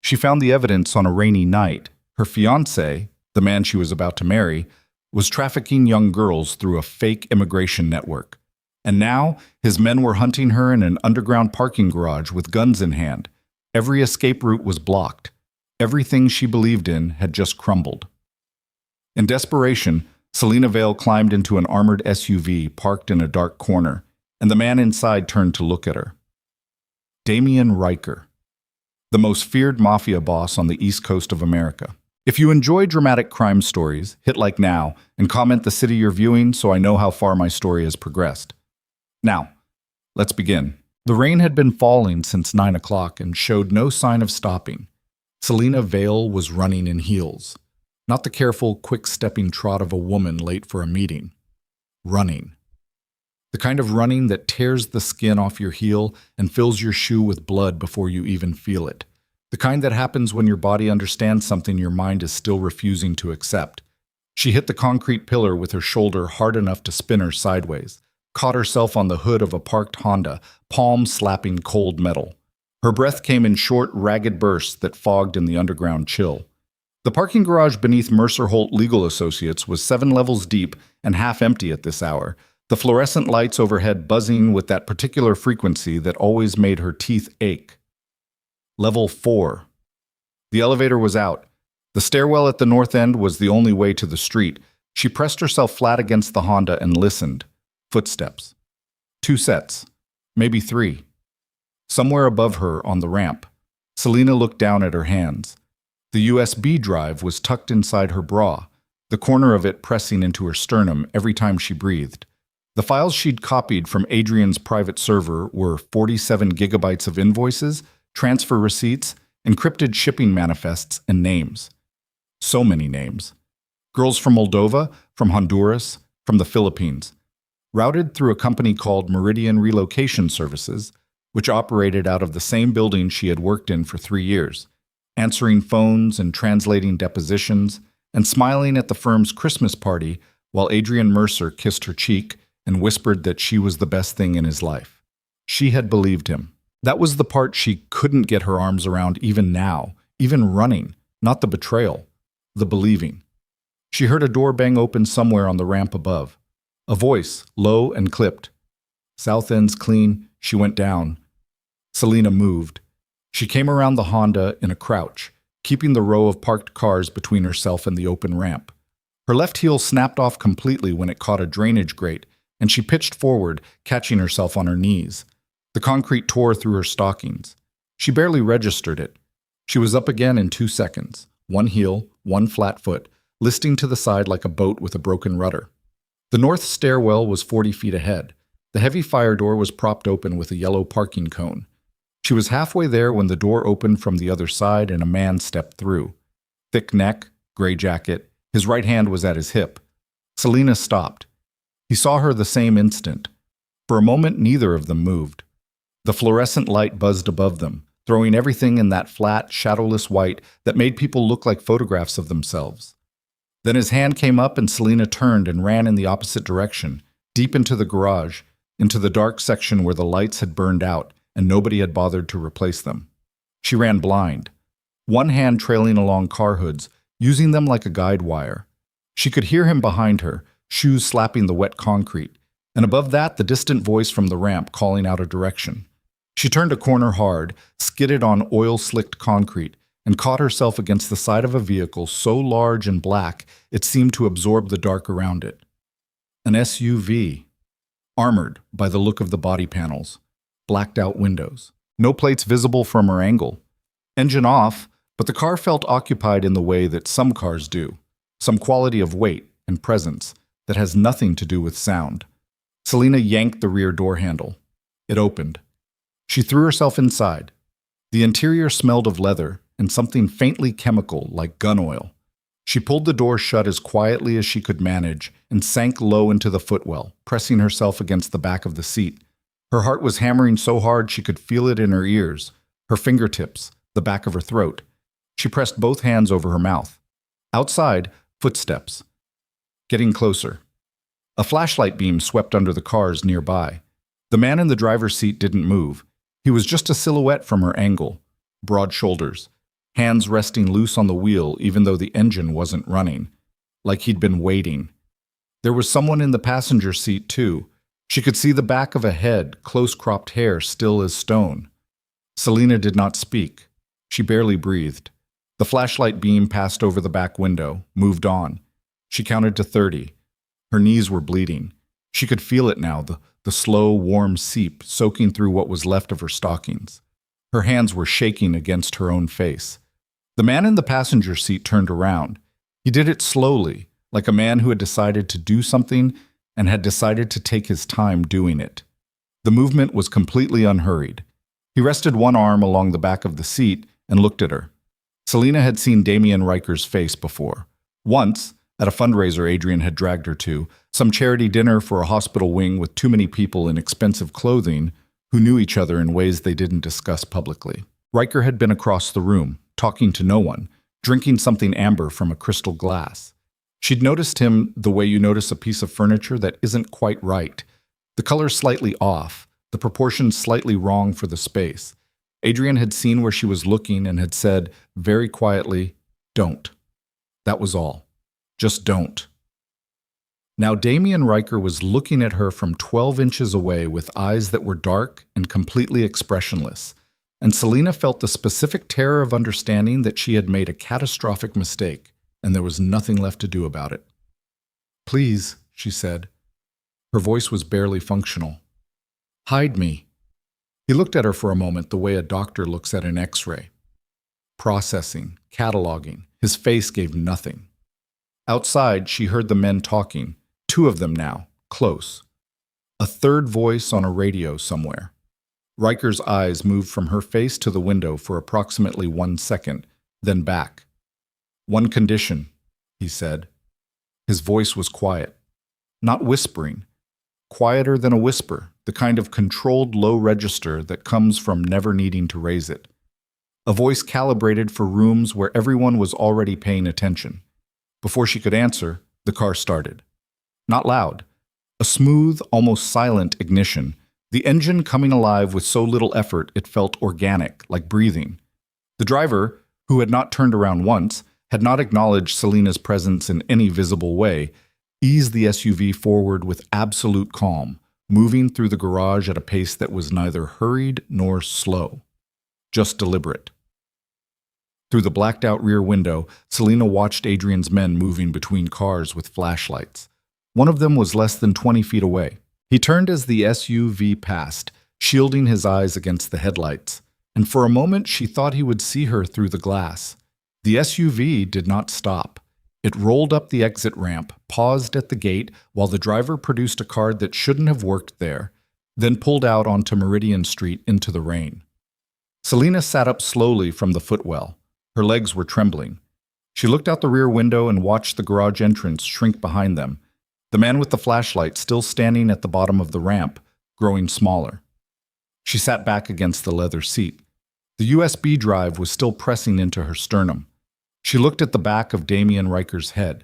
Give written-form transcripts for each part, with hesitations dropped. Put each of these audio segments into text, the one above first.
She found the evidence on a rainy night. Her fiancé, the man she was about to marry, was trafficking young girls through a fake immigration network. And now, his men were hunting her in an underground parking garage with guns in hand. Every escape route was blocked. Everything she believed in had just crumbled. In desperation, Selena Vale climbed into an armored SUV parked in a dark corner, and the man inside turned to look at her. Damian Ryker, the most feared mafia boss on the East Coast of America. If you enjoy dramatic crime stories, hit like now and comment the city you're viewing so I know how far my story has progressed. Now, let's begin. The rain had been falling since 9 o'clock and showed no sign of stopping. Selena Vale was running in heels. Not the careful, quick-stepping trot of a woman late for a meeting. Running. The kind of running that tears the skin off your heel and fills your shoe with blood before you even feel it. The kind that happens when your body understands something your mind is still refusing to accept. She hit the concrete pillar with her shoulder hard enough to spin her sideways, caught herself on the hood of a parked Honda, palm slapping cold metal. Her breath came in short, ragged bursts that fogged in the underground chill. The parking garage beneath Mercer Holt Legal Associates was 7 levels deep and half empty at this hour, the fluorescent lights overhead buzzing with that particular frequency that always made her teeth ache. Level 4. The elevator was out. The stairwell at the north end was the only way to the street. She pressed herself flat against the Honda and listened. Footsteps. 2 sets. Maybe 3. Somewhere above her on the ramp, Selena looked down at her hands. The USB drive was tucked inside her bra, the corner of it pressing into her sternum every time she breathed. The files she'd copied from Adrian's private server were 47 gigabytes of invoices, transfer receipts, encrypted shipping manifests, and names. So many names. Girls from Moldova, from Honduras, from the Philippines. Routed through a company called Meridian Relocation Services, which operated out of the same building she had worked in for 3 years, answering phones and translating depositions, and smiling at the firm's Christmas party while Adrian Mercer kissed her cheek and whispered that she was the best thing in his life. She had believed him. That was the part she couldn't get her arms around even now, even running, not the betrayal, the believing. She heard a door bang open somewhere on the ramp above. A voice, low and clipped. South end's clean, she went down. Selena moved. She came around the Honda in a crouch, keeping the row of parked cars between herself and the open ramp. Her left heel snapped off completely when it caught a drainage grate, and she pitched forward, catching herself on her knees. The concrete tore through her stockings. She barely registered it. She was up again in 2 seconds, one heel, one flat foot, listing to the side like a boat with a broken rudder. The north stairwell was 40 feet ahead. The heavy fire door was propped open with a yellow parking cone. She was halfway there when the door opened from the other side and a man stepped through. Thick neck, gray jacket, his right hand was at his hip. Selena stopped. He saw her the same instant. For a moment, neither of them moved. The fluorescent light buzzed above them, throwing everything in that flat, shadowless white that made people look like photographs of themselves. Then his hand came up and Selena turned and ran in the opposite direction, deep into the garage, into the dark section where the lights had burned out and nobody had bothered to replace them. She ran blind, one hand trailing along car hoods, using them like a guide wire. She could hear him behind her, shoes slapping the wet concrete, and above that the distant voice from the ramp calling out a direction. She turned a corner hard, skidded on oil-slicked concrete, and caught herself against the side of a vehicle so large and black it seemed to absorb the dark around it. An SUV, armored by the look of the body panels, blacked-out windows, no plates visible from her angle. Engine off, but the car felt occupied in the way that some cars do, some quality of weight and presence that has nothing to do with sound. Selena yanked the rear door handle. It opened. She threw herself inside. The interior smelled of leather and something faintly chemical like gun oil. She pulled the door shut as quietly as she could manage and sank low into the footwell, pressing herself against the back of the seat. Her heart was hammering so hard she could feel it in her ears, her fingertips, the back of her throat. She pressed both hands over her mouth. Outside, footsteps. Getting closer. A flashlight beam swept under the cars nearby. The man in the driver's seat didn't move. He was just a silhouette from her angle. Broad shoulders. hands resting loose on the wheel even though the engine wasn't running, like he'd been waiting. There was someone in the passenger seat, too. She could see the back of a head, close-cropped hair still as stone. Selena did not speak. She barely breathed. The flashlight beam passed over the back window, moved on. She counted to 30. Her knees were bleeding. She could feel it now, the slow, warm seep soaking through what was left of her stockings. Her hands were shaking against her own face. The man in the passenger seat turned around. He did it slowly, like a man who had decided to do something and had decided to take his time doing it. The movement was completely unhurried. He rested one arm along the back of the seat and looked at her. Selena had seen Damian Ryker's face before. Once, at a fundraiser Adrian had dragged her to, some charity dinner for a hospital wing with too many people in expensive clothing who knew each other in ways they didn't discuss publicly. Ryker had been across the room, talking to no one, drinking something amber from a crystal glass. She'd noticed him the way you notice a piece of furniture that isn't quite right. The color slightly off, the proportions slightly wrong for the space. Adrian had seen where she was looking and had said, very quietly, "Don't." That was all. Just don't. Now Damian Ryker was looking at her from 12 inches away with eyes that were dark and completely expressionless, and Selena felt the specific terror of understanding that she had made a catastrophic mistake, and there was nothing left to do about it. "Please," she said. Her voice was barely functional. "Hide me." He looked at her for a moment the way a doctor looks at an X-ray. Processing, cataloging, his face gave nothing. Outside, she heard the men talking, 2 of them now, close. A third voice on a radio somewhere. Riker's eyes moved from her face to the window for approximately 1 second, then back. "One condition," he said. His voice was quiet, not whispering, quieter than a whisper, the kind of controlled low register that comes from never needing to raise it. A voice calibrated for rooms where everyone was already paying attention. Before she could answer, the car started. Not loud. A smooth, almost silent ignition, the engine coming alive with so little effort it felt organic, like breathing. The driver, who had not turned around once, had not acknowledged Selena's presence in any visible way, eased the SUV forward with absolute calm, moving through the garage at a pace that was neither hurried nor slow, just deliberate. Through the blacked-out rear window, Selena watched Adrian's men moving between cars with flashlights. One of them was less than 20 feet away. He turned as the SUV passed, shielding his eyes against the headlights, and for a moment she thought he would see her through the glass. The SUV did not stop. It rolled up the exit ramp, paused at the gate while the driver produced a card that shouldn't have worked there, then pulled out onto Meridian Street into the rain. Selena sat up slowly from the footwell. Her legs were trembling. She looked out the rear window and watched the garage entrance shrink behind them, the man with the flashlight still standing at the bottom of the ramp, growing smaller. She sat back against the leather seat. The USB drive was still pressing into her sternum. She looked at the back of Damian Ryker's head.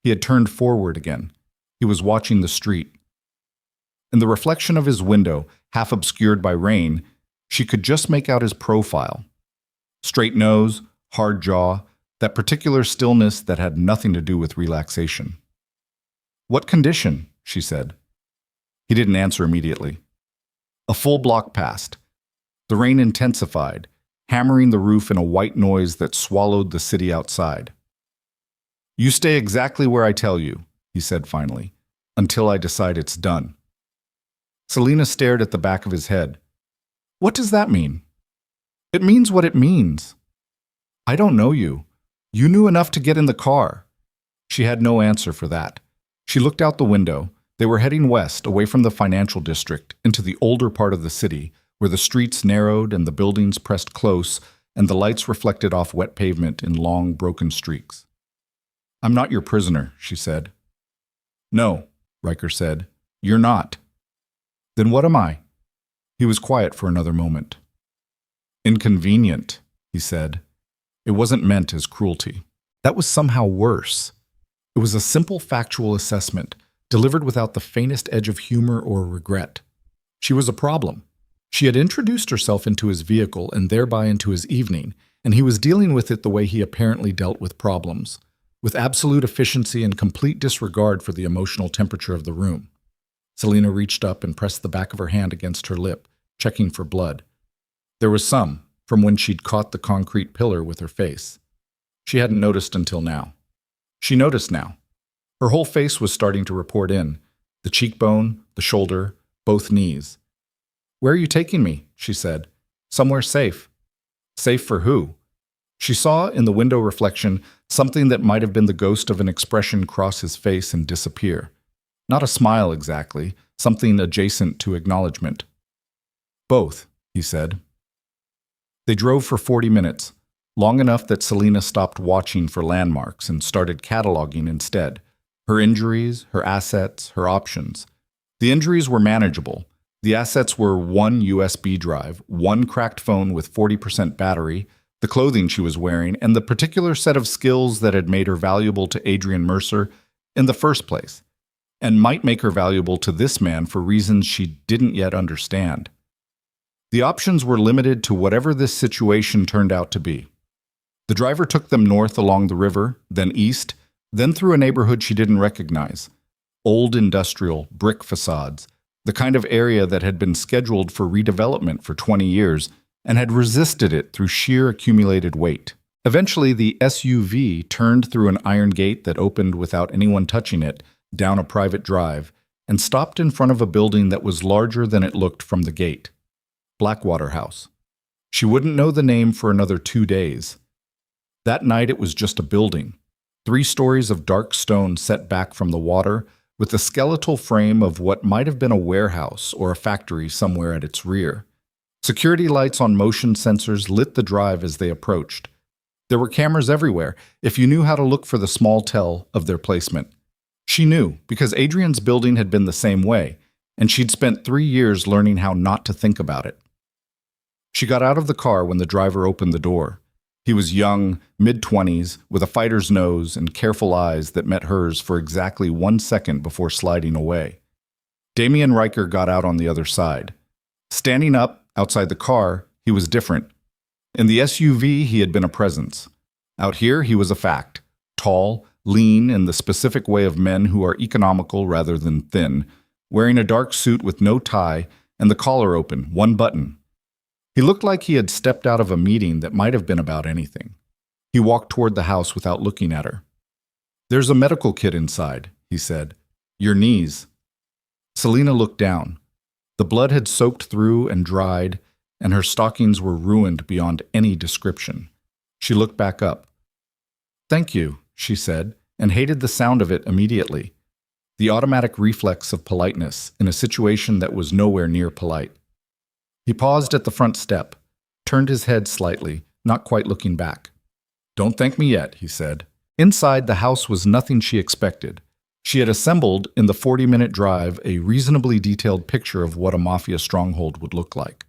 He had turned forward again. He was watching the street. In the reflection of his window, half obscured by rain, she could just make out his profile. Straight nose, hard jaw, that particular stillness that had nothing to do with relaxation. "What condition?" she said. He didn't answer immediately. A full block passed. The rain intensified, hammering the roof in a white noise that swallowed the city outside. "You stay exactly where I tell you," he said finally, "until I decide it's done." Selena stared at the back of his head. "What does that mean?" "It means what it means." "I don't know you. You knew enough to get in the car." She had no answer for that. She looked out the window. They were heading west, away from the financial district, into the older part of the city, where the streets narrowed and the buildings pressed close, and the lights reflected off wet pavement in long, broken streaks. "I'm not your prisoner," she said. "No," Ryker said. "You're not." "Then what am I?" He was quiet for another moment. "Inconvenient," he said. It wasn't meant as cruelty. That was somehow worse. It was a simple factual assessment, delivered without the faintest edge of humor or regret. She was a problem. She had introduced herself into his vehicle and thereby into his evening, and he was dealing with it the way he apparently dealt with problems, with absolute efficiency and complete disregard for the emotional temperature of the room. Selena reached up and pressed the back of her hand against her lip, checking for blood. There was some, from when she'd caught the concrete pillar with her face. She hadn't noticed until now. She noticed now. Her whole face was starting to report in, the cheekbone, the shoulder, both knees. "Where are you taking me?" she said. "Somewhere safe." Safe for who? She saw in the window reflection something that might have been the ghost of an expression cross his face and disappear. Not a smile exactly, something adjacent to acknowledgement. "Both," he said. They drove for 40 minutes, long enough that Selena stopped watching for landmarks and started cataloging instead. Her injuries, her assets, her options. The injuries were manageable. The assets were one USB drive, one cracked phone with 40% battery, the clothing she was wearing, and the particular set of skills that had made her valuable to Adrian Mercer in the first place, and might make her valuable to this man for reasons she didn't yet understand. The options were limited to whatever this situation turned out to be. The driver took them north along the river, then east, then through a neighborhood she didn't recognize. Old industrial, brick facades, the kind of area that had been scheduled for redevelopment for 20 years and had resisted it through sheer accumulated weight. Eventually, the SUV turned through an iron gate that opened without anyone touching it, down a private drive, and stopped in front of a building that was larger than it looked from the gate. Blackwater House. She wouldn't know the name for another 2 days. That night it was just a building, 3 stories of dark stone set back from the water, with the skeletal frame of what might have been a warehouse or a factory somewhere at its rear. Security lights on motion sensors lit the drive as they approached. There were cameras everywhere, if you knew how to look for the small tell of their placement. She knew, because Adrian's building had been the same way, and she'd spent 3 years learning how not to think about it. She got out of the car when the driver opened the door. He was young, mid-20s, with a fighter's nose and careful eyes that met hers for exactly 1 second before sliding away. Damian Ryker got out on the other side. Standing up, outside the car, he was different. In the SUV, he had been a presence. Out here, he was a fact. Tall, lean in the specific way of men who are economical rather than thin, wearing a dark suit with no tie and the collar open, one button. He looked like he had stepped out of a meeting that might have been about anything. He walked toward the house without looking at her. "There's a medical kit inside," he said. "Your knees." Selena looked down. The blood had soaked through and dried, and her stockings were ruined beyond any description. She looked back up. "Thank you," she said, and hated the sound of it immediately. The automatic reflex of politeness in a situation that was nowhere near polite. He paused at the front step, turned his head slightly, not quite looking back. "Don't thank me yet," he said. Inside, the house was nothing she expected. She had assembled, in the 40-minute drive, a reasonably detailed picture of what a Mafia stronghold would look like.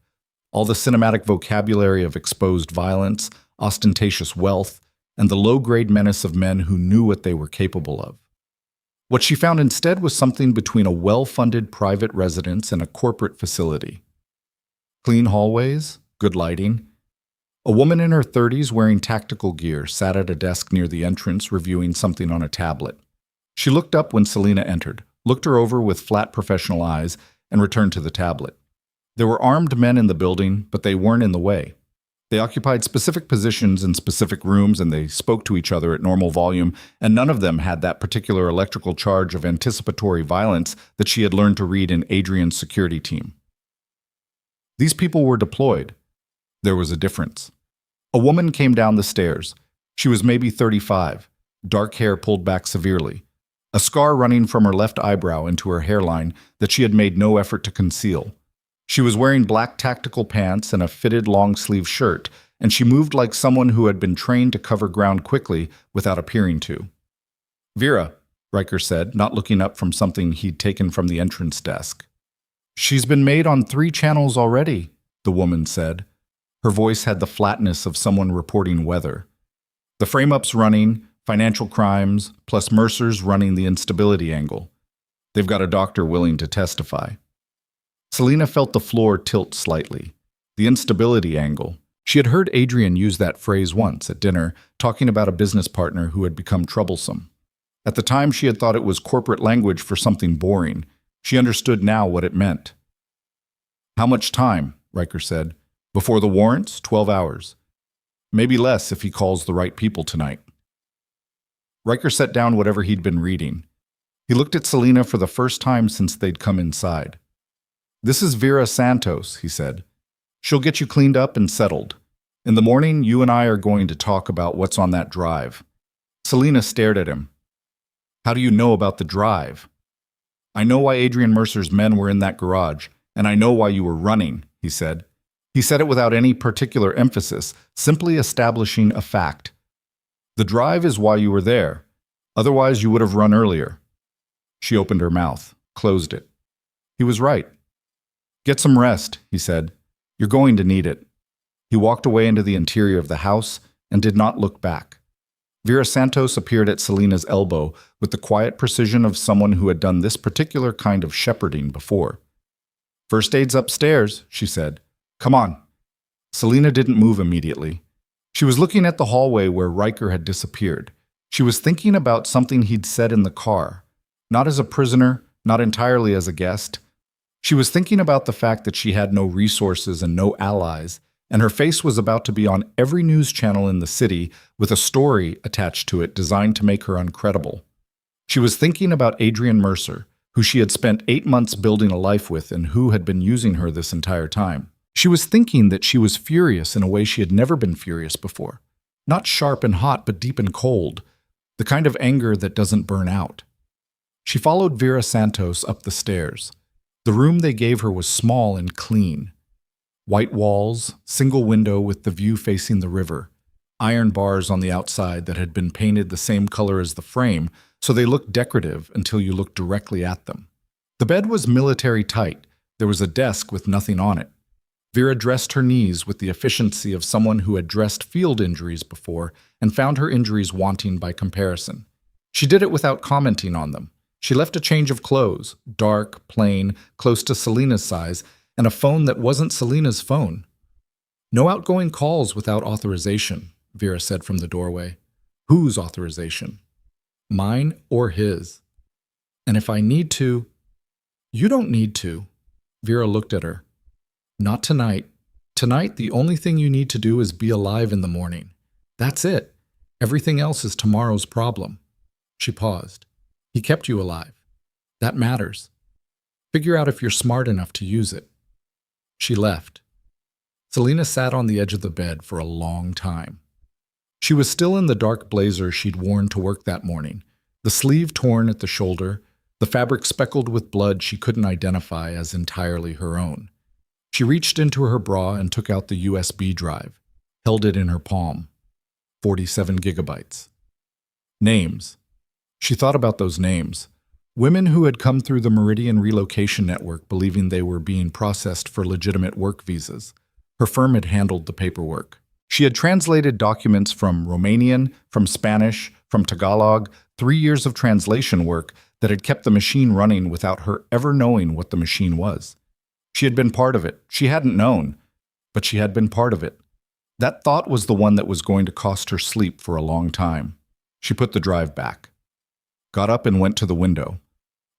All the cinematic vocabulary of exposed violence, ostentatious wealth, and the low-grade menace of men who knew what they were capable of. What she found instead was something between a well-funded private residence and a corporate facility. Clean hallways, good lighting. A woman in her 30s wearing tactical gear sat at a desk near the entrance reviewing something on a tablet. She looked up when Selena entered, looked her over with flat professional eyes, and returned to the tablet. There were armed men in the building, but they weren't in the way. They occupied specific positions in specific rooms, and they spoke to each other at normal volume, and none of them had that particular electrical charge of anticipatory violence that she had learned to read in Adrian's security team. These people were deployed. There was a difference. A woman came down the stairs. She was maybe 35, dark hair pulled back severely, a scar running from her left eyebrow into her hairline that she had made no effort to conceal. She was wearing black tactical pants and a fitted long-sleeve shirt, and she moved like someone who had been trained to cover ground quickly without appearing to. "Vera," Ryker said, not looking up from something he'd taken from the entrance desk. "She's been made on 3 channels already," the woman said. Her voice had the flatness of someone reporting weather. "The frame-up's running, financial crimes, plus Mercer's running the instability angle. They've got a doctor willing to testify." Selena felt the floor tilt slightly. The instability angle. She had heard Adrian use that phrase once at dinner, talking about a business partner who had become troublesome. At the time, she had thought it was corporate language for something boring. She understood now what it meant. "How much time?" Ryker said. "Before the warrants? 12 hours. Maybe less if he calls the right people tonight." Ryker set down whatever he'd been reading. He looked at Selena for the first time since they'd come inside. "This is Vera Santos," he said. "She'll get you cleaned up and settled. In the morning, you and I are going to talk about what's on that drive." Selena stared at him. "How do you know about the drive?" "I know why Adrian Mercer's men were in that garage, and I know why you were running," he said. He said it without any particular emphasis, simply establishing a fact. "The drive is why you were there. Otherwise, you would have run earlier." She opened her mouth, closed it. He was right. "Get some rest," he said. "You're going to need it." He walked away into the interior of the house and did not look back. Vera Santos appeared at Selena's elbow with the quiet precision of someone who had done this particular kind of shepherding before. "First aid's upstairs," she said. "Come on." Selena didn't move immediately. She was looking at the hallway where Ryker had disappeared. She was thinking about something he'd said in the car. Not as a prisoner, not entirely as a guest. She was thinking about the fact that she had no resources and no allies, and her face was about to be on every news channel in the city with a story attached to it designed to make her uncredible. She was thinking about Adrian Mercer, who she had spent 8 months building a life with and who had been using her this entire time. She was thinking that she was furious in a way she had never been furious before. Not sharp and hot, but deep and cold. The kind of anger that doesn't burn out. She followed Vera Santos up the stairs. The room they gave her was small and clean. White walls, single window with the view facing the river. Iron bars on the outside that had been painted the same color as the frame, so they looked decorative until you looked directly at them. The bed was military tight. There was a desk with nothing on it. Vera dressed her knees with the efficiency of someone who had dressed field injuries before and found her injuries wanting by comparison. She did it without commenting on them. She left a change of clothes, dark, plain, close to Selena's size, and a phone that wasn't Selena's phone. "No outgoing calls without authorization," Vera said from the doorway. "Whose authorization? Mine or his? And if I need to—" "You don't need to." Vera looked at her. "Not tonight. Tonight, the only thing you need to do is be alive in the morning. That's it. Everything else is tomorrow's problem." She paused. "He kept you alive. That matters. Figure out if you're smart enough to use it." She left. Selena sat on the edge of the bed for a long time. She was still in the dark blazer she'd worn to work that morning, the sleeve torn at the shoulder, the fabric speckled with blood she couldn't identify as entirely her own. She reached into her bra and took out the USB drive, held it in her palm. 47 gigabytes. Names. She thought about those names. Women who had come through the Meridian Relocation Network believing they were being processed for legitimate work visas. Her firm had handled the paperwork. She had translated documents from Romanian, from Spanish, from Tagalog, 3 years of translation work that had kept the machine running without her ever knowing what the machine was. She had been part of it. She hadn't known, but she had been part of it. That thought was the one that was going to cost her sleep for a long time. She put the drive back, got up and went to the window.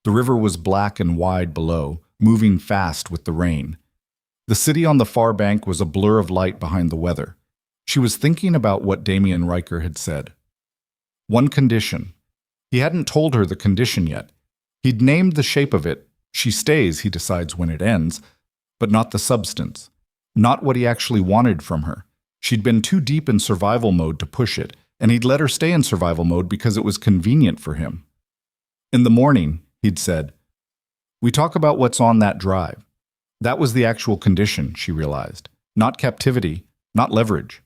The river was black and wide below, moving fast with the rain. The city on the far bank was a blur of light behind the weather. She was thinking about what Damian Ryker had said. One condition. He hadn't told her the condition yet. He'd named the shape of it. She stays, he decides when it ends, but not the substance. Not what he actually wanted from her. She'd been too deep in survival mode to push it, and he'd let her stay in survival mode because it was convenient for him. "In the morning," he'd said, "we talk about what's on that drive." That was the actual condition, she realized. Not captivity, not leverage.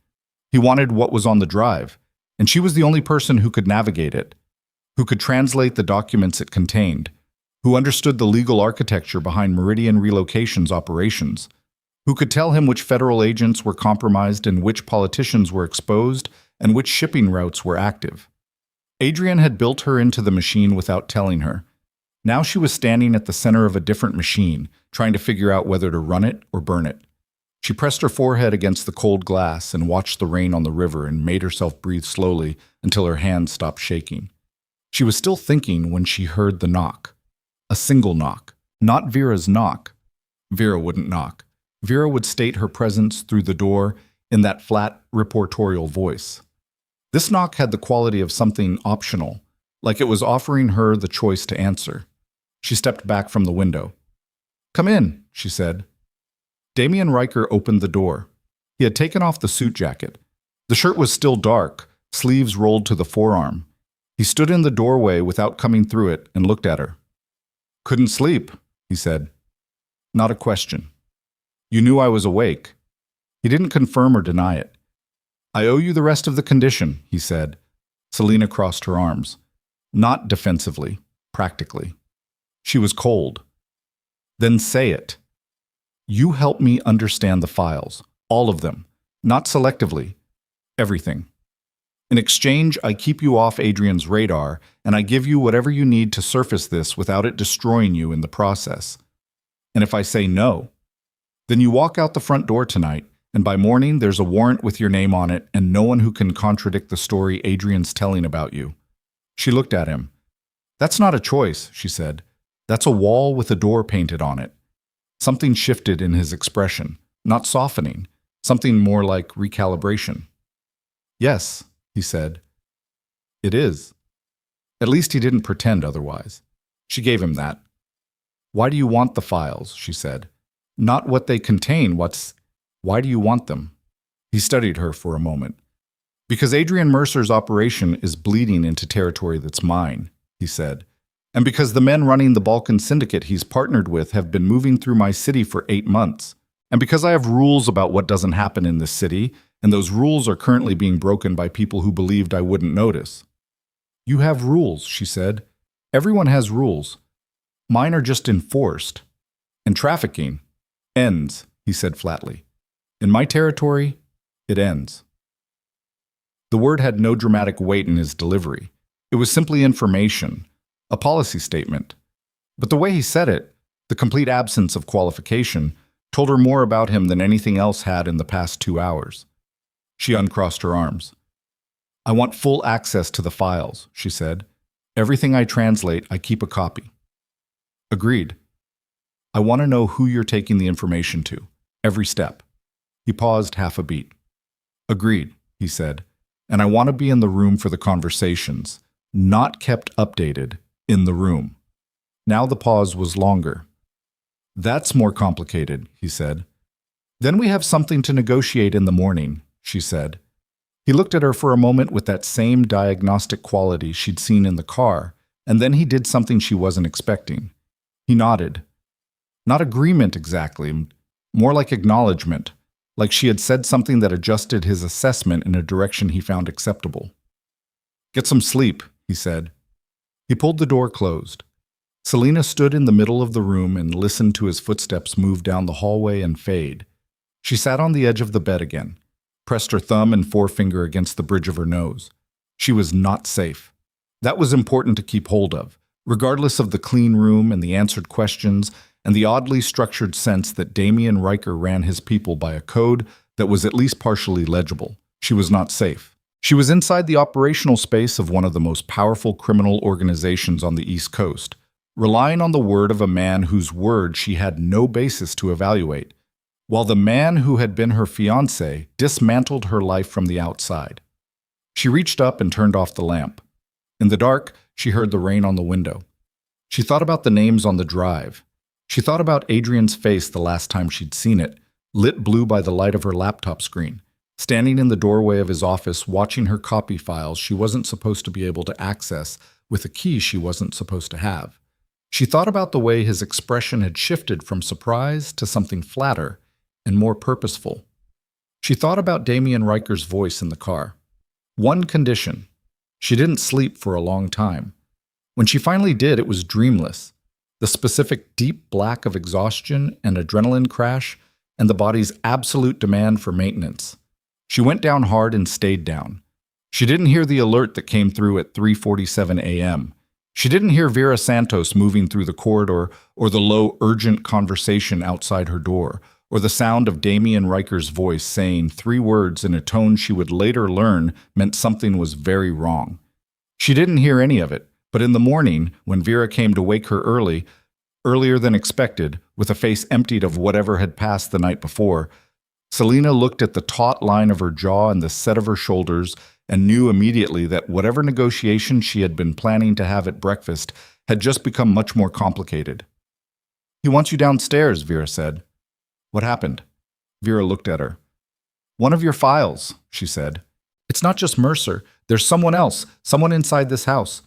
He wanted what was on the drive, and she was the only person who could navigate it, who could translate the documents it contained, who understood the legal architecture behind Meridian Relocation's operations, who could tell him which federal agents were compromised and which politicians were exposed and which shipping routes were active. Adrian had built her into the machine without telling her. Now she was standing at the center of a different machine, trying to figure out whether to run it or burn it. She pressed her forehead against the cold glass and watched the rain on the river and made herself breathe slowly until her hands stopped shaking. She was still thinking when she heard the knock. A single knock. Not Vera's knock. Vera wouldn't knock. Vera would state her presence through the door in that flat, reportorial voice. This knock had the quality of something optional, like it was offering her the choice to answer. She stepped back from the window. "Come in," she said. Damian Ryker opened the door. He had taken off the suit jacket. The shirt was still dark, sleeves rolled to the forearm. He stood in the doorway without coming through it and looked at her. "Couldn't sleep," he said. Not a question. "You knew I was awake." He didn't confirm or deny it. "I owe you the rest of the condition," he said. Selena crossed her arms. Not defensively, practically. She was cold. "Then say it. You help me understand the files, all of them, not selectively, everything. In exchange, I keep you off Adrian's radar, and I give you whatever you need to surface this without it destroying you in the process. And if I say no, then you walk out the front door tonight, and by morning there's a warrant with your name on it and no one who can contradict the story Adrian's telling about you." She looked at him. "That's not a choice," she said. "That's a wall with a door painted on it." Something shifted in his expression, not softening, something more like recalibration. "Yes," he said. "It is." At least he didn't pretend otherwise. She gave him that. "Why do you want the files?" she said. "Not what they contain, why do you want them?" He studied her for a moment. "Because Adrian Mercer's operation is bleeding into territory that's mine," he said. "And because the men running the Balkan syndicate he's partnered with have been moving through my city for 8 months. And because I have rules about what doesn't happen in this city, and those rules are currently being broken by people who believed I wouldn't notice." "You have rules," she said. "Everyone has rules. Mine are just enforced. And trafficking ends," he said flatly. "In my territory, it ends." The word had no dramatic weight in his delivery. It was simply information, a policy statement. But the way he said it, the complete absence of qualification, told her more about him than anything else had in the past 2 hours. She uncrossed her arms. "I want full access to the files," she said. "Everything I translate, I keep a copy." "Agreed. I want to know who you're taking the information to, every step." He paused half a beat. "Agreed," he said. "And I want to be in the room for the conversations, not kept updated, in the room." Now the pause was longer. "That's more complicated," he said. "Then we have something to negotiate in the morning," she said. He looked at her for a moment with that same diagnostic quality she'd seen in the car, and then he did something she wasn't expecting. He nodded. Not agreement exactly, more like acknowledgement, like she had said something that adjusted his assessment in a direction he found acceptable. "Get some sleep," he said. He pulled the door closed. Selena stood in the middle of the room and listened to his footsteps move down the hallway and fade. She sat on the edge of the bed again, pressed her thumb and forefinger against the bridge of her nose. She was not safe. That was important to keep hold of, regardless of the clean room and the answered questions and the oddly structured sense that Damian Ryker ran his people by a code that was at least partially legible. She was not safe. She was inside the operational space of one of the most powerful criminal organizations on the East Coast, relying on the word of a man whose word she had no basis to evaluate, while the man who had been her fiancé dismantled her life from the outside. She reached up and turned off the lamp. In the dark, she heard the rain on the window. She thought about the names on the drive. She thought about Adrian's face the last time she'd seen it, lit blue by the light of her laptop screen, standing in the doorway of his office watching her copy files she wasn't supposed to be able to access with a key she wasn't supposed to have. She thought about the way his expression had shifted from surprise to something flatter and more purposeful. She thought about Damian Ryker's voice in the car. One condition. She didn't sleep for a long time. When she finally did, it was dreamless. The specific deep black of exhaustion and adrenaline crash, and the body's absolute demand for maintenance. She went down hard and stayed down. She didn't hear the alert that came through at 3:47 a.m. She didn't hear Vera Santos moving through the corridor or the low, urgent conversation outside her door, or the sound of Damian Ryker's voice saying 3 words in a tone she would later learn meant something was very wrong. She didn't hear any of it, but in the morning, when Vera came to wake her earlier than expected, with a face emptied of whatever had passed the night before, Selena looked at the taut line of her jaw and the set of her shoulders and knew immediately that whatever negotiation she had been planning to have at breakfast had just become much more complicated. "He wants you downstairs," Vera said. "What happened?" Vera looked at her. "One of your files," she said. "It's not just Mercer. There's someone else, someone inside this house."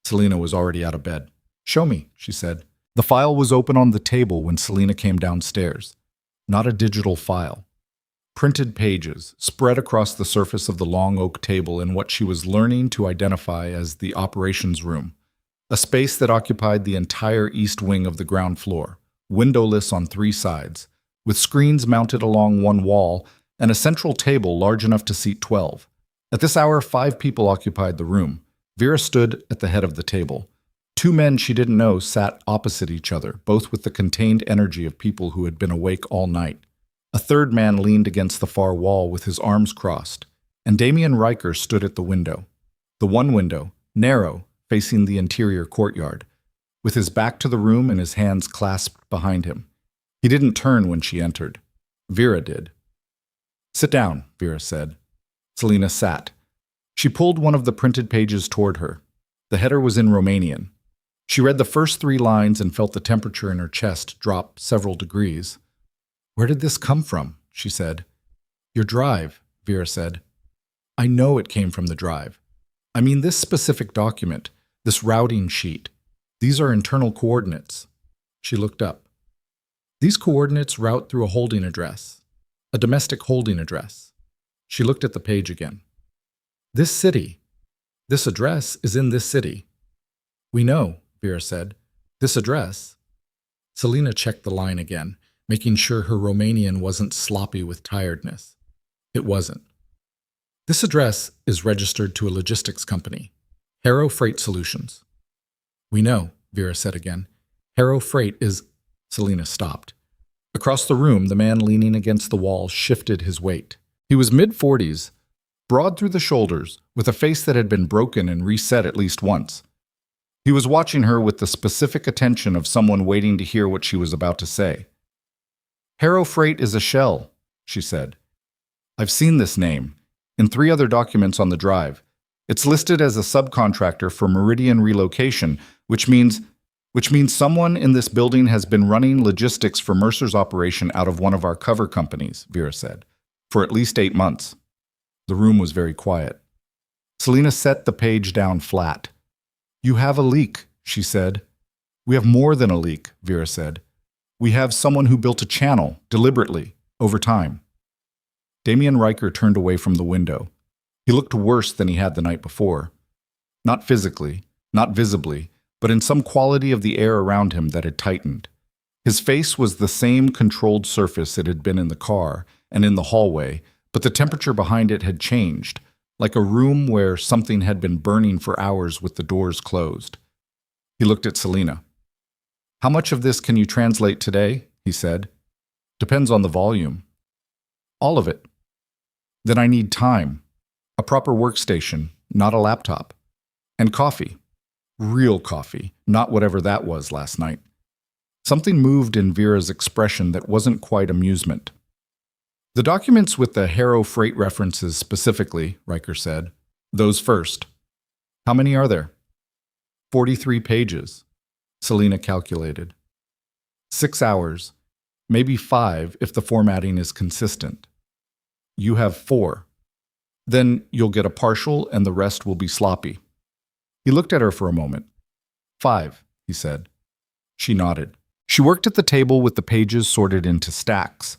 Selena was already out of bed. "Show me," she said. The file was open on the table when Selena came downstairs. Not a digital file. Printed pages spread across the surface of the long oak table in what she was learning to identify as the operations room, a space that occupied the entire east wing of the ground floor, windowless on 3 sides, with screens mounted along one wall and a central table large enough to seat 12. At this hour, 5 people occupied the room. Vera stood at the head of the table. 2 men she didn't know sat opposite each other, both with the contained energy of people who had been awake all night. A 3rd man leaned against the far wall with his arms crossed, and Damian Ryker stood at the window. The one window, narrow, facing the interior courtyard, with his back to the room and his hands clasped behind him. He didn't turn when she entered. Vera did. "Sit down," Vera said. Selena sat. She pulled one of the printed pages toward her. The header was in Romanian. She read the first 3 lines and felt the temperature in her chest drop several degrees. "Where did this come from?" she said. "Your drive," Vera said. "I know it came from the drive. I mean this specific document, this routing sheet. These are internal coordinates." She looked up. "These coordinates route through a holding address, a domestic holding address." She looked at the page again. "This city, this address is in this city." "We know," Vera said. "This address." Selena checked the line again, making sure her Romanian wasn't sloppy with tiredness. It wasn't. "This address is registered to a logistics company, Harrow Freight Solutions." "We know," Vera said again. "Harrow Freight is—" Selena stopped. Across the room, the man leaning against the wall shifted his weight. He was mid-40s, broad through the shoulders, with a face that had been broken and reset at least once. He was watching her with the specific attention of someone waiting to hear what she was about to say. "Harrow Freight is a shell," she said. "I've seen this name in 3 other documents on the drive. It's listed as a subcontractor for Meridian Relocation, which means someone in this building has been running logistics for Mercer's operation out of one of our cover companies," Vera said, "for at least 8 months." The room was very quiet. Selena set the page down flat. "You have a leak," she said. "We have more than a leak," Vera said. "We have someone who built a channel, deliberately, over time." Damian Ryker turned away from the window. He looked worse than he had the night before. Not physically, not visibly, but in some quality of the air around him that had tightened. His face was the same controlled surface it had been in the car and in the hallway, but the temperature behind it had changed, like a room where something had been burning for hours with the doors closed. He looked at Selena. "How much of this can you translate today?" he said. "Depends on the volume." "All of it." "Then I need time. A proper workstation, not a laptop. And coffee. Real coffee, not whatever that was last night." Something moved in Vera's expression that wasn't quite amusement. "The documents with the Harrow Freight references specifically," Ryker said. "Those first. How many are there?" 43 pages. Selena calculated. 6 hours, maybe 5 if the formatting is consistent. You have 4. Then you'll get a partial and the rest will be sloppy. He looked at her for a moment. 5, he said. She nodded. She worked at the table with the pages sorted into stacks.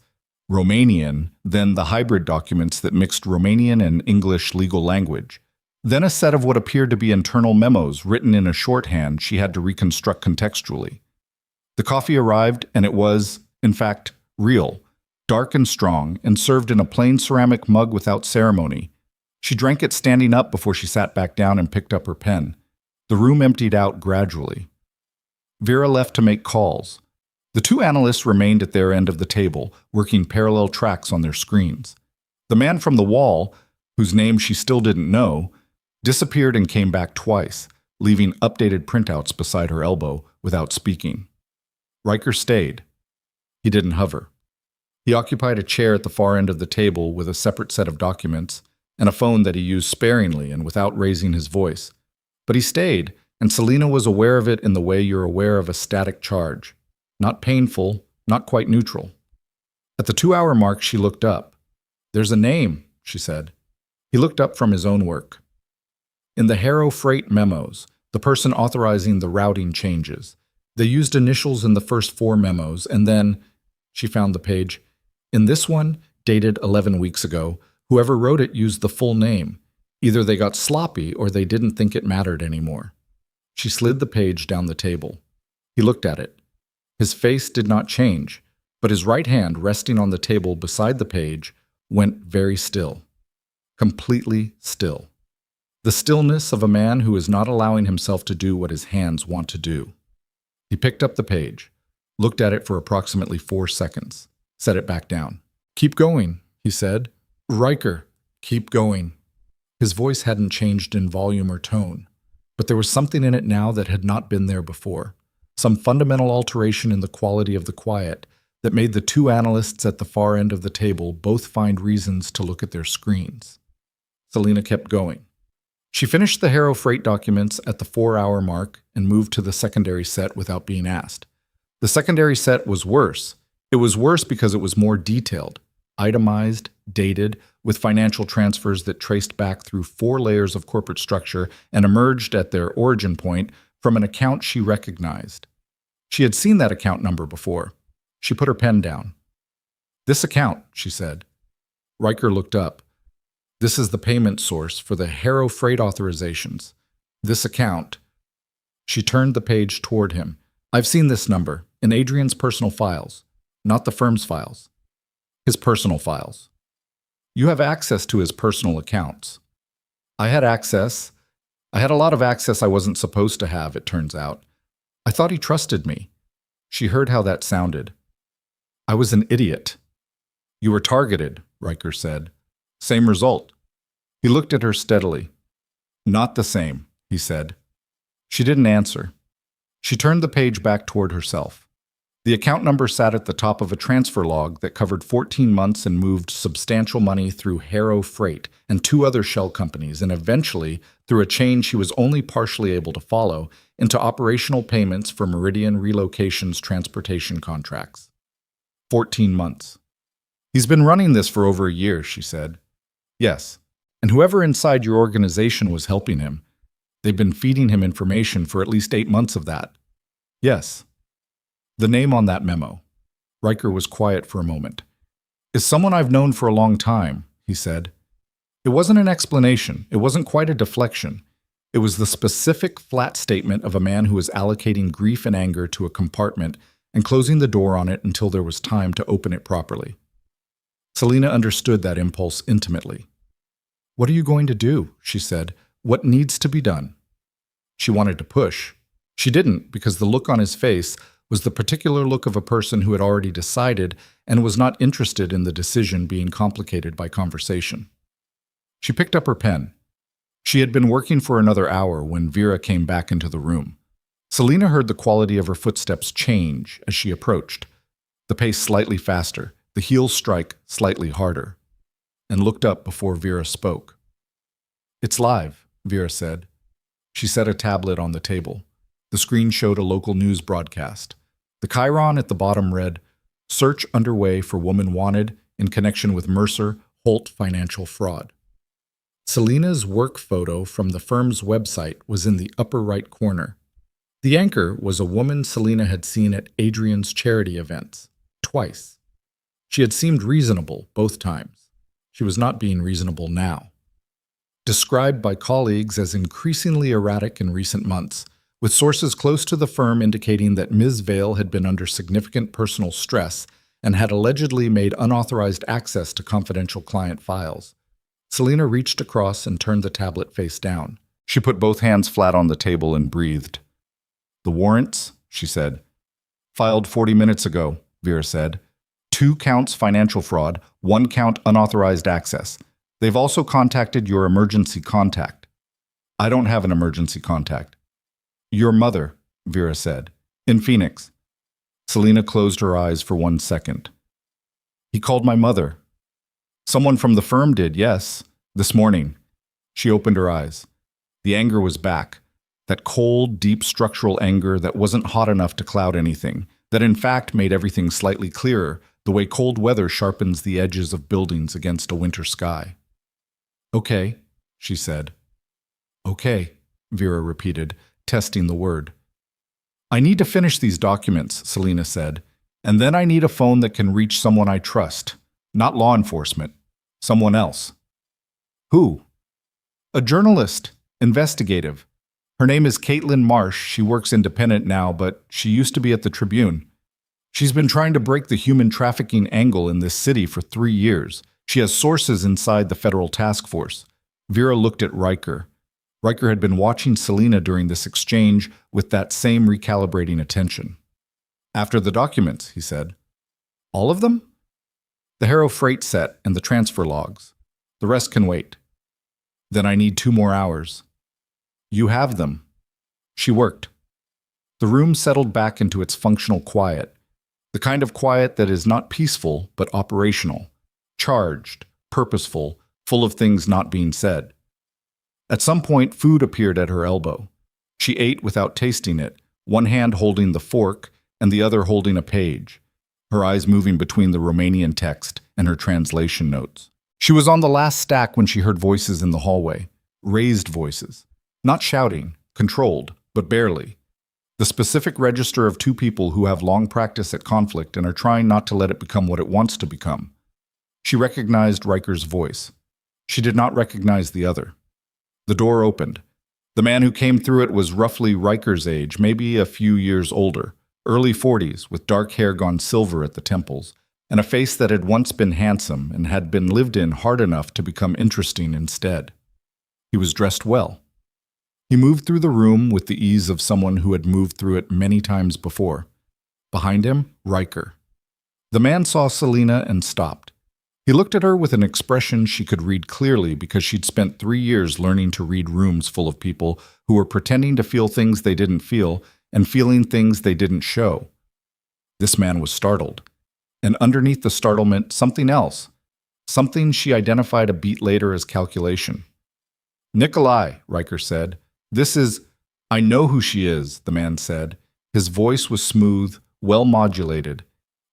Romanian, then the hybrid documents that mixed Romanian and English legal language. Then a set of what appeared to be internal memos written in a shorthand she had to reconstruct contextually. The coffee arrived, and it was, in fact, real, dark and strong, and served in a plain ceramic mug without ceremony. She drank it standing up before she sat back down and picked up her pen. The room emptied out gradually. Vera left to make calls. The two analysts remained at their end of the table, working parallel tracks on their screens. The man from the wall, whose name she still didn't know, disappeared and came back twice, leaving updated printouts beside her elbow without speaking. Ryker stayed. He didn't hover. He occupied a chair at the far end of the table with a separate set of documents and a phone that he used sparingly and without raising his voice. But he stayed, and Selena was aware of it in the way you're aware of a static charge. Not painful, not quite neutral. At the 2-hour mark, she looked up. "There's a name," she said. He looked up from his own work. In the Harrow Freight memos, the person authorizing the routing changes, they used initials in the first 4 memos, and then, she found the page, in this one, dated 11 weeks ago, whoever wrote it used the full name. Either they got sloppy or they didn't think it mattered anymore. She slid the page down the table. He looked at it. His face did not change, but his right hand, resting on the table beside the page, went very still. Completely still. The stillness of a man who is not allowing himself to do what his hands want to do. He picked up the page, looked at it for approximately 4 seconds, set it back down. "Keep going," he said. "Ryker, keep going." His voice hadn't changed in volume or tone, but there was something in it now that had not been there before. Some fundamental alteration in the quality of the quiet that made the two analysts at the far end of the table both find reasons to look at their screens. Selena kept going. She finished the Harrow Freight documents at the 4-hour mark and moved to the secondary set without being asked. The secondary set was worse. It was worse because it was more detailed, itemized, dated, with financial transfers that traced back through 4 layers of corporate structure and emerged at their origin point from an account she recognized. She had seen that account number before. She put her pen down. "This account," she said. Ryker looked up. "This is the payment source for the Harrow Freight authorizations. This account." She turned the page toward him. "I've seen this number in Adrian's personal files, not the firm's files. His personal files. You have access to his personal accounts. I had access. I had a lot of access I wasn't supposed to have, it turns out. I thought he trusted me." She heard how that sounded. "I was an idiot." "You were targeted," Ryker said. "Same result." He looked at her steadily. "Not the same," he said. She didn't answer. She turned the page back toward herself. The account number sat at the top of a transfer log that covered 14 months and moved substantial money through Harrow Freight and 2 other shell companies, and eventually, through a chain she was only partially able to follow, into operational payments for Meridian Relocation's transportation contracts. 14 months. "He's been running this for over a year," she said. "Yes, and whoever inside your organization was helping him. They've been feeding him information for at least 8 months of that." "Yes." "The name on that memo." Ryker was quiet for a moment. "Is someone I've known for a long time," he said. It wasn't an explanation. It wasn't quite a deflection. It was the specific, flat statement of a man who was allocating grief and anger to a compartment and closing the door on it until there was time to open it properly. Selena understood that impulse intimately. "What are you going to do?" she said. "What needs to be done?" She wanted to push. She didn't, because the look on his face was the particular look of a person who had already decided and was not interested in the decision being complicated by conversation. She picked up her pen. She had been working for another hour when Vera came back into the room. Selena heard the quality of her footsteps change as she approached, the pace slightly faster, the heels strike slightly harder, and looked up before Vera spoke. "It's live," Vera said. She set a tablet on the table. The screen showed a local news broadcast. The chyron at the bottom read, "Search underway for woman wanted in connection with Mercer Holt financial fraud." Selena's work photo from the firm's website was in the upper right corner. The anchor was a woman Selena had seen at Adrian's charity events, twice. She had seemed reasonable both times. She was not being reasonable now. Described by colleagues as increasingly erratic in recent months, with sources close to the firm indicating that Ms. Vale had been under significant personal stress and had allegedly made unauthorized access to confidential client files. Selena reached across and turned the tablet face down. She put both hands flat on the table and breathed. "The warrants," she said. Filed 40 minutes ago, Vera said. 2 counts financial fraud, 1 count unauthorized access. They've also contacted your emergency contact. I don't have an emergency contact. Your mother, Vera said. In Phoenix. Selena closed her eyes for 1 second. He called my mother. Someone from the firm did, yes. This morning. She opened her eyes. The anger was back. That cold, deep structural anger that wasn't hot enough to cloud anything, that in fact made everything slightly clearer, the way cold weather sharpens the edges of buildings against a winter sky. Okay, she said. Okay, Vera repeated, testing the word. I need to finish these documents, Selena said, and then I need a phone that can reach someone I trust. Not law enforcement. Someone else. Who? A journalist. Investigative. Her name is Caitlin Marsh. She works independent now, but she used to be at the Tribune. She's been trying to break the human trafficking angle in this city for 3 years. She has sources inside the federal task force. Vera looked at Ryker. Ryker had been watching Selena during this exchange with that same recalibrating attention. After the documents, he said. All of them? The Harrow freight set and the transfer logs. The rest can wait. Then I need 2 more hours. You have them. She worked. The room settled back into its functional quiet, the kind of quiet that is not peaceful but operational, charged, purposeful, full of things not being said. At some point, food appeared at her elbow. She ate without tasting it, one hand holding the fork and the other holding a page, her eyes moving between the Romanian text and her translation notes. She was on the last stack when she heard voices in the hallway, raised voices. Not shouting, controlled, but barely. The specific register of 2 people who have long practice at conflict and are trying not to let it become what it wants to become. She recognized Ryker's voice. She did not recognize the other. The door opened. The man who came through it was roughly Ryker's age, maybe a few years older, early 40s, with dark hair gone silver at the temples, and a face that had once been handsome and had been lived in hard enough to become interesting instead. He was dressed well. He moved through the room with the ease of someone who had moved through it many times before. Behind him, Ryker. The man saw Selena and stopped. He looked at her with an expression she could read clearly because she'd spent 3 years learning to read rooms full of people who were pretending to feel things they didn't feel and feeling things they didn't show. This man was startled. And underneath the startlement, something else. Something she identified a beat later as calculation. Nikolai, Ryker said. This is... I know who she is, the man said. His voice was smooth, well-modulated.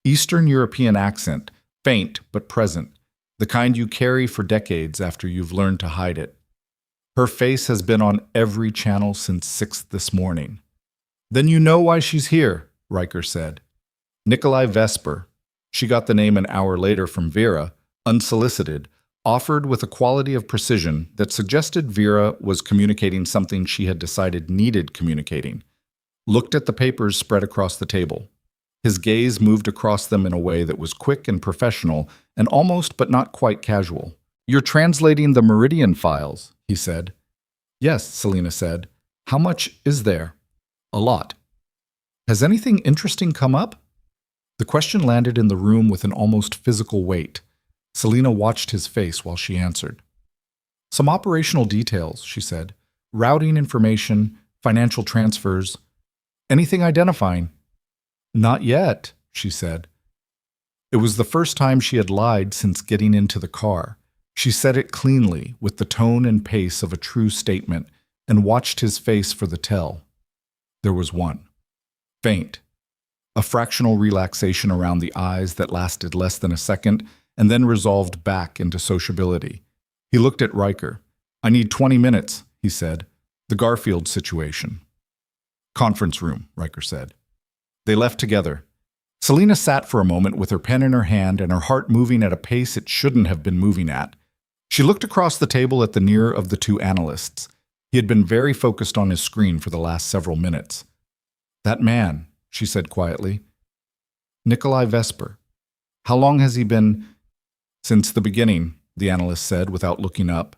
Eastern European accent, faint but present, the kind you carry for decades after you've learned to hide it. Her face has been on every channel since 6 this morning. Then you know why she's here, Ryker said. Nikolai Vesper. She got the name an hour later from Vera, unsolicited, offered with a quality of precision that suggested Vera was communicating something she had decided needed communicating. Looked at the papers spread across the table. His gaze moved across them in a way that was quick and professional and almost but not quite casual. You're translating the Meridian files, he said. Yes, Selena said. How much is there? A lot. Has anything interesting come up? The question landed in the room with an almost physical weight. Selena watched his face while she answered. Some operational details, she said. Routing information, financial transfers. Anything identifying? Not yet, she said. It was the first time she had lied since getting into the car. She said it cleanly, with the tone and pace of a true statement, and watched his face for the tell. There was one. Faint. A fractional relaxation around the eyes that lasted less than a second and then resolved back into sociability. He looked at Ryker. I need 20 minutes, he said. The Garfield situation. Conference room, Ryker said. They left together. Selena sat for a moment with her pen in her hand and her heart moving at a pace it shouldn't have been moving at. She looked across the table at the nearer of the 2 analysts. He had been very focused on his screen for the last several minutes. That man, she said quietly. Nikolai Vesper. How long has he been? Since the beginning, the analyst said without looking up.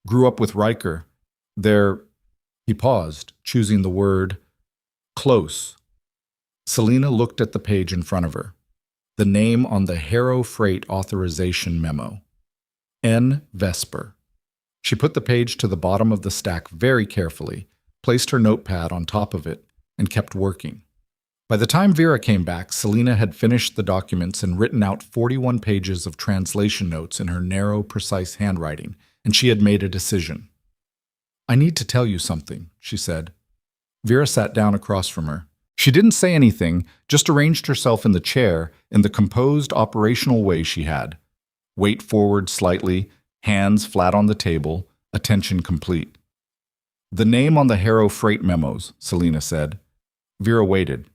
Grew up with Ryker. They're... He paused, choosing the word close. Selena looked at the page in front of her. The name on the Harrow Freight authorization memo. N. Vesper. She put the page to the bottom of the stack very carefully, placed her notepad on top of it, and kept working. By the time Vera came back, Selena had finished the documents and written out 41 pages of translation notes in her narrow, precise handwriting, and she had made a decision. "I need to tell you something," she said. Vera sat down across from her. She didn't say anything, just arranged herself in the chair in the composed, operational way she had. Weight forward slightly, hands flat on the table, attention complete. "The name on the Harrow Freight memos," Selena said. Vera waited.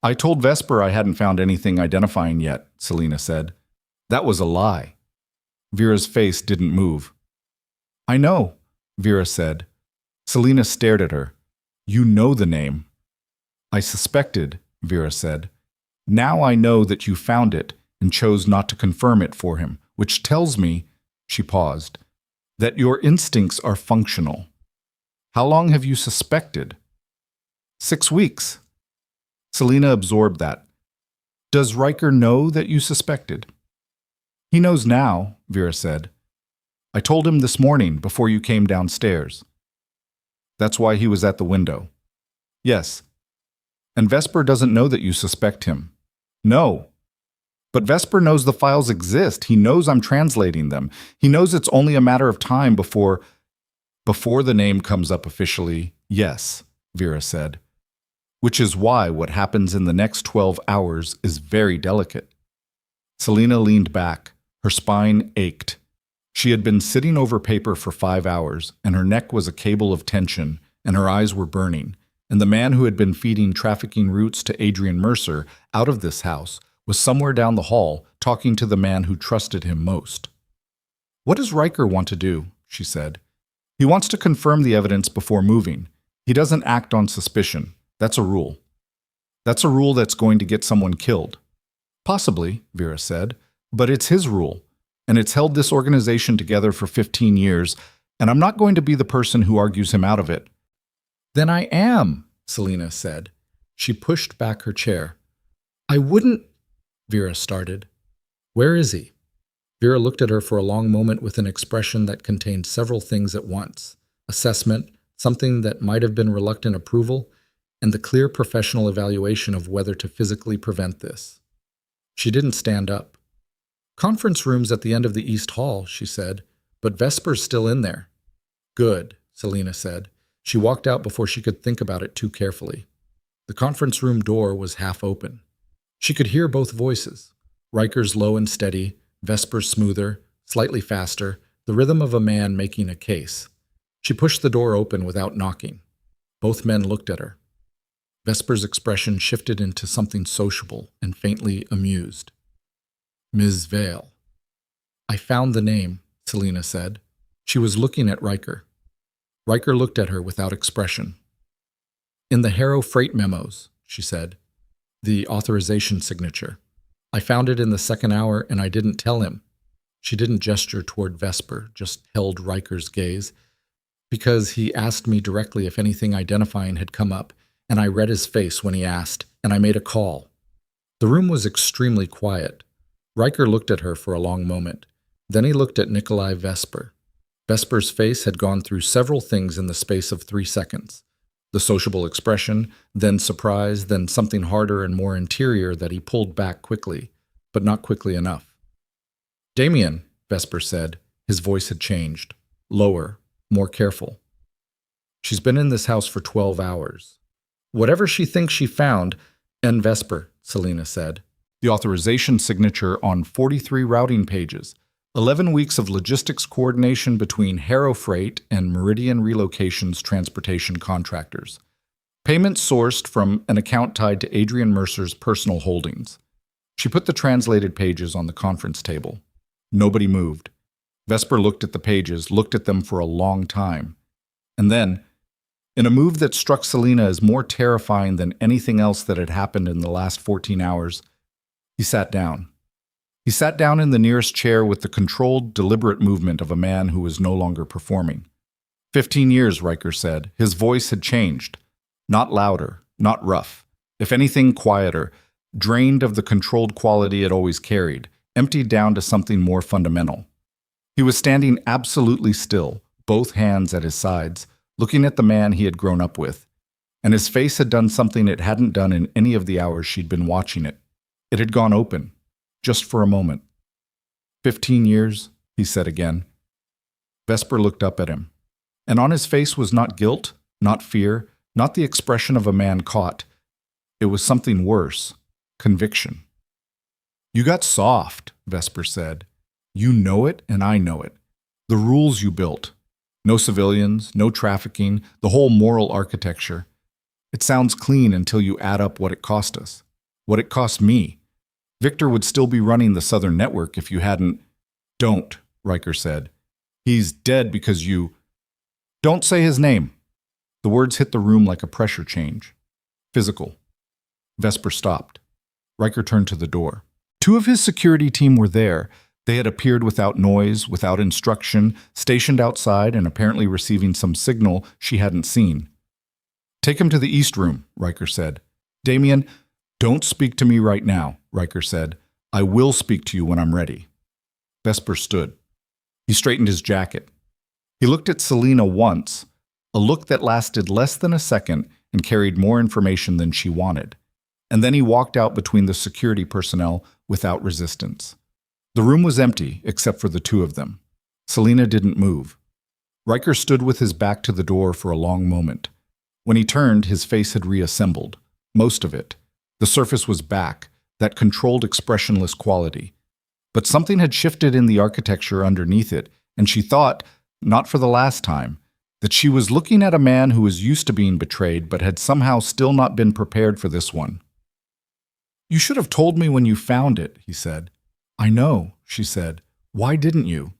"I told Vesper I hadn't found anything identifying yet," Selena said. "That was a lie." Vera's face didn't move. "I know," Vera said. Selena stared at her. "You know the name." "I suspected," Vera said. "Now I know that you found it and chose not to confirm it for him, which tells me," she paused, "that your instincts are functional. How long have you suspected?" 6 weeks. Selena absorbed that. "Does Ryker know that you suspected?" "He knows now," Vera said. "I told him this morning before you came downstairs." "That's why he was at the window." "Yes." "And Vesper doesn't know that you suspect him." "No." "But Vesper knows the files exist. He knows I'm translating them. He knows it's only a matter of time before the name comes up officially." "Yes," Vera said. "Which is why what happens in the next 12 hours is very delicate." Selena leaned back. Her spine ached. She had been sitting over paper for 5 hours, and her neck was a cable of tension, and her eyes were burning. And the man who had been feeding trafficking roots to Adrian Mercer out of this house was somewhere down the hall talking to the man who trusted him most. "What does Ryker want to do?" she said. "He wants to confirm the evidence before moving. He doesn't act on suspicion. That's a rule. That's a rule that's going to get someone killed." "Possibly," Vera said, "but it's his rule, and it's held this organization together for 15 years, and I'm not going to be the person who argues him out of it." "Then I am," Selena said. She pushed back her chair. "I wouldn't—" Vera started. "Where is he?" Vera looked at her for a long moment with an expression that contained several things at once: assessment, something that might have been reluctant approval, and the clear professional evaluation of whether to physically prevent this. She didn't stand up. "Conference room's at the end of the East Hall," she said, "but Vesper's still in there." "Good," Selena said. She walked out before she could think about it too carefully. The conference room door was half open. She could hear both voices, Ryker's low and steady, Vesper's smoother, slightly faster, the rhythm of a man making a case. She pushed the door open without knocking. Both men looked at her. Vesper's expression shifted into something sociable and faintly amused. "Ms. Vale." "I found the name," Selena said. She was looking at Ryker. Ryker looked at her without expression. "In the Harrow Freight memos," she said. "The authorization signature. I found it in the second hour and I didn't tell him." She didn't gesture toward Vesper, just held Ryker's gaze. "Because he asked me directly if anything identifying had come up, and I read his face when he asked, and I made a call." The room was extremely quiet. Ryker looked at her for a long moment. Then he looked at Nikolai Vesper. Vesper's face had gone through several things in the space of 3 seconds. The sociable expression, then surprise, then something harder and more interior that he pulled back quickly, but not quickly enough. "Damian," Vesper said. His voice had changed. Lower, more careful. "She's been in this house for 12 hours. Whatever she thinks she found," "And Vesper," Selena said. "The authorization signature on 43 routing pages. 11 weeks of logistics coordination between Harrow Freight and Meridian Relocation's transportation contractors. Payments sourced from an account tied to Adrian Mercer's personal holdings." She put the translated pages on the conference table. Nobody moved. Vesper looked at the pages, looked at them for a long time. And then, in a move that struck Selena as more terrifying than anything else that had happened in the last 14 hours, he sat down. He sat down in the nearest chair with the controlled, deliberate movement of a man who was no longer performing. 15 years, Ryker said. His voice had changed. Not louder, not rough. If anything, quieter, drained of the controlled quality it always carried, emptied down to something more fundamental. He was standing absolutely still, both hands at his sides, looking at the man he had grown up with. And his face had done something it hadn't done in any of the hours she'd been watching it. It had gone open, just for a moment. 15 years, he said again. Vesper looked up at him. And on his face was not guilt, not fear, not the expression of a man caught. It was something worse, conviction. You got soft, Vesper said. You know it, and I know it. The rules you built. No civilians, no trafficking, the whole moral architecture. It sounds clean until you add up what it cost us. What it cost me. Victor would still be running the Southern Network if you hadn't... Don't, Ryker said. He's dead because you... Don't say his name. The words hit the room like a pressure change. Physical. Vesper stopped. Ryker turned to the door. Two of his security team were there. They had appeared without noise, without instruction, stationed outside and apparently receiving some signal she hadn't seen. Take him to the East Room, Ryker said. Damian, don't speak to me right now, Ryker said. I will speak to you when I'm ready. Vesper stood. He straightened his jacket. He looked at Selena once, a look that lasted less than a second and carried more information than she wanted. And then he walked out between the security personnel without resistance. The room was empty, except for the two of them. Selena didn't move. Ryker stood with his back to the door for a long moment. When he turned, his face had reassembled. Most of it. The surface was back, that controlled expressionless quality. But something had shifted in the architecture underneath it, and she thought, not for the last time, that she was looking at a man who was used to being betrayed but had somehow still not been prepared for this one. You should have told me when you found it, he said. I know, she said. Why didn't you?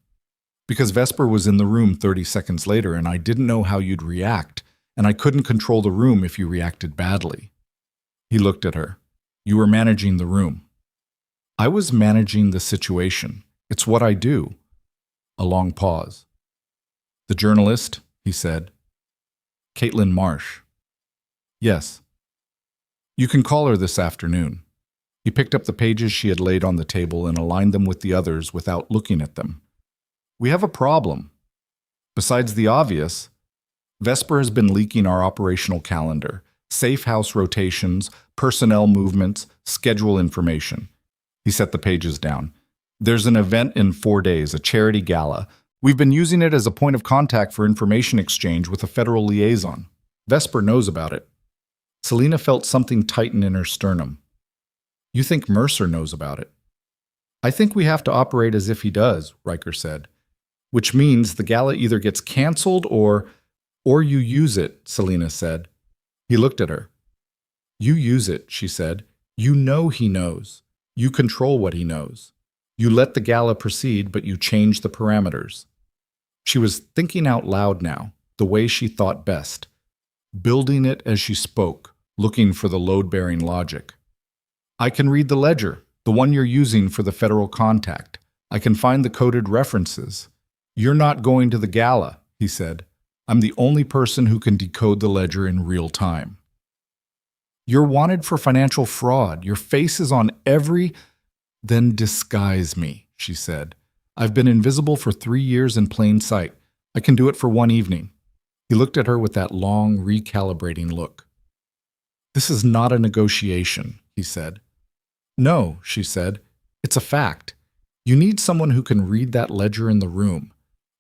Because Vesper was in the room 30 seconds later and I didn't know how you'd react, and I couldn't control the room if you reacted badly. He looked at her. You were managing the room. I was managing the situation. It's what I do. A long pause. The journalist, he said. Caitlin Marsh. Yes. You can call her this afternoon. He picked up the pages she had laid on the table and aligned them with the others without looking at them. We have a problem. Besides the obvious, Vesper has been leaking our operational calendar, safe house rotations, personnel movements, schedule information. He set the pages down. There's an event in 4 days, a charity gala. We've been using it as a point of contact for information exchange with a federal liaison. Vesper knows about it. Selena felt something tighten in her sternum. You think Mercer knows about it? I think we have to operate as if he does, Ryker said. Which means the gala either gets canceled or you use it, Selena said. He looked at her. You use it, she said. You know he knows. You control what he knows. You let the gala proceed, but you change the parameters. She was thinking out loud now, the way she thought best. Building it as she spoke, looking for the load-bearing logic. I can read the ledger, the one you're using for the federal contact. I can find the coded references. You're not going to the gala, he said. I'm the only person who can decode the ledger in real time. You're wanted for financial fraud. Your face is on every... Then disguise me, she said. I've been invisible for 3 years in plain sight. I can do it for one evening. He looked at her with that long, recalibrating look. This is not a negotiation, he said. No, she said. It's a fact. You need someone who can read that ledger in the room.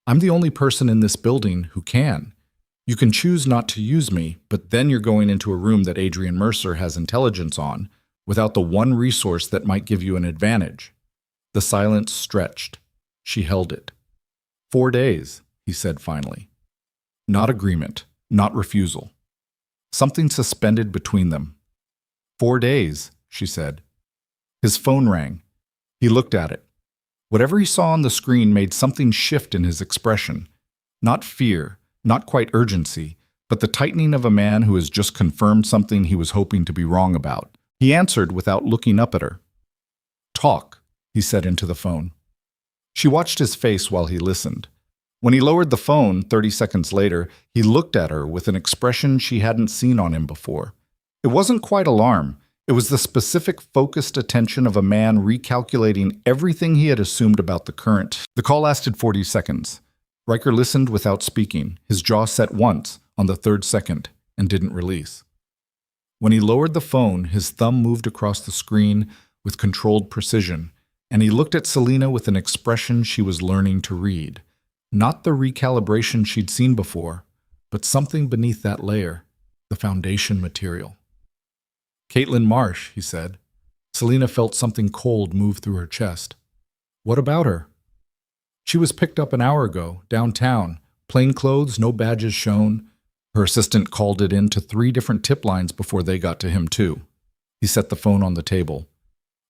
I'm the only person in this building who can. You can choose not to use me, but then you're going into a room that Adrian Mercer has intelligence on, without the one resource that might give you an advantage. The silence stretched. She held it. 4 days, he said finally. Not agreement, not refusal. Something suspended between them. 4 days, she said. His phone rang. He looked at it. Whatever he saw on the screen made something shift in his expression. Not fear, not quite urgency, but the tightening of a man who has just confirmed something he was hoping to be wrong about. He answered without looking up at her. Talk, he said into the phone. She watched his face while he listened. When he lowered the phone 30 seconds later, he looked at her with an expression she hadn't seen on him before. It wasn't quite alarm. It was the specific, focused attention of a man recalculating everything he had assumed about the current. The call lasted 40 seconds. Ryker listened without speaking, his jaw set once, on the third second, and didn't release. When he lowered the phone, his thumb moved across the screen with controlled precision, and he looked at Selena with an expression she was learning to read. Not the recalibration she'd seen before, but something beneath that layer, the foundation material. "Caitlin Marsh," he said. Selena felt something cold move through her chest. "What about her?" "She was picked up an hour ago, downtown. Plain clothes, no badges shown." Her assistant called it in to 3 different tip lines before they got to him, too. He set the phone on the table.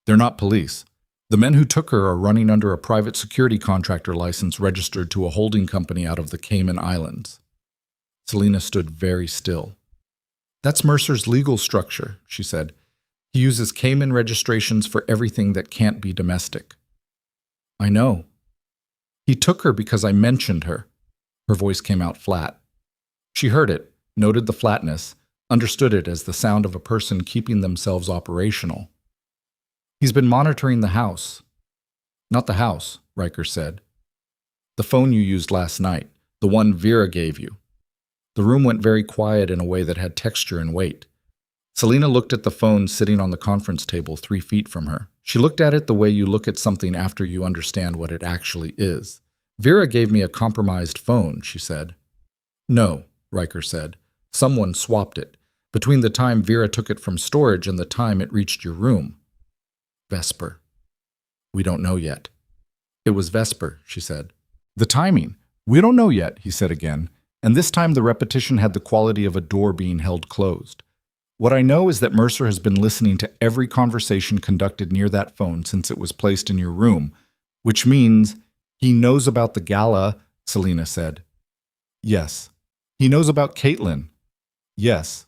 "They're not police. The men who took her are running under a private security contractor license registered to a holding company out of the Cayman Islands." Selena stood very still. "That's Mercer's legal structure," she said. "He uses Cayman registrations for everything that can't be domestic." "I know. He took her because I mentioned her." Her voice came out flat. She heard it, noted the flatness, understood it as the sound of a person keeping themselves operational. "He's been monitoring the house." "Not the house," Ryker said. "The phone you used last night, the one Vera gave you." The room went very quiet in a way that had texture and weight. Selena looked at the phone sitting on the conference table 3 feet from her. She looked at it the way you look at something after you understand what it actually is. "Vera gave me a compromised phone," she said. "No," Ryker said. "Someone swapped it, between the time Vera took it from storage and the time it reached your room." "Vesper." "We don't know yet." "It was Vesper," she said. "The timing. We don't know yet," he said again, and this time the repetition had the quality of a door being held closed. "What I know is that Mercer has been listening to every conversation conducted near that phone since it was placed in your room, which means he knows about the gala," Selena said. "Yes." "He knows about Caitlin." "Yes."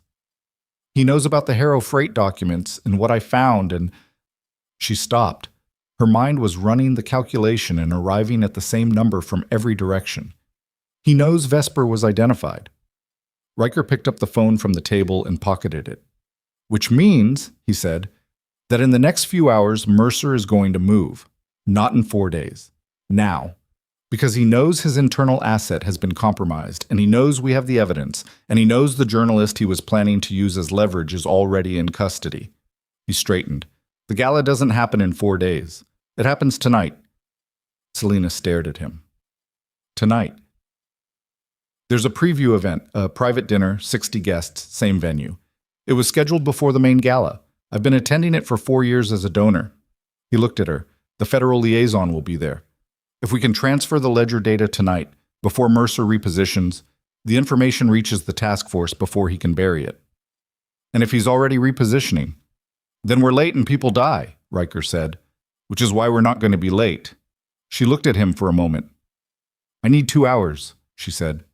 "He knows about the Harrow Freight documents and what I found and—" She stopped. Her mind was running the calculation and arriving at the same number from every direction. "He knows Vesper was identified." Ryker picked up the phone from the table and pocketed it. "Which means," he said, "that in the next few hours Mercer is going to move. Not in 4 days. Now. Because he knows his internal asset has been compromised, and he knows we have the evidence, and he knows the journalist he was planning to use as leverage is already in custody." He straightened. "The gala doesn't happen in 4 days. It happens tonight." Selena stared at him. "Tonight?" "There's a preview event, a private dinner, 60 guests, same venue. It was scheduled before the main gala. I've been attending it for 4 years as a donor." He looked at her. "The federal liaison will be there. If we can transfer the ledger data tonight, before Mercer repositions, the information reaches the task force before he can bury it." "And if he's already repositioning?" "Then we're late and people die," Ryker said, "which is why we're not going to be late." She looked at him for a moment. "I need 2 hours," she said.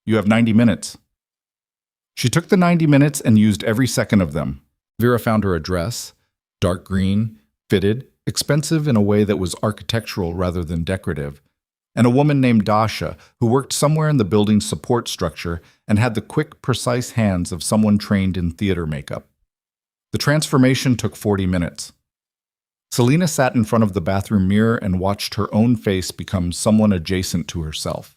"You have 90 minutes." She took the 90 minutes and used every second of them. Vera found her a dress, dark green, fitted, expensive in a way that was architectural rather than decorative, and a woman named Dasha who worked somewhere in the building's support structure and had the quick, precise hands of someone trained in theater makeup. The transformation took 40 minutes. Selena sat in front of the bathroom mirror and watched her own face become someone adjacent to herself.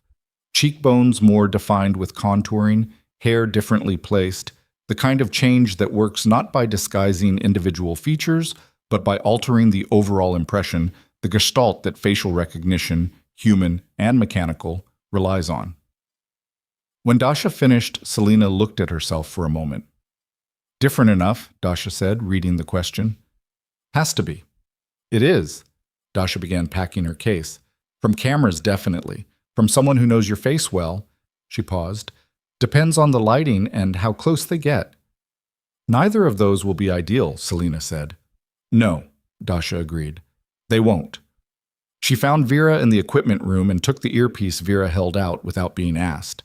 Cheekbones more defined with contouring, hair differently placed, the kind of change that works not by disguising individual features, but by altering the overall impression, the gestalt that facial recognition, human and mechanical, relies on. When Dasha finished, Selena looked at herself for a moment. "Different enough," Dasha said, reading the question. "Has to be." "It is." Dasha began packing her case. "From cameras, definitely. From someone who knows your face well." She paused. "Depends on the lighting and how close they get." "Neither of those will be ideal," Selena said. "No," Dasha agreed. "They won't." She found Vera in the equipment room and took the earpiece Vera held out without being asked.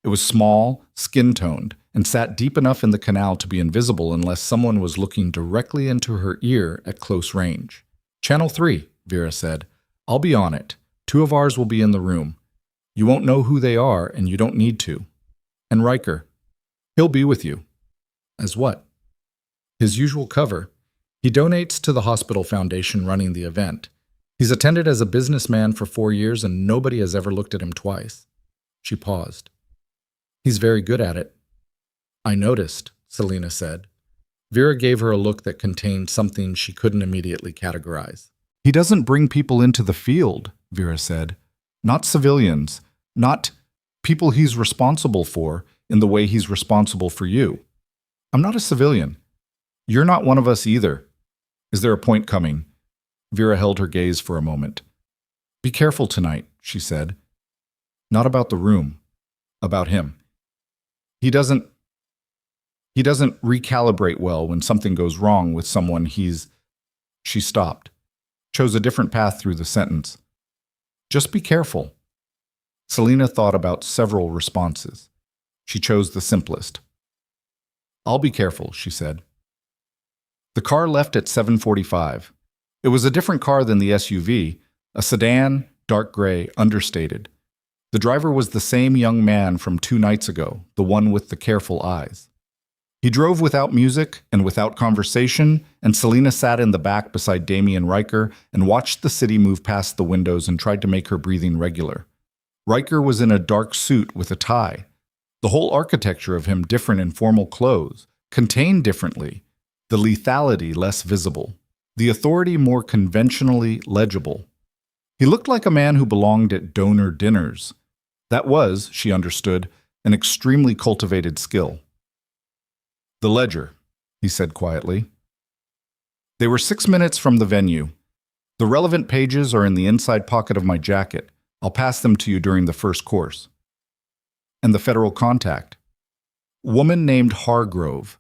It was small, skin-toned, and sat deep enough in the canal to be invisible unless someone was looking directly into her ear at close range. "Channel 3, Vera said. "I'll be on it. 2 of ours will be in the room. You won't know who they are, and you don't need to. And Ryker. He'll be with you." "As what?" His usual cover. He donates to the hospital foundation running the event. He's attended as a businessman for 4 years and nobody has ever looked at him twice. She paused. He's very good at it. I noticed, Selena said. Vera gave her a look that contained something she couldn't immediately categorize. He doesn't bring people into the field, Vera said. Not civilians, not people he's responsible for in the way he's responsible for you. I'm not a civilian. You're not one of us either. Is there a point coming? Vera held her gaze for a moment. Be careful tonight, she said. Not about the room, about him. He doesn't recalibrate well when something goes wrong with someone he's... She stopped, chose a different path through the sentence. Just be careful. Selena thought about several responses. She chose the simplest. I'll be careful, she said. The car left at 7:45. It was a different car than the SUV, a sedan, dark gray, understated. The driver was the same young man from 2 nights ago, the one with the careful eyes. He drove without music and without conversation, and Selena sat in the back beside Damian Ryker and watched the city move past the windows and tried to make her breathing regular. Ryker was in a dark suit with a tie. The whole architecture of him different in formal clothes, contained differently, the lethality less visible, the authority more conventionally legible. He looked like a man who belonged at donor dinners. That was, she understood, an extremely cultivated skill. The ledger, he said quietly. They were 6 minutes from the venue. The relevant pages are in the inside pocket of my jacket. I'll pass them to you during the first course. And the federal contact. Woman named Hargrove.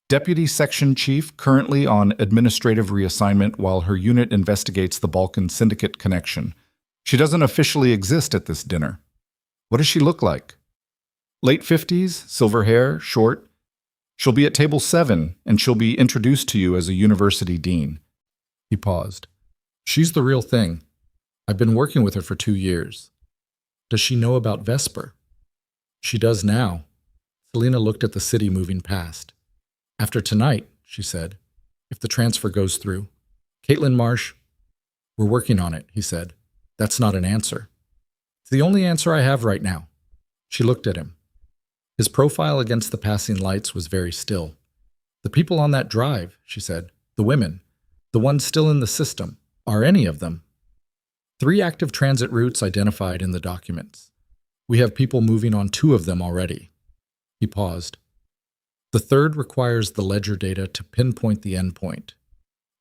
Deputy Section Chief, currently on administrative reassignment while her unit investigates the Balkan Syndicate connection. She doesn't officially exist at this dinner. What does she look like? Late 50s, silver hair, short. She'll be at table 7, and she'll be introduced to you as a university dean. He paused. She's the real thing. I've been working with her for 2 years. Does she know about Vesper? She does now. Selena looked at the city moving past. After tonight, she said, if the transfer goes through. Caitlin Marsh, we're working on it, he said. That's not an answer. It's the only answer I have right now. She looked at him. His profile against the passing lights was very still. The people on that drive, she said, the women, the ones still in the system, are any of them? 3 active transit routes identified in the documents. We have people moving on 2 of them already. He paused. The 3rd requires the ledger data to pinpoint the endpoint.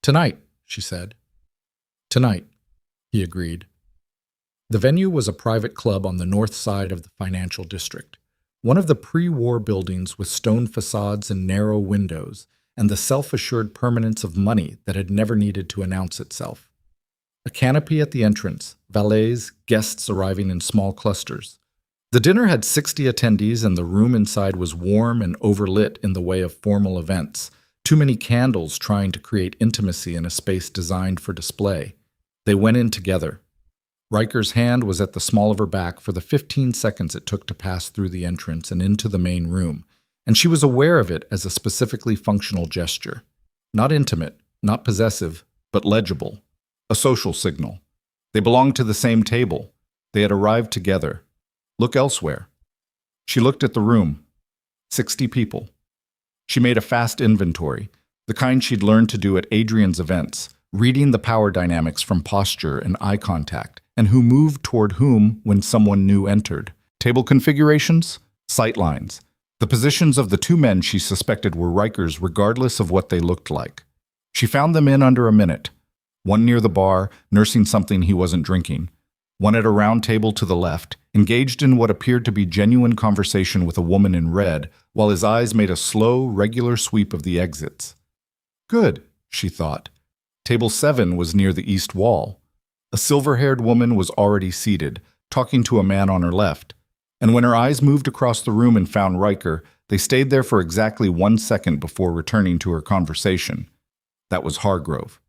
Tonight, she said. Tonight, he agreed. The venue was a private club on the north side of the financial district, one of the pre-war buildings with stone facades and narrow windows, and the self-assured permanence of money that had never needed to announce itself. A canopy at the entrance, valets, guests arriving in small clusters. The dinner had 60 attendees and the room inside was warm and overlit in the way of formal events, too many candles trying to create intimacy in a space designed for display. They went in together. Riker's hand was at the small of her back for the 15 seconds it took to pass through the entrance and into the main room, and she was aware of it as a specifically functional gesture. Not intimate, not possessive, but legible. A social signal. They belonged to the same table. They had arrived together. Look elsewhere. She looked at the room. 60 people. She made a fast inventory, the kind she'd learned to do at Adrian's events, reading the power dynamics from posture and eye contact, and who moved toward whom when someone new entered. Table configurations, sight lines. The positions of the 2 men she suspected were Riker's regardless of what they looked like. She found them in under a minute. One near the bar, nursing something he wasn't drinking. One at a round table to the left, engaged in what appeared to be genuine conversation with a woman in red, while his eyes made a slow, regular sweep of the exits. Good, she thought. Table 7 was near the east wall. A silver-haired woman was already seated, talking to a man on her left. And when her eyes moved across the room and found Ryker, they stayed there for exactly 1 second before returning to her conversation. That was Hargrove.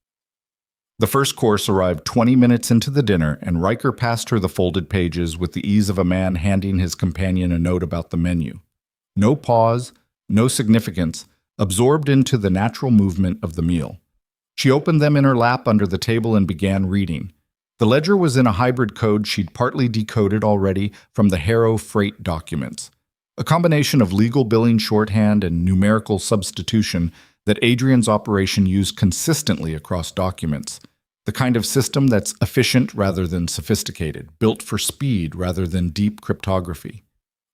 The first course arrived 20 minutes into the dinner, and Ryker passed her the folded pages with the ease of a man handing his companion a note about the menu. No pause, no significance, absorbed into the natural movement of the meal. She opened them in her lap under the table and began reading. The ledger was in a hybrid code she'd partly decoded already from the Harrow freight documents, a combination of legal billing shorthand and numerical substitution that Adrian's operation used consistently across documents, the kind of system that's efficient rather than sophisticated, built for speed rather than deep cryptography.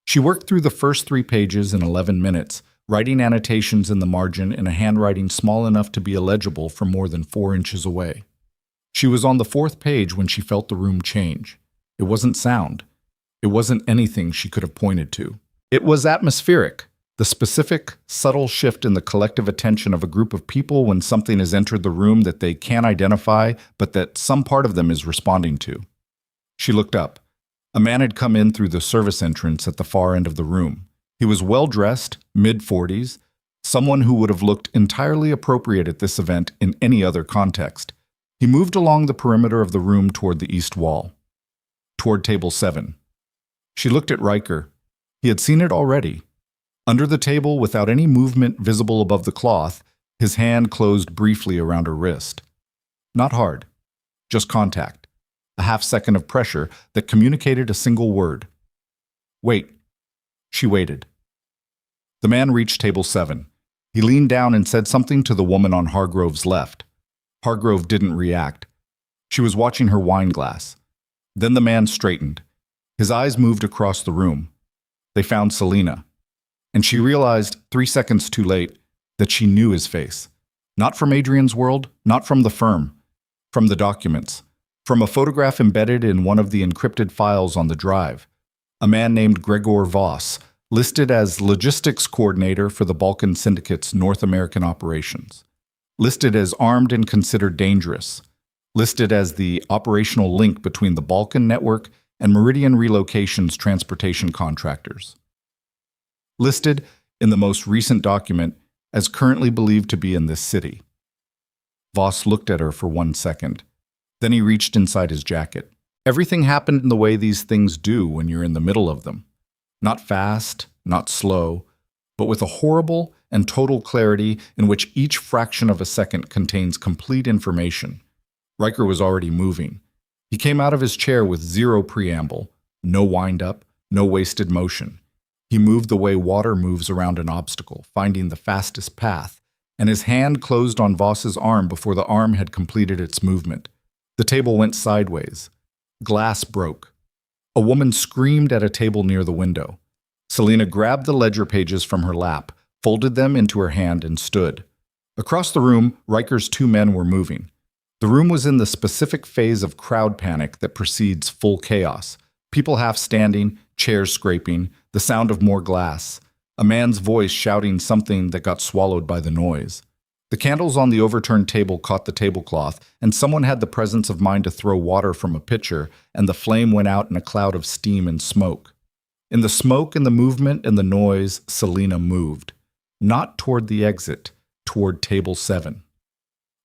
She worked through the first 3 pages in 11 minutes, writing annotations in the margin in a handwriting small enough to be illegible from more than 4 inches away. She was on the 4th page when she felt the room change. It wasn't sound. It wasn't anything she could have pointed to. It was atmospheric, the specific, subtle shift in the collective attention of a group of people when something has entered the room that they can't identify, but that some part of them is responding to. She looked up. A man had come in through the service entrance at the far end of the room. He was well-dressed, mid-40s, someone who would have looked entirely appropriate at this event in any other context. He moved along the perimeter of the room toward the east wall, toward table 7. She looked at Ryker. He had seen it already. Under the table, without any movement visible above the cloth, his hand closed briefly around her wrist. Not hard, just contact, a half-second of pressure that communicated a single word. Wait. She waited. The man reached table 7. He leaned down and said something to the woman on Hargrove's left. Hargrove didn't react. She was watching her wine glass. Then the man straightened. His eyes moved across the room. They found Selena. And she realized, 3 seconds too late, that she knew his face. Not from Adrian's world, not from the firm, from the documents, from a photograph embedded in one of the encrypted files on the drive. A man named Gregor Voss, listed as logistics coordinator for the Balkan Syndicate's North American operations. Listed as armed and considered dangerous. Listed as the operational link between the Balkan network and Meridian Relocation's transportation contractors. Listed in the most recent document as currently believed to be in this city. Voss looked at her for 1 second. Then he reached inside his jacket. Everything happened in the way these things do when you're in the middle of them. Not fast, not slow, but with a horrible and total clarity in which each fraction of a second contains complete information. Ryker was already moving. He came out of his chair with zero preamble, no wind-up, no wasted motion. He moved the way water moves around an obstacle, finding the fastest path, and his hand closed on Voss's arm before the arm had completed its movement. The table went sideways. Glass broke. A woman screamed at a table near the window. Selena grabbed the ledger pages from her lap, folded them into her hand, and stood. Across the room, Ryker's 2 men were moving. The room was in the specific phase of crowd panic that precedes full chaos. People half standing, chairs scraping, the sound of more glass, a man's voice shouting something that got swallowed by the noise. The candles on the overturned table caught the tablecloth, and someone had the presence of mind to throw water from a pitcher, and the flame went out in a cloud of steam and smoke. In the smoke and the movement and the noise, Selena moved. Not toward the exit, toward table 7.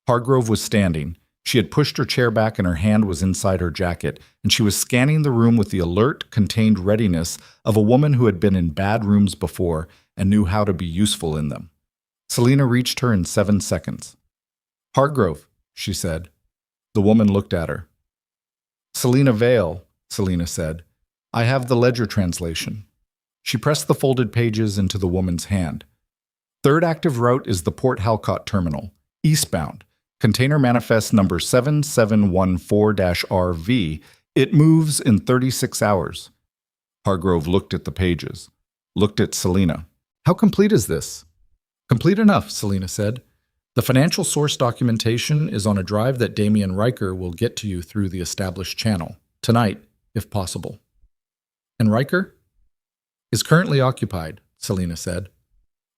Hargrove was standing. She had pushed her chair back and her hand was inside her jacket, and she was scanning the room with the alert, contained readiness of a woman who had been in bad rooms before and knew how to be useful in them. Selena reached her in 7 seconds. Hargrove, she said. The woman looked at her. Selena Vale, Selena said. I have the ledger translation. She pressed the folded pages into the woman's hand. Third active route is the Port Halcott terminal, eastbound. Container manifest number 7714-RV. It moves in 36 hours. Hargrove looked at the pages, looked at Selena. How complete is this? Complete enough, Selena said. The financial source documentation is on a drive that Damian Ryker will get to you through the established channel, tonight, if possible. And Ryker? Is currently occupied, Selena said.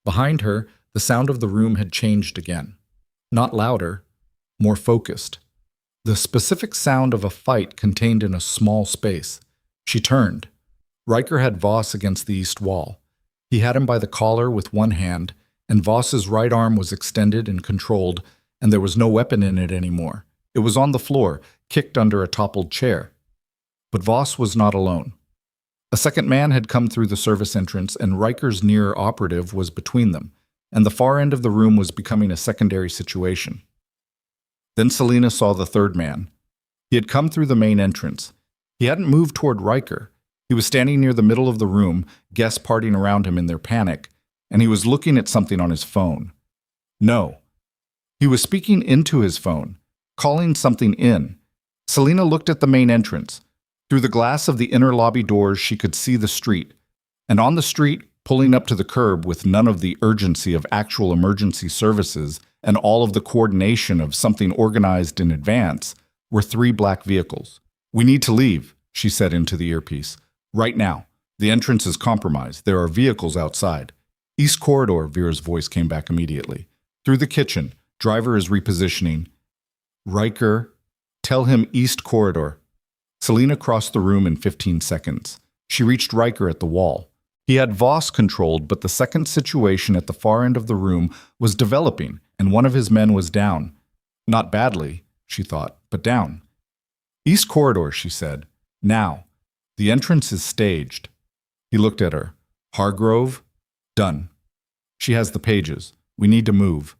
Behind her, the sound of the room had changed again. Not louder, more focused. The specific sound of a fight contained in a small space. She turned. Ryker had Voss against the east wall. He had him by the collar with one hand, and Voss's right arm was extended and controlled, and there was no weapon in it anymore. It was on the floor, kicked under a toppled chair. But Voss was not alone. A second man had come through the service entrance, and Ryker's near operative was between them, and the far end of the room was becoming a secondary situation. Then Selena saw the third man. He had come through the main entrance. He hadn't moved toward Ryker. He was standing near the middle of the room, guests partying around him in their panic, and he was looking at something on his phone. No. He was speaking into his phone, calling something in. Selena looked at the main entrance. Through the glass of the inner lobby doors, she could see the street. And on the street, pulling up to the curb with none of the urgency of actual emergency services and all of the coordination of something organized in advance, were 3 black vehicles. "We need to leave," she said into the earpiece. "Right now. The entrance is compromised. There are vehicles outside." "East corridor," Vera's voice came back immediately. "Through the kitchen. Driver is repositioning." "Ryker, tell him east corridor." Selena crossed the room in 15 seconds. She reached Ryker at the wall. He had Voss controlled, but the second situation at the far end of the room was developing, and one of his men was down. Not badly, she thought, but down. "East corridor," she said. "Now. The entrance is staged." He looked at her. "Hargrove? Done. She has the pages. We need to move."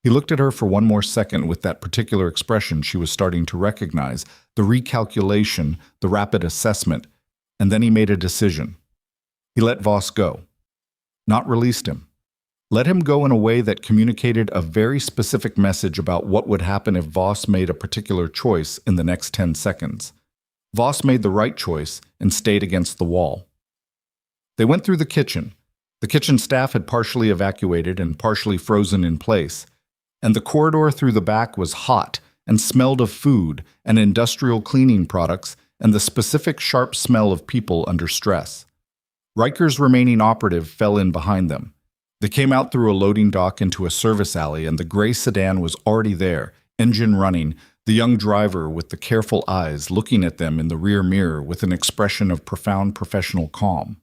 He looked at her for one more second with that particular expression she was starting to recognize, the recalculation, the rapid assessment, and then he made a decision. He let Voss go. Not released him. Let him go in a way that communicated a very specific message about what would happen if Voss made a particular choice in the next 10 seconds. Voss made the right choice and stayed against the wall. They went through the kitchen. The kitchen staff had partially evacuated and partially frozen in place, and the corridor through the back was hot and smelled of food and industrial cleaning products and the specific sharp smell of people under stress. Ryker's remaining operative fell in behind them. They came out through a loading dock into a service alley, and the gray sedan was already there, engine running, the young driver with the careful eyes looking at them in the rear mirror with an expression of profound professional calm.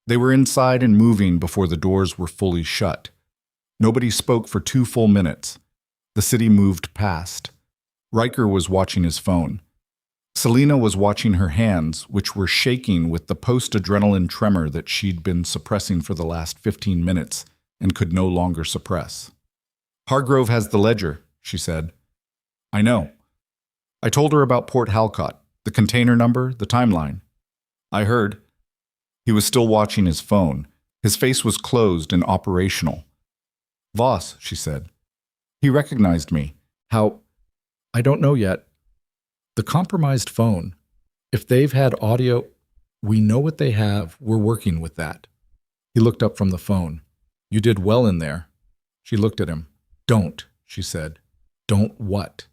They were inside and moving before the doors were fully shut. Nobody spoke for 2 full minutes. The city moved past. Ryker was watching his phone. Selena was watching her hands, which were shaking with the post-adrenaline tremor that she'd been suppressing for the last 15 minutes and could no longer suppress. "Hargrove has the ledger," she said. "I know. I told her about Port Halcott, the container number, the timeline." "I heard." He was still watching his phone. His face was closed and operational. "Voss," she said. "He recognized me. How? I don't know yet. The compromised phone. If they've had audio, we know what they have. We're working with that." He looked up from the phone. "You did well in there." She looked at him. "Don't," she said. "Don't what?"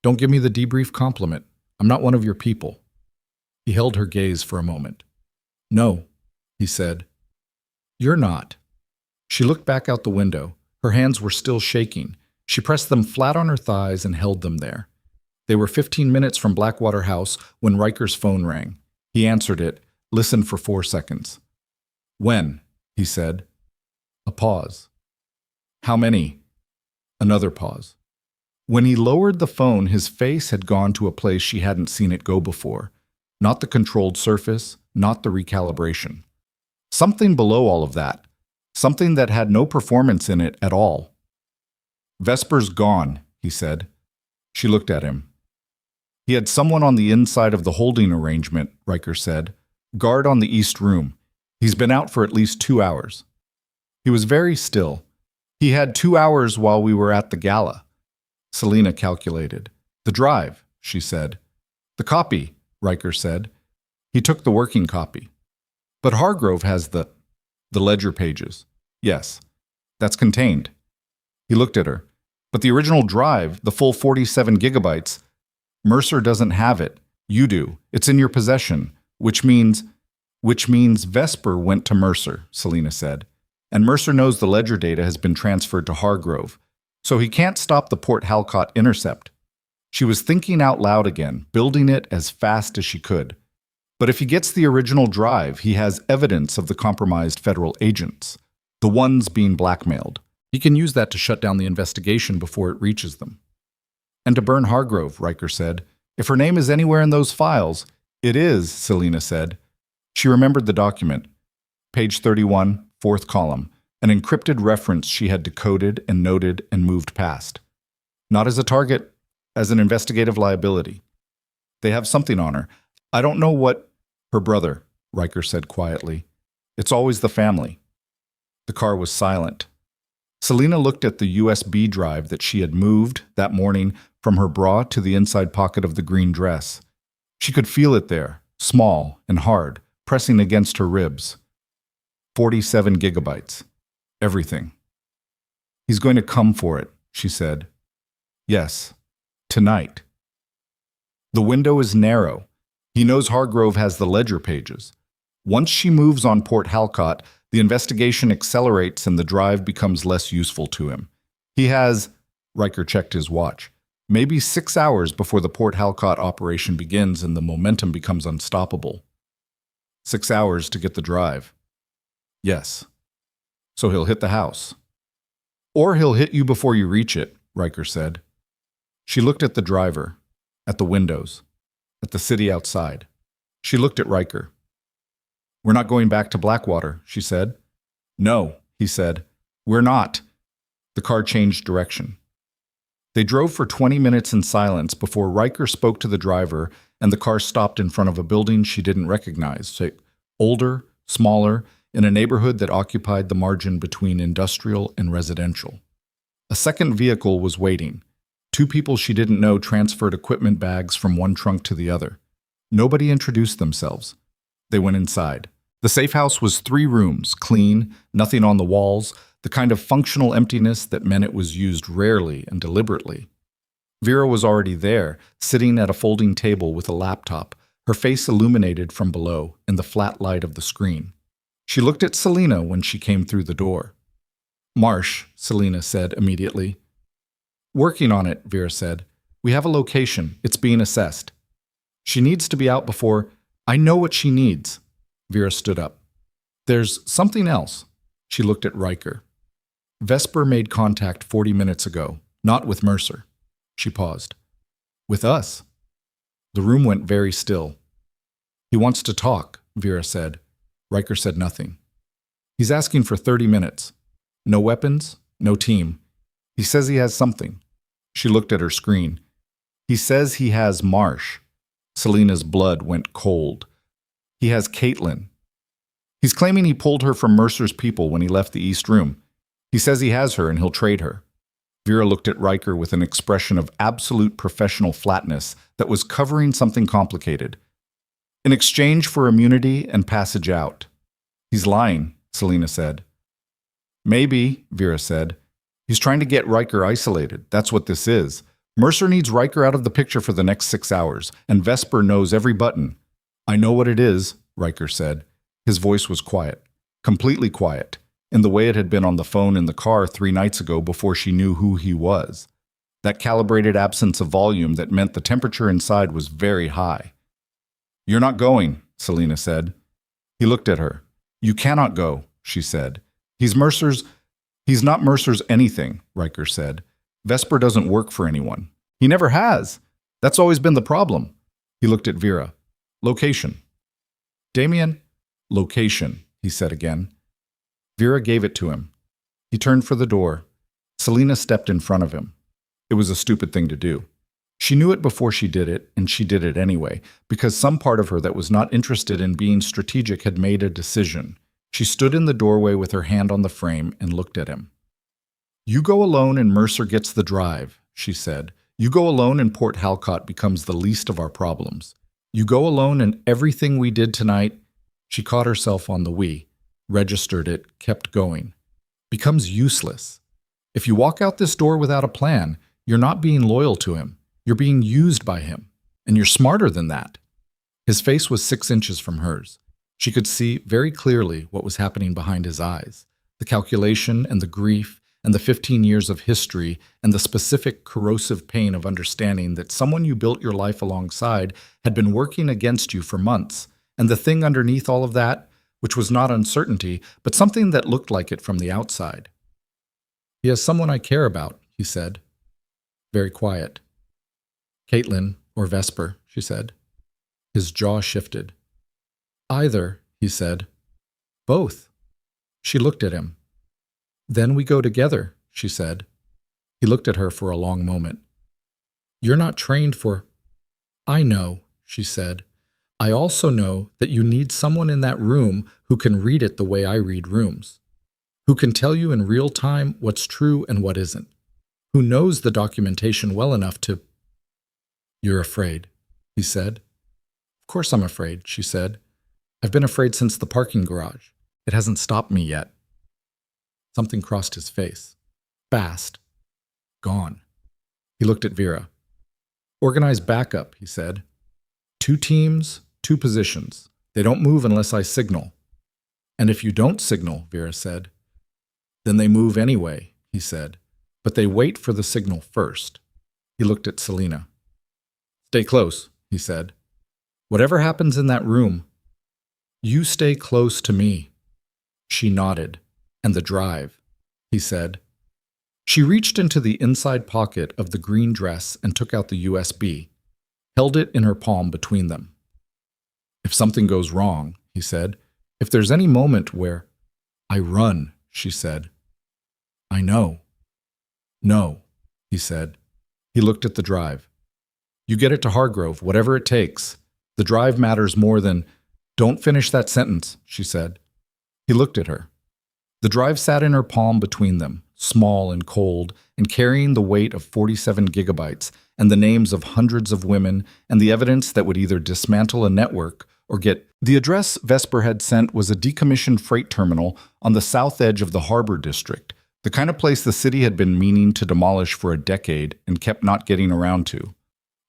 "Don't give me the debrief compliment. I'm not one of your people." He held her gaze for a moment. "No," he said. "You're not." She looked back out the window. Her hands were still shaking. She pressed them flat on her thighs and held them there. They were 15 minutes from Blackwater House when Ryker's phone rang. He answered it, listened for 4 seconds. "When?" he said. A pause. "How many?" Another pause. When he lowered the phone, his face had gone to a place she hadn't seen it go before. Not the controlled surface, not the recalibration. Something below all of that. Something that had no performance in it at all. "Vesper's gone," he said. She looked at him. "He had someone on the inside of the holding arrangement," Ryker said. "Guard on the east room. He's been out for at least 2 hours." He was very still. "He had 2 hours while we were at the gala." Selena calculated. "The drive," she said. "The copy," Ryker said. "He took the working copy." "But Hargrove has the ledger pages." "Yes, that's contained." He looked at her. "But the original drive, the full 47 gigabytes, Mercer doesn't have it. You do. It's in your possession, which means Vesper went to Mercer," Selena said. "And Mercer knows the ledger data has been transferred to Hargrove, so he can't stop the Port Halcott intercept." She was thinking out loud again, building it as fast as she could. "But if he gets the original drive, he has evidence of the compromised federal agents, the ones being blackmailed. He can use that to shut down the investigation before it reaches them." "And to burn Hargrove," Ryker said. "If her name is anywhere in those files—" "It is," Selena said. She remembered the document. Page 31, 4th column. an encrypted reference she had decoded and noted and moved past. Not as a target, as an investigative liability. They have something on her. I don't know what... Her brother, Ryker said quietly. It's always the family. The car was silent. Selena looked at the USB drive that she had moved that morning from her bra to the inside pocket of the green dress. She could feel it there, small and hard, pressing against her ribs. 47 gigabytes. Everything. He's going to come for it, she said. Yes, tonight. The window is narrow. He knows Hargrove has the ledger pages. Once she moves on Port Halcott, the investigation accelerates and the drive becomes less useful to him. He has, Ryker checked his watch, maybe 6 hours before the Port Halcott operation begins and the momentum becomes unstoppable. 6 hours to get the drive. Yes. So he'll hit the house. Or he'll hit you before you reach it, Ryker said. She looked at the driver, at the windows, at the city outside. She looked at Ryker. We're not going back to Blackwater, she said. No, he said. We're not. The car changed direction. They drove for 20 minutes in silence before Ryker spoke to the driver and the car stopped in front of a building she didn't recognize. Older, smaller, in a neighborhood that occupied the margin between industrial and residential. A second vehicle was waiting. 2 people she didn't know transferred equipment bags from one trunk to the other. Nobody introduced themselves. They went inside. The safe house was 3 rooms, clean, nothing on the walls, the kind of functional emptiness that meant it was used rarely and deliberately. Vera was already there, sitting at a folding table with a laptop, her face illuminated from below in the flat light of the screen. She looked at Selena when she came through the door. Marsh, Selena said immediately. Working on it, Vera said. We have a location. It's being assessed. She needs to be out before... I know what she needs. Vera stood up. There's something else. She looked at Ryker. Vesper made contact 40 minutes ago, not with Mercer. She paused. With us? The room went very still. He wants to talk, Vera said. Ryker said nothing. He's asking for 30 minutes. No weapons, no team. He says he has something. She looked at her screen. He says he has Marsh. Selena's blood went cold. He has Caitlin. He's claiming he pulled her from Mercer's people when he left the East Room. He says he has her and he'll trade her. Vera looked at Ryker with an expression of absolute professional flatness that was covering something complicated. In exchange for immunity and passage out. He's lying, Selena said. Maybe, Vera said. He's trying to get Ryker isolated. That's what this is. Mercer needs Ryker out of the picture for the next 6 hours, and Vesper knows every button. I know what it is, Ryker said. His voice was quiet, completely quiet, in the way it had been on the phone in the car 3 nights ago before she knew who he was. That calibrated absence of volume that meant the temperature inside was very high. You're not going, Selena said. He looked at her. You cannot go, she said. He's not Mercer's anything, Ryker said. Vesper doesn't work for anyone. He never has. That's always been the problem. He looked at Vera. Location. Damian? Location, he said again. Vera gave it to him. He turned for the door. Selena stepped in front of him. It was a stupid thing to do. She knew it before she did it, and she did it anyway, because some part of her that was not interested in being strategic had made a decision. She stood in the doorway with her hand on the frame and looked at him. You go alone and Mercer gets the drive, she said. You go alone and Port Halcott becomes the least of our problems. You go alone and everything we did tonight, she caught herself on the we, registered it, kept going, becomes useless. If you walk out this door without a plan, you're not being loyal to him. You're being used by him, and you're smarter than that. His face was 6 inches from hers. She could see very clearly what was happening behind his eyes, the calculation and the grief and the 15 years of history and the specific corrosive pain of understanding that someone you built your life alongside had been working against you for months, and the thing underneath all of that, which was not uncertainty, but something that looked like it from the outside. He has someone I care about, he said. Very quiet. Caitlin, or Vesper, she said. His jaw shifted. Either, he said. Both. She looked at him. Then we go together, she said. He looked at her for a long moment. You're not trained for... I know, she said. I also know that you need someone in that room who can read it the way I read rooms, who can tell you in real time what's true and what isn't, who knows the documentation well enough to... You're afraid, he said. Of course I'm afraid, she said. I've been afraid since the parking garage. It hasn't stopped me yet. Something crossed his face. Fast. Gone. He looked at Vera. Organize backup, he said. 2 teams, 2 positions. They don't move unless I signal. And if you don't signal, Vera said. Then they move anyway, he said. But they wait for the signal first. He looked at Selena. Stay close, he said. Whatever happens in that room, you stay close to me. She nodded. And the drive, he said. She reached into the inside pocket of the green dress and took out the USB, held it in her palm between them. If something goes wrong, he said, if there's any moment where... I run, she said. I know. No, he said. He looked at the drive. You get it to Hargrove, whatever it takes. The drive matters more than... Don't finish that sentence, she said. He looked at her. The drive sat in her palm between them, small and cold, and carrying the weight of 47 gigabytes and the names of hundreds of women and the evidence that would either dismantle a network or get... The address Vesper had sent was a decommissioned freight terminal on the south edge of the Harbor District, the kind of place the city had been meaning to demolish for a decade and kept not getting around to.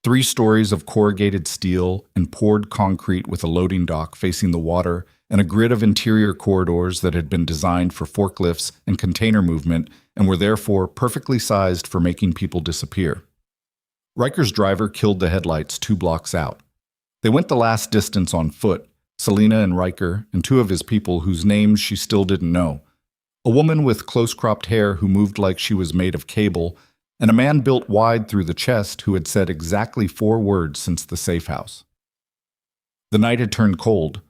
3 stories of corrugated steel and poured concrete with a loading dock facing the water and a grid of interior corridors that had been designed for forklifts and container movement and were therefore perfectly sized for making people disappear. Ryker's driver killed the headlights 2 blocks out. They went the last distance on foot, Selena and Ryker and 2 of his people whose names she still didn't know. A woman with close-cropped hair who moved like she was made of cable, and a man built wide through the chest who had said exactly 4 words since the safe house. The night had turned cold.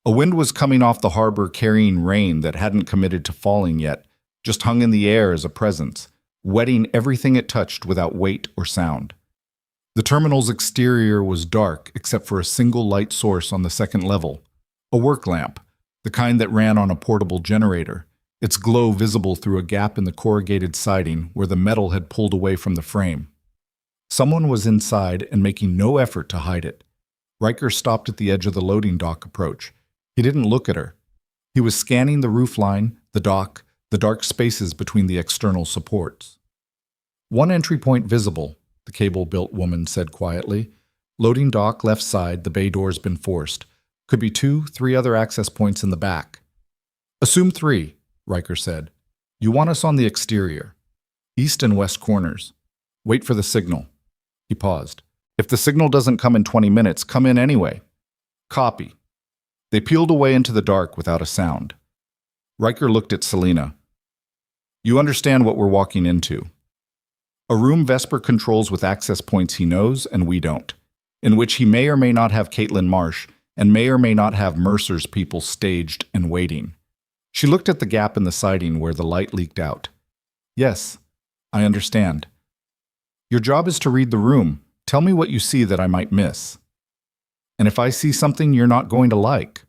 A wind was coming off the harbor carrying rain that hadn't committed to falling yet, just hung in the air as a presence, wetting everything it touched without weight or sound. The terminal's exterior was dark except for a single light source on the 2nd level, a work lamp, the kind that ran on a portable generator, its glow visible through a gap in the corrugated siding where the metal had pulled away from the frame. Someone was inside and making no effort to hide it. Ryker stopped at the edge of the loading dock approach. He didn't look at her. He was scanning the roofline, the dock, the dark spaces between the external supports. One entry point visible, the cable-built woman said quietly. Loading dock left side, the bay door's been forced. Could be 2, 3 other access points in the back. Assume 3, Ryker said. You want us on the exterior. East and west corners. Wait for the signal. He paused. If the signal doesn't come in 20 minutes, come in anyway. Copy. They peeled away into the dark without a sound. Ryker looked at Selena. You understand what we're walking into. A room Vesper controls with access points he knows and we don't, in which he may or may not have Caitlin Marsh and may or may not have Mercer's people staged and waiting. She looked at the gap in the siding where the light leaked out. Yes, I understand. Your job is to read the room. Tell me what you see that I might miss. And if I see something you're not going to like,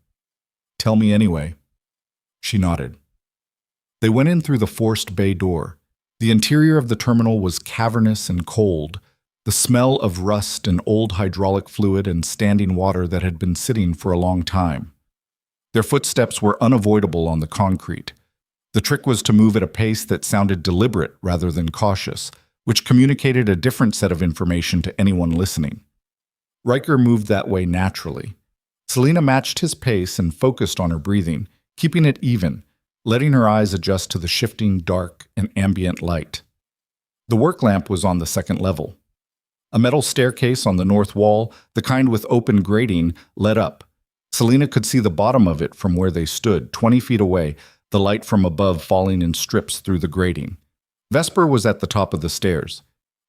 tell me anyway. She nodded. They went in through the forced bay door. The interior of the terminal was cavernous and cold, the smell of rust and old hydraulic fluid and standing water that had been sitting for a long time. Their footsteps were unavoidable on the concrete. The trick was to move at a pace that sounded deliberate rather than cautious, which communicated a different set of information to anyone listening. Ryker moved that way naturally. Selena matched his pace and focused on her breathing, keeping it even, letting her eyes adjust to the shifting dark and ambient light. The work lamp was on the 2nd level. A metal staircase on the north wall, the kind with open grating, led up. Selena could see the bottom of it from where they stood, 20 feet away, the light from above falling in strips through the grating. Vesper was at the top of the stairs.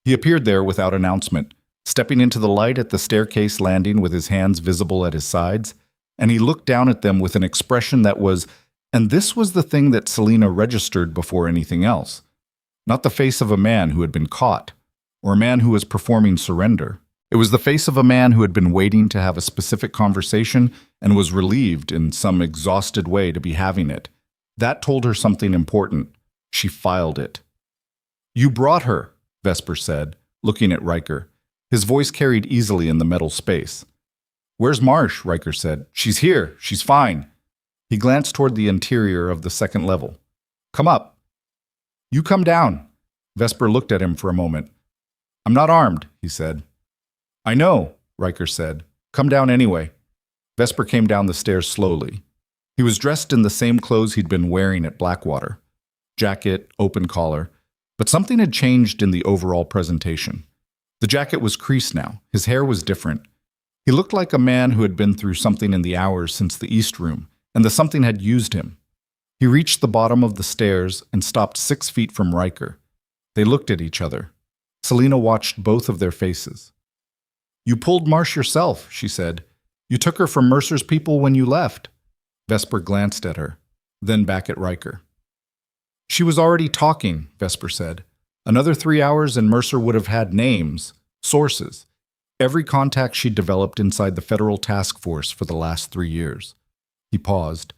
He appeared there without announcement, stepping into the light at the staircase landing with his hands visible at his sides, and he looked down at them with an expression that was And this was the thing that Selena registered before anything else. Not the face of a man who had been caught, or a man who was performing surrender. It was the face of a man who had been waiting to have a specific conversation and was relieved in some exhausted way to be having it. That told her something important. She filed it. "You brought her," Vesper said, looking at Ryker. His voice carried easily in the metal space. "Where's Marsh?" Ryker said. "She's here. She's fine." He glanced toward the interior of the second level. "Come up." "You come down." Vesper looked at him for a moment. "I'm not armed," he said. "I know," Ryker said. "Come down anyway." Vesper came down the stairs slowly. He was dressed in the same clothes he'd been wearing at Blackwater. Jacket, open collar. But something had changed in the overall presentation. The jacket was creased now. His hair was different. He looked like a man who had been through something in the hours since the East Room, and the something had used him. He reached the bottom of the stairs and stopped 6 feet from Ryker. They looked at each other. Selena watched both of their faces. "You pulled Marsh yourself," she said. "You took her from Mercer's people when you left." Vesper glanced at her, then back at Ryker. "She was already talking," Vesper said. "Another 3 hours and Mercer would have had names, sources, every contact she'd developed inside the federal task force for the last 3 years. He paused.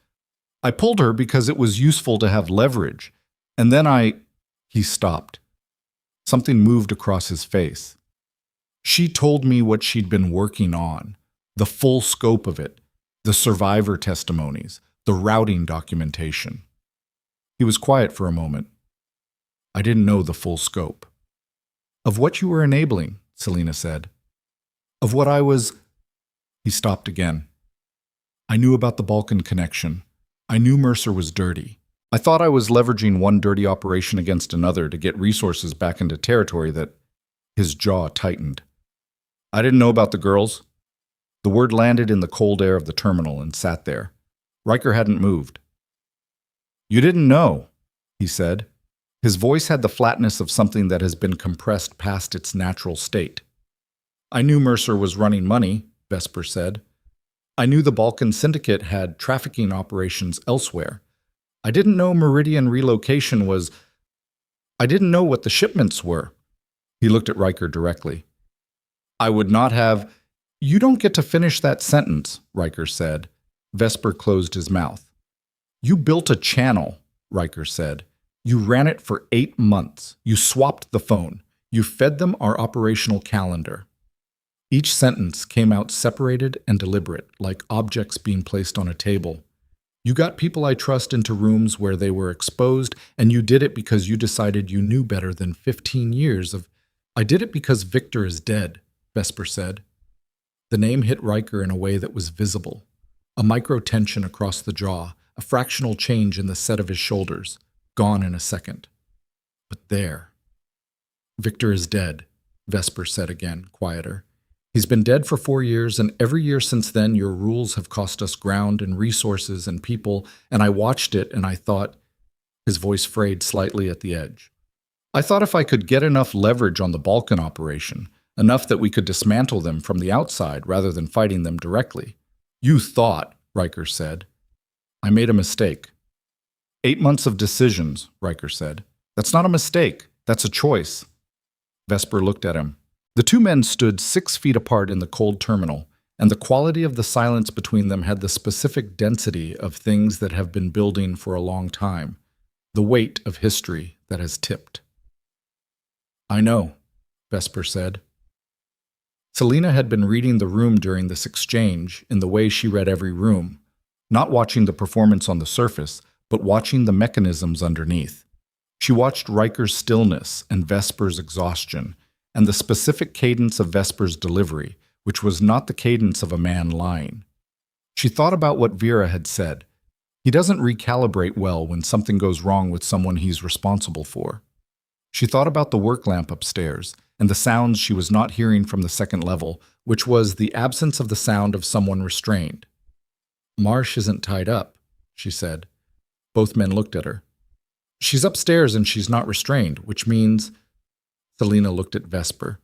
"I pulled her because it was useful to have leverage, and then He stopped. Something moved across his face. "She told me what she'd been working on, the full scope of it, the survivor testimonies, the routing documentation." He was quiet for a moment. "I didn't know the full scope." "Of what you were enabling," Selena said. "Of what I was—" He stopped again. "I knew about the Balkan connection. I knew Mercer was dirty. I thought I was leveraging one dirty operation against another to get resources back into territory that—" His jaw tightened. "I didn't know about the girls." The word landed in the cold air of the terminal and sat there. Ryker hadn't moved. "You didn't know," he said. His voice had the flatness of something that has been compressed past its natural state. "I knew Mercer was running money," Vesper said. "I knew the Balkan Syndicate had trafficking operations elsewhere. I didn't know Meridian relocation was— I didn't know what the shipments were." He looked at Ryker directly. "I would not have—" "You don't get to finish that sentence," Ryker said. Vesper closed his mouth. "You built a channel," Ryker said. "You ran it for 8 months. You swapped the phone. You fed them our operational calendar." Each sentence came out separated and deliberate, like objects being placed on a table. "You got people I trust into rooms where they were exposed, and you did it because you decided you knew better than 15 years of—" "I did it because Victor is dead," Vesper said. The name hit Ryker in a way that was visible. A micro-tension across the jaw, a fractional change in the set of his shoulders, gone in a second. "But there." "Victor is dead," Vesper said again, quieter. "He's been dead for 4 years, and every year since then your rules have cost us ground and resources and people, and I watched it and I thought—" His voice frayed slightly at the edge. "I thought if I could get enough leverage on the Balkan operation, enough that we could dismantle them from the outside rather than fighting them directly." "You thought," Ryker said. "I made a mistake." 8 months of decisions," Ryker said. "That's not a mistake. That's a choice." Vesper looked at him. The two men stood 6 feet apart in the cold terminal, and the quality of the silence between them had the specific density of things that have been building for a long time, the weight of history that has tipped. "I know," Vesper said. Selena had been reading the room during this exchange in the way she read every room, not watching the performance on the surface, but watching the mechanisms underneath. She watched Ryker's stillness and Vesper's exhaustion, and the specific cadence of Vesper's delivery, which was not the cadence of a man lying. She thought about what Vera had said. He doesn't recalibrate well when something goes wrong with someone he's responsible for. She thought about the work lamp upstairs, and the sounds she was not hearing from the second level, which was the absence of the sound of someone restrained. "Marsh isn't tied up," she said. Both men looked at her. "She's upstairs and she's not restrained, which means—" Selena looked at Vesper.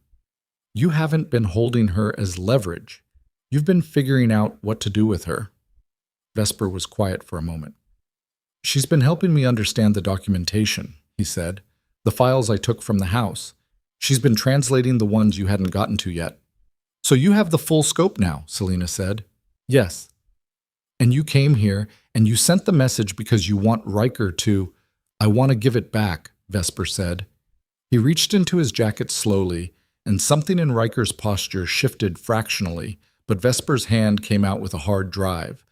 "You haven't been holding her as leverage. You've been figuring out what to do with her." Vesper was quiet for a moment. She's been helping me understand the documentation, he said. The files I took from the house. She's been translating the ones you hadn't gotten to yet. So you have the full scope now, Selena said. Yes. And you came here and you sent the message because you want Ryker to... I want to give it back, Vesper said. He reached into his jacket slowly, and something in Riker's posture shifted fractionally, but Vesper's hand came out with a hard drive.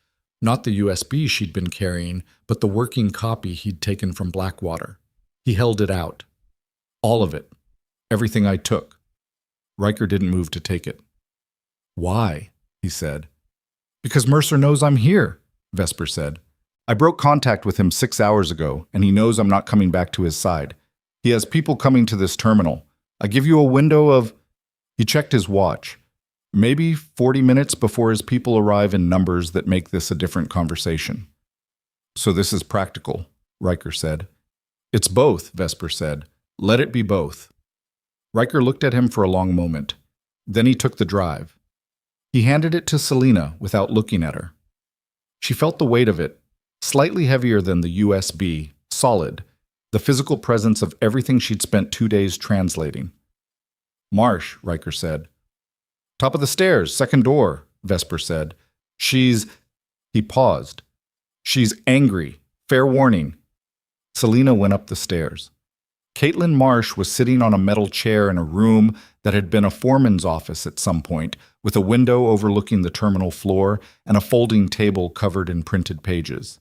Not the USB she'd been carrying, but the working copy he'd taken from Blackwater. He held it out. All of it. Everything I took. Ryker didn't move to take it. Why? He said. Because Mercer knows I'm here, Vesper said. I broke contact with him 6 hours ago, and he knows I'm not coming back to his side. He has people coming to this terminal. I give you a window of... He checked his watch. Maybe 40 minutes before his people arrive in numbers that make this a different conversation. So this is practical, Ryker said. It's both, Vesper said. Let it be both. Ryker looked at him for a long moment. Then he took the drive. He handed it to Selena without looking at her. She felt the weight of it, slightly heavier than the USB, solid, the physical presence of everything she'd spent 2 days translating. Marsh, Ryker said. Top of the stairs, second door, Vesper said. She's... He paused. She's angry. Fair warning. Selena went up the stairs. Caitlin Marsh was sitting on a metal chair in a room that had been a foreman's office at some point, with a window overlooking the terminal floor and a folding table covered in printed pages.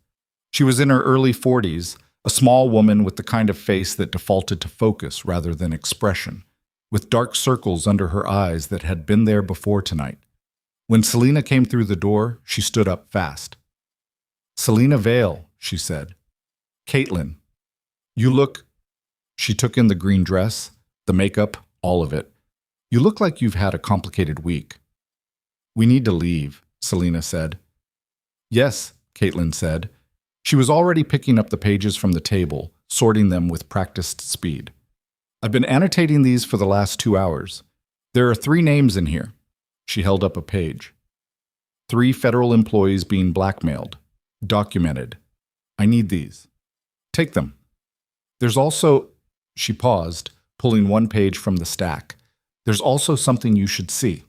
She was in her early 40s, a small woman with the kind of face that defaulted to focus rather than expression, with dark circles under her eyes that had been there before tonight. When Selena came through the door, she stood up fast. Selena Vale, she said. Caitlin, you look... She took in the green dress, the makeup, all of it. You look like you've had a complicated week. We need to leave, Selena said. Yes, Caitlin said. She was already picking up the pages from the table, sorting them with practiced speed. I've been annotating these for the last 2 hours. There are 3 names in here. She held up a page. 3 federal employees being blackmailed. Documented. I need these. Take them. There's also... She paused, pulling one page from the stack. There's also something you should see.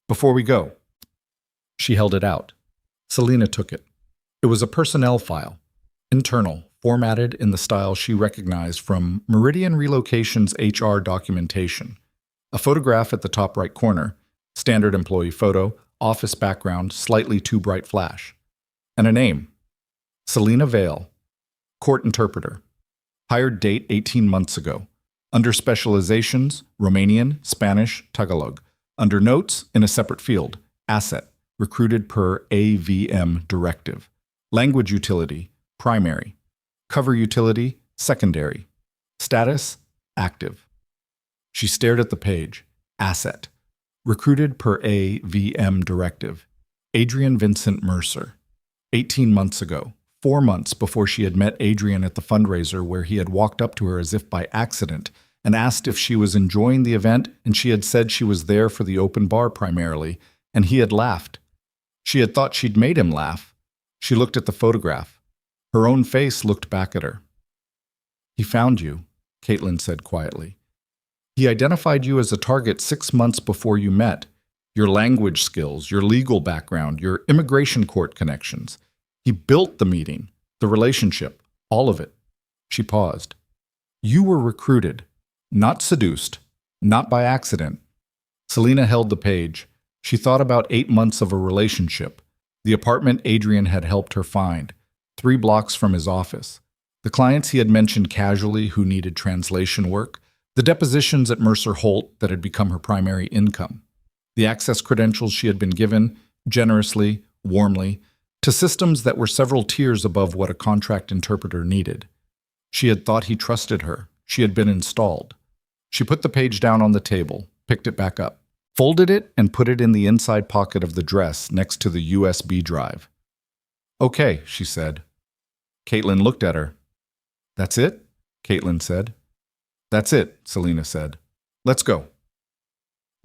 Before we go. She held it out. Selena took it. It was a personnel file. Internal, formatted in the style she recognized from Meridian Relocation's HR documentation. A photograph at the top right corner, standard employee photo, office background, slightly too bright flash. And a name. Selena Vale. Court interpreter. Hired date 18 months ago. Under specializations, Romanian, Spanish, Tagalog. Under notes, in a separate field, asset, recruited per AVM directive. Language utility, primary. Cover utility, secondary. Status, active. She stared at the page. Asset. Recruited per AVM directive. Adrian Vincent Mercer. 18 months ago. 4 months before she had met Adrian at the fundraiser, where he had walked up to her as if by accident and asked if she was enjoying the event, and she had said she was there for the open bar primarily, and he had laughed. She had thought she'd made him laugh. She looked at the photograph. Her own face looked back at her. He found you, Caitlin said quietly. He identified you as a target 6 months before you met. Your language skills, your legal background, your immigration court connections. He built the meeting, the relationship, all of it. She paused. You were recruited, not seduced, not by accident. Selena held the page. She thought about 8 months of a relationship, the apartment Adrian had helped her find, 3 blocks from his office, the clients he had mentioned casually who needed translation work, the depositions at Mercer Holt that had become her primary income, the access credentials she had been given, generously, warmly, to systems that were several tiers above what a contract interpreter needed. She had thought he trusted her. She had been installed. She put the page down on the table, picked it back up, folded it, and put it in the inside pocket of the dress next to the USB drive. Okay, she said. Caitlin looked at her. That's it? Caitlin said. That's it, Selena said. Let's go.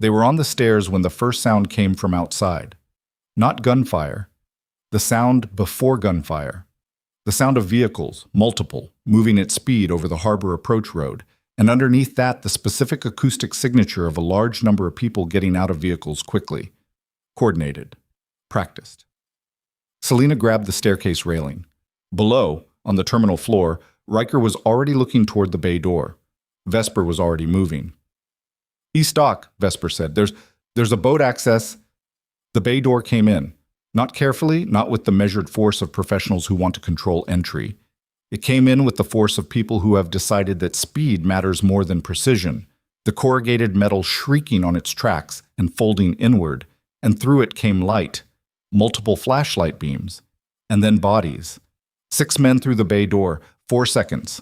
They were on the stairs when the first sound came from outside. Not gunfire. The sound before gunfire. The sound of vehicles, multiple, moving at speed over the harbor approach road, and underneath that the specific acoustic signature of a large number of people getting out of vehicles quickly. Coordinated. Practiced. Selena grabbed the staircase railing. Below, on the terminal floor, Ryker was already looking toward the bay door. Vesper was already moving. "East dock," Vesper said. There's a boat access." The bay door came in. Not carefully, not with the measured force of professionals who want to control entry. It came in with the force of people who have decided that speed matters more than precision, the corrugated metal shrieking on its tracks and folding inward, and through it came light, multiple flashlight beams, and then bodies. 6 men through the bay door, 4 seconds.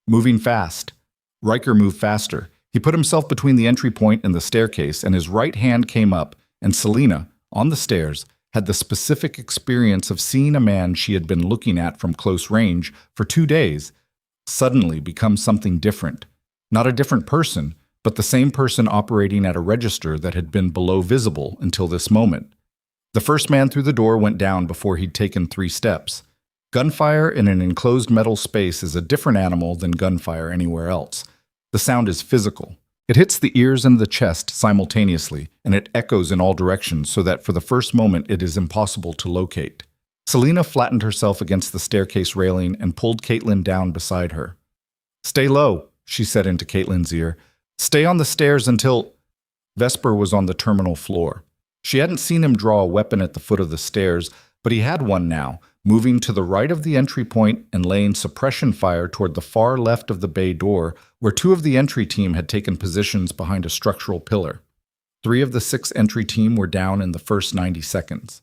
Moving fast. Ryker moved faster. He put himself between the entry point and the staircase, and his right hand came up, and Selena, on the stairs, had the specific experience of seeing a man she had been looking at from close range for 2 days suddenly become something different. Not a different person, but the same person operating at a register that had been below visible until this moment. The first man through the door went down before he'd taken 3 steps. Gunfire in an enclosed metal space is a different animal than gunfire anywhere else. The sound is physical. It hits the ears and the chest simultaneously, and it echoes in all directions so that for the first moment it is impossible to locate. Selena flattened herself against the staircase railing and pulled Caitlin down beside her. "Stay low," she said into Caitlin's ear. "Stay on the stairs until—" Vesper was on the terminal floor. She hadn't seen him draw a weapon at the foot of the stairs, but he had one now, moving to the right of the entry point and laying suppression fire toward the far left of the bay door, where 2 of the entry team had taken positions behind a structural pillar. 3 of the 6 entry team were down in the first 90 seconds.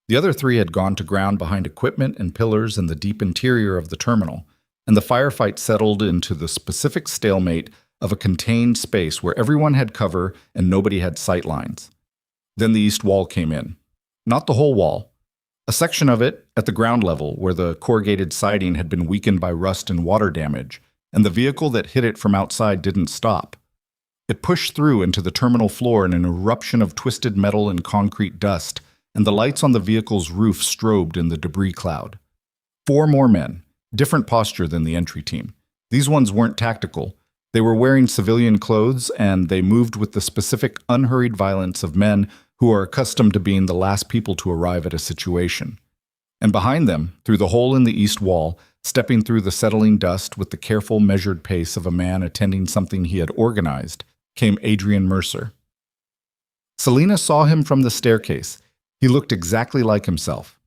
The other 3 had gone to ground behind equipment and pillars in the deep interior of the terminal, and the firefight settled into the specific stalemate of a contained space where everyone had cover and nobody had sight lines. Then the east wall came in. Not the whole wall. A section of it, at the ground level, where the corrugated siding had been weakened by rust and water damage, and the vehicle that hit it from outside didn't stop. It pushed through into the terminal floor in an eruption of twisted metal and concrete dust, and the lights on the vehicle's roof strobed in the debris cloud. 4 more men, different posture than the entry team. These ones weren't tactical. They were wearing civilian clothes, and they moved with the specific, unhurried violence of men who are accustomed to being the last people to arrive at a situation. And behind them, through the hole in the east wall, stepping through the settling dust with the careful, measured pace of a man attending something he had organized, came Adrian Mercer. Selena saw him from the staircase. He looked exactly like himself.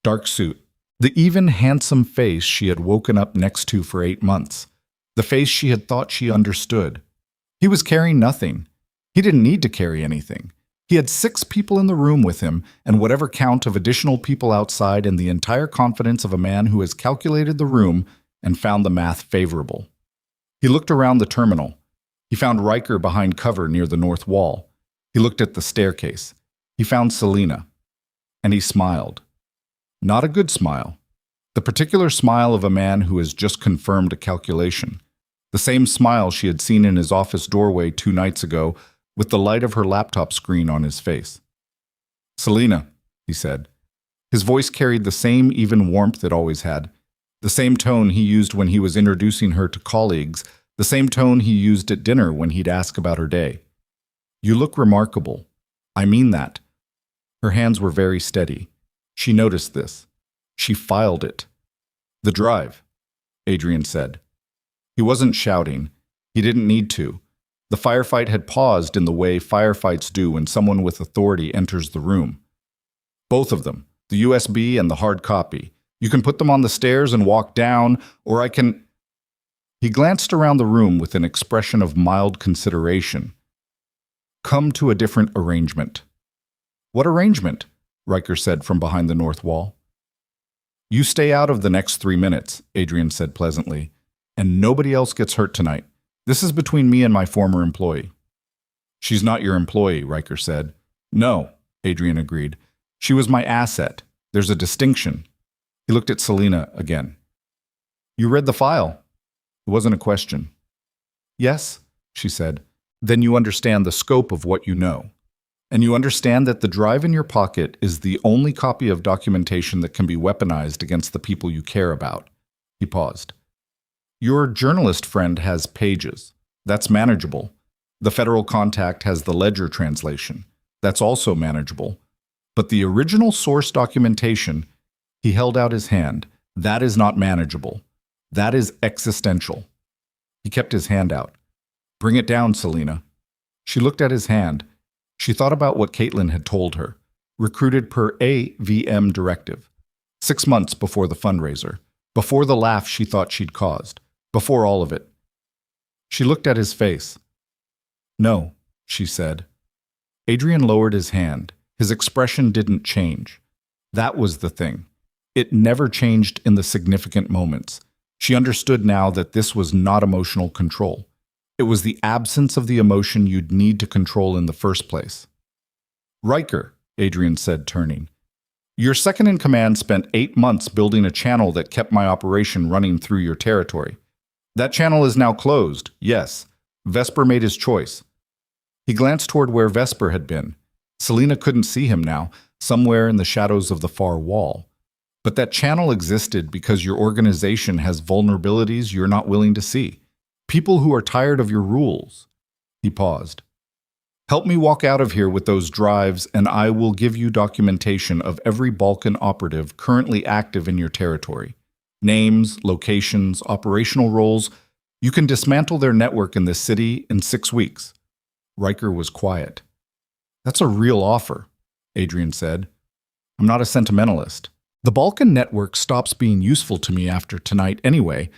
Dark suit. The even, handsome face she had woken up next to for 8 months. The face she had thought she understood. He was carrying nothing. He didn't need to carry anything. He had 6 people in the room with him, and whatever count of additional people outside, and the entire confidence of a man who has calculated the room and found the math favorable. He looked around the terminal. He found Ryker behind cover near the north wall. He looked at the staircase. He found Selena. And he smiled. Not a good smile. The particular smile of a man who has just confirmed a calculation. The same smile she had seen in his office doorway 2 nights ago, with the light of her laptop screen on his face. "Selena," he said. His voice carried the same even warmth it always had, the same tone he used when he was introducing her to colleagues, the same tone he used at dinner when he'd ask about her day. "You look remarkable. I mean that." Her hands were very steady. She noticed this. She filed it. "The drive," Adrian said. He wasn't shouting. He didn't need to. The firefight had paused in the way firefights do when someone with authority enters the room. "Both of them, the USB and the hard copy. You can put them on the stairs and walk down, or I can—" He glanced around the room with an expression of mild consideration. "Come to a different arrangement." "What arrangement?" Ryker said from behind the north wall. "You stay out of the next 3 minutes," Adrian said pleasantly, "and nobody else gets hurt tonight. This is between me and my former employee." "She's not your employee," Ryker said. "No," Adrian agreed. "She was my asset. There's a distinction." He looked at Selena again. "You read the file?" It wasn't a question. "Yes," she said. "Then you understand the scope of what you know." And you understand that the drive in your pocket is the only copy of documentation that can be weaponized against the people you care about. He paused. Your journalist friend has pages. That's manageable. The federal contact has the ledger translation. That's also manageable. But the original source documentation, he held out his hand, that is not manageable. That is existential. He kept his hand out. Bring it down, Selena. She looked at his hand. She thought about what Caitlin had told her. Recruited per AVM directive. 6 months before the fundraiser. Before the laugh she thought she'd caused. Before all of it. She looked at his face. No, she said. Adrian lowered his hand. His expression didn't change. That was the thing. It never changed in the significant moments. She understood now that this was not emotional control. It was the absence of the emotion you'd need to control in the first place. Ryker, Adrian said, turning. Your second-in-command spent 8 months building a channel that kept my operation running through your territory. That channel is now closed, yes. Vesper made his choice. He glanced toward where Vesper had been. Selena couldn't see him now, somewhere in the shadows of the far wall. But that channel existed because your organization has vulnerabilities you're not willing to see. People who are tired of your rules. He paused. Help me walk out of here with those drives, and I will give you documentation of every Balkan operative currently active in your territory. Names, locations, operational roles. You can dismantle their network in this city in 6 weeks. Ryker was quiet. That's a real offer, Adrian said. I'm not a sentimentalist. The Balkan network stops being useful to me after tonight anyway.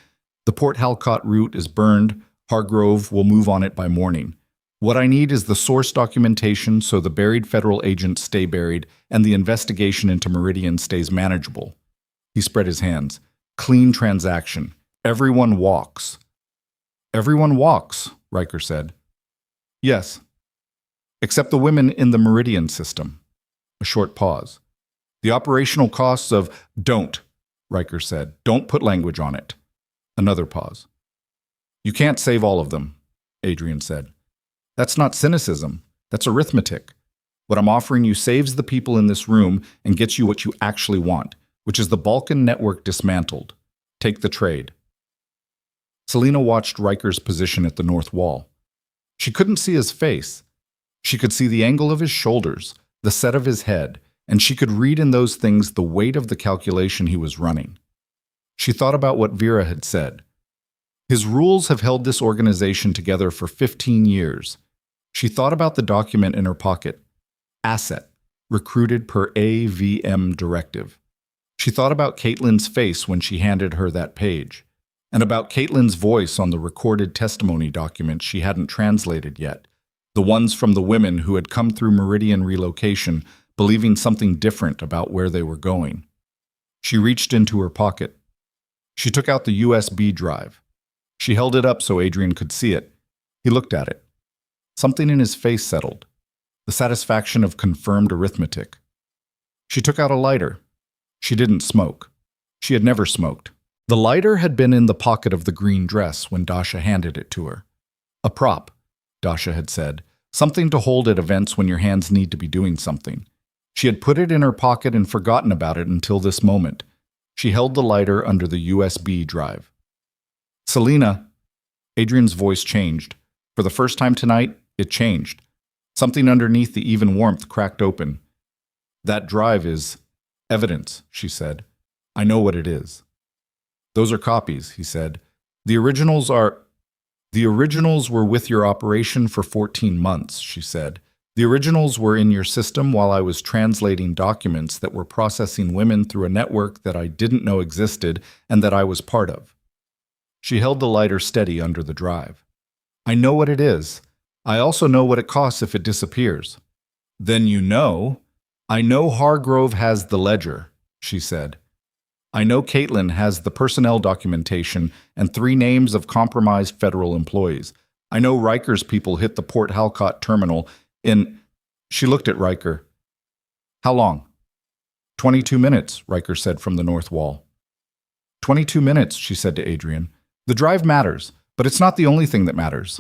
The Port Halcott route is burned. Hargrove will move on it by morning. What I need is the source documentation so the buried federal agents stay buried and the investigation into Meridian stays manageable. He spread his hands. Clean transaction. Everyone walks. Everyone walks, Ryker said. Yes. Except the women in the Meridian system. A short pause. The operational costs of don't, Ryker said. Don't put language on it. Another pause. You can't save all of them, Adrian said. That's not cynicism. That's arithmetic. What I'm offering you saves the people in this room and gets you what you actually want, which is the Balkan network dismantled. Take the trade. Selena watched Ryker's position at the north wall. She couldn't see his face. She could see the angle of his shoulders, the set of his head, and she could read in those things the weight of the calculation he was running. She thought about what Vera had said. His rules have held this organization together for 15 years. She thought about the document in her pocket. Asset, recruited per AVM directive. She thought about Caitlin's face when she handed her that page, and about Caitlin's voice on the recorded testimony documents she hadn't translated yet, the ones from the women who had come through Meridian relocation believing something different about where they were going. She reached into her pocket. She took out the USB drive. She held it up so Adrian could see it. He looked at it. Something in his face settled. The satisfaction of confirmed arithmetic. She took out a lighter. She didn't smoke. She had never smoked. The lighter had been in the pocket of the green dress when Dasha handed it to her. A prop, Dasha had said. Something to hold at events when your hands need to be doing something. She had put it in her pocket and forgotten about it until this moment. She held the lighter under the USB drive. Selena, Adrian's voice changed. For the first time tonight, it changed. Something underneath the even warmth cracked open. That drive is evidence, she said. I know what it is. Those are copies, he said. The originals were with your operation for 14 months, she said. The originals were in your system while I was translating documents that were processing women through a network that I didn't know existed and that I was part of. She held the lighter steady under the drive. I know what it is. I also know what it costs if it disappears. Then you know. I know Hargrove has the ledger, she said. I know Caitlin has the personnel documentation and 3 names of compromised federal employees. I know Ryker's people hit the Port Halcott terminal She looked at Ryker. How long? 22 minutes, Ryker said from the north wall. 22 minutes, she said to Adrian. The drive matters, but it's not the only thing that matters.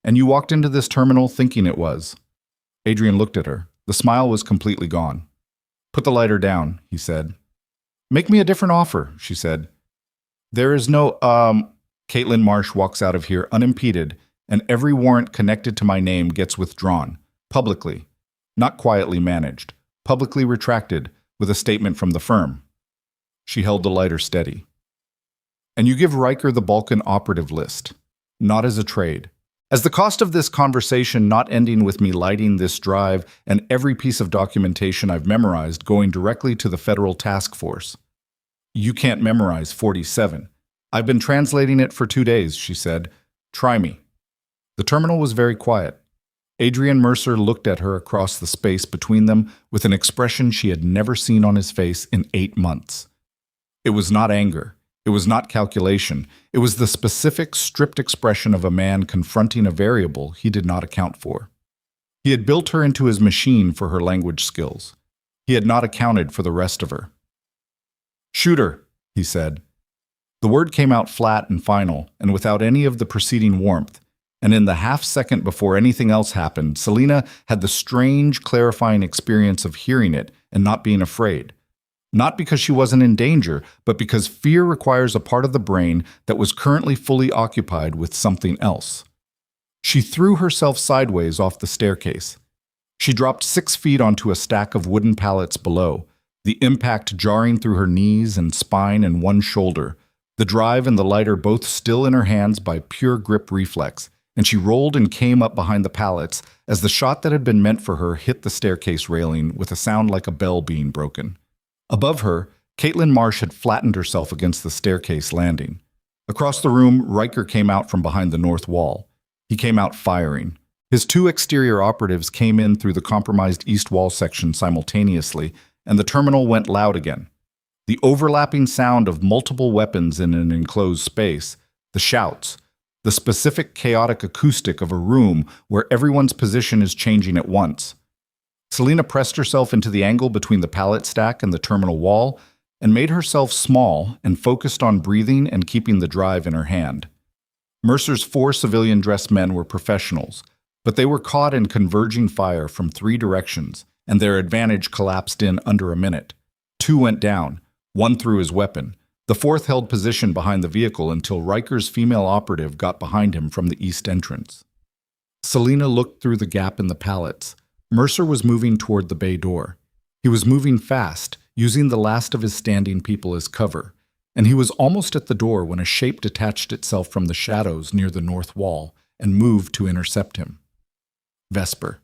And you walked into this terminal thinking it was. Adrian looked at her. The smile was completely gone. "Put the lighter down," he said. "Make me a different offer," she said. "There is no, Caitlin Marsh walks out of here unimpeded, and every warrant connected to my name gets withdrawn. Publicly. Not quietly managed. Publicly retracted, with a statement from the firm." She held the lighter steady. "And you give Ryker the Balkan operative list. Not as a trade. As the cost of this conversation not ending with me lighting this drive and every piece of documentation I've memorized going directly to the federal task force." "You can't memorize 47. I've been translating it for 2 days," she said. "Try me." The terminal was very quiet. Adrian Mercer looked at her across the space between them with an expression she had never seen on his face in 8 months. It was not anger. It was not calculation. It was the specific, stripped expression of a man confronting a variable he did not account for. He had built her into his machine for her language skills. He had not accounted for the rest of her. "Shoot her," he said. The word came out flat and final, and without any of the preceding warmth, and in the half-second before anything else happened, Selena had the strange, clarifying experience of hearing it and not being afraid. Not because she wasn't in danger, but because fear requires a part of the brain that was currently fully occupied with something else. She threw herself sideways off the staircase. She dropped 6 feet onto a stack of wooden pallets below, the impact jarring through her knees and spine and one shoulder, the drive and the lighter both still in her hands by pure grip reflex, and she rolled and came up behind the pallets as the shot that had been meant for her hit the staircase railing with a sound like a bell being broken. Above her, Caitlin Marsh had flattened herself against the staircase landing. Across the room, Ryker came out from behind the north wall. He came out firing. His 2 exterior operatives came in through the compromised east wall section simultaneously, and the terminal went loud again. The overlapping sound of multiple weapons in an enclosed space, the shouts, the specific chaotic acoustic of a room where everyone's position is changing at once. Selena pressed herself into the angle between the pallet stack and the terminal wall and made herself small and focused on breathing and keeping the drive in her hand. Mercer's 4 civilian-dressed men were professionals, but they were caught in converging fire from 3 directions, and their advantage collapsed in under a minute. 2 went down, 1 threw his weapon. The 4th held position behind the vehicle until Ryker's female operative got behind him from the east entrance. Selena looked through the gap in the pallets. Mercer was moving toward the bay door. He was moving fast, using the last of his standing people as cover, and he was almost at the door when a shape detached itself from the shadows near the north wall and moved to intercept him. Vesper.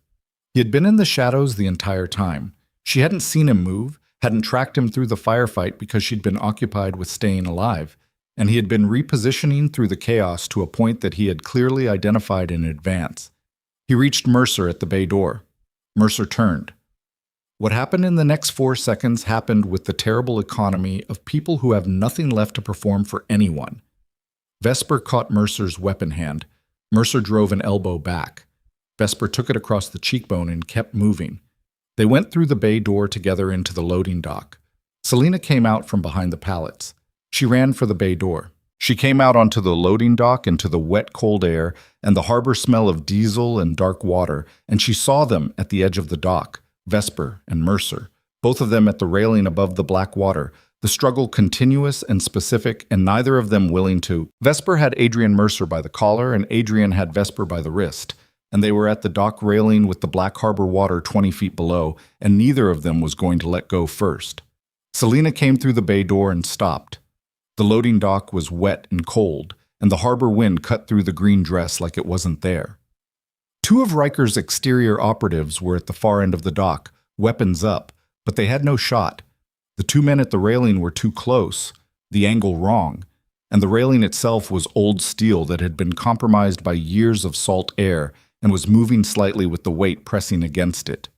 He had been in the shadows the entire time. She hadn't seen him move, hadn't tracked him through the firefight because she'd been occupied with staying alive, and he had been repositioning through the chaos to a point that he had clearly identified in advance. He reached Mercer at the bay door. Mercer turned. What happened in the next 4 seconds happened with the terrible economy of people who have nothing left to perform for anyone. Vesper caught Mercer's weapon hand. Mercer drove an elbow back. Vesper took it across the cheekbone and kept moving. They went through the bay door together into the loading dock. Selena came out from behind the pallets. She ran for the bay door. She came out onto the loading dock into the wet, cold air and the harbor smell of diesel and dark water, and she saw them at the edge of the dock, Vesper and Mercer, both of them at the railing above the black water, the struggle continuous and specific, and neither of them willing to. Vesper had Adrian Mercer by the collar, and Adrian had Vesper by the wrist, and they were at the dock railing with the black harbor water 20 feet below, and neither of them was going to let go first. Selena came through the bay door and stopped. The loading dock was wet and cold, and the harbor wind cut through the green dress like it wasn't there. 2 of Ryker's exterior operatives were at the far end of the dock, weapons up, but they had no shot. The 2 men at the railing were too close, the angle wrong, and the railing itself was old steel that had been compromised by years of salt air and was moving slightly with the weight pressing against it.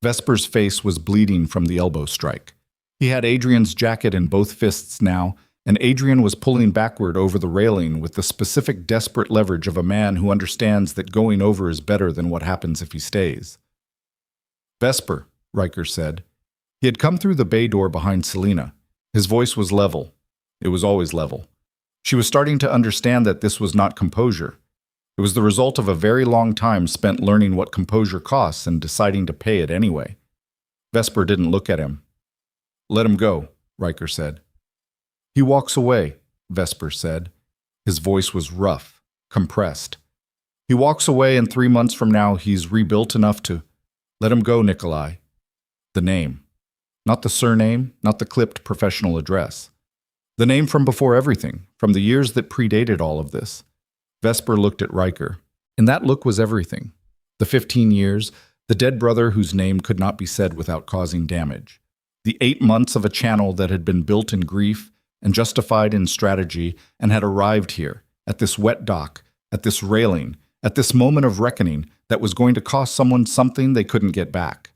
Vesper's face was bleeding from the elbow strike. He had Adrian's jacket in both fists now, and Adrian was pulling backward over the railing with the specific desperate leverage of a man who understands that going over is better than what happens if he stays. "Vesper," Ryker said. He had come through the bay door behind Selena. His voice was level. It was always level. She was starting to understand that this was not composure. It was the result of a very long time spent learning what composure costs and deciding to pay it anyway. Vesper didn't look at him. "Let him go," Ryker said. "He walks away," Vesper said. His voice was rough, compressed. "He walks away, and 3 months from now he's rebuilt enough to—" "Let him go, Nikolai." The name. Not the surname, not the clipped professional address. The name from before everything, from the years that predated all of this. Vesper looked at Ryker. In that look was everything. The 15 years, the dead brother whose name could not be said without causing damage. The 8 months of a channel that had been built in grief and justified in strategy and had arrived here, at this wet dock, at this railing, at this moment of reckoning that was going to cost someone something they couldn't get back.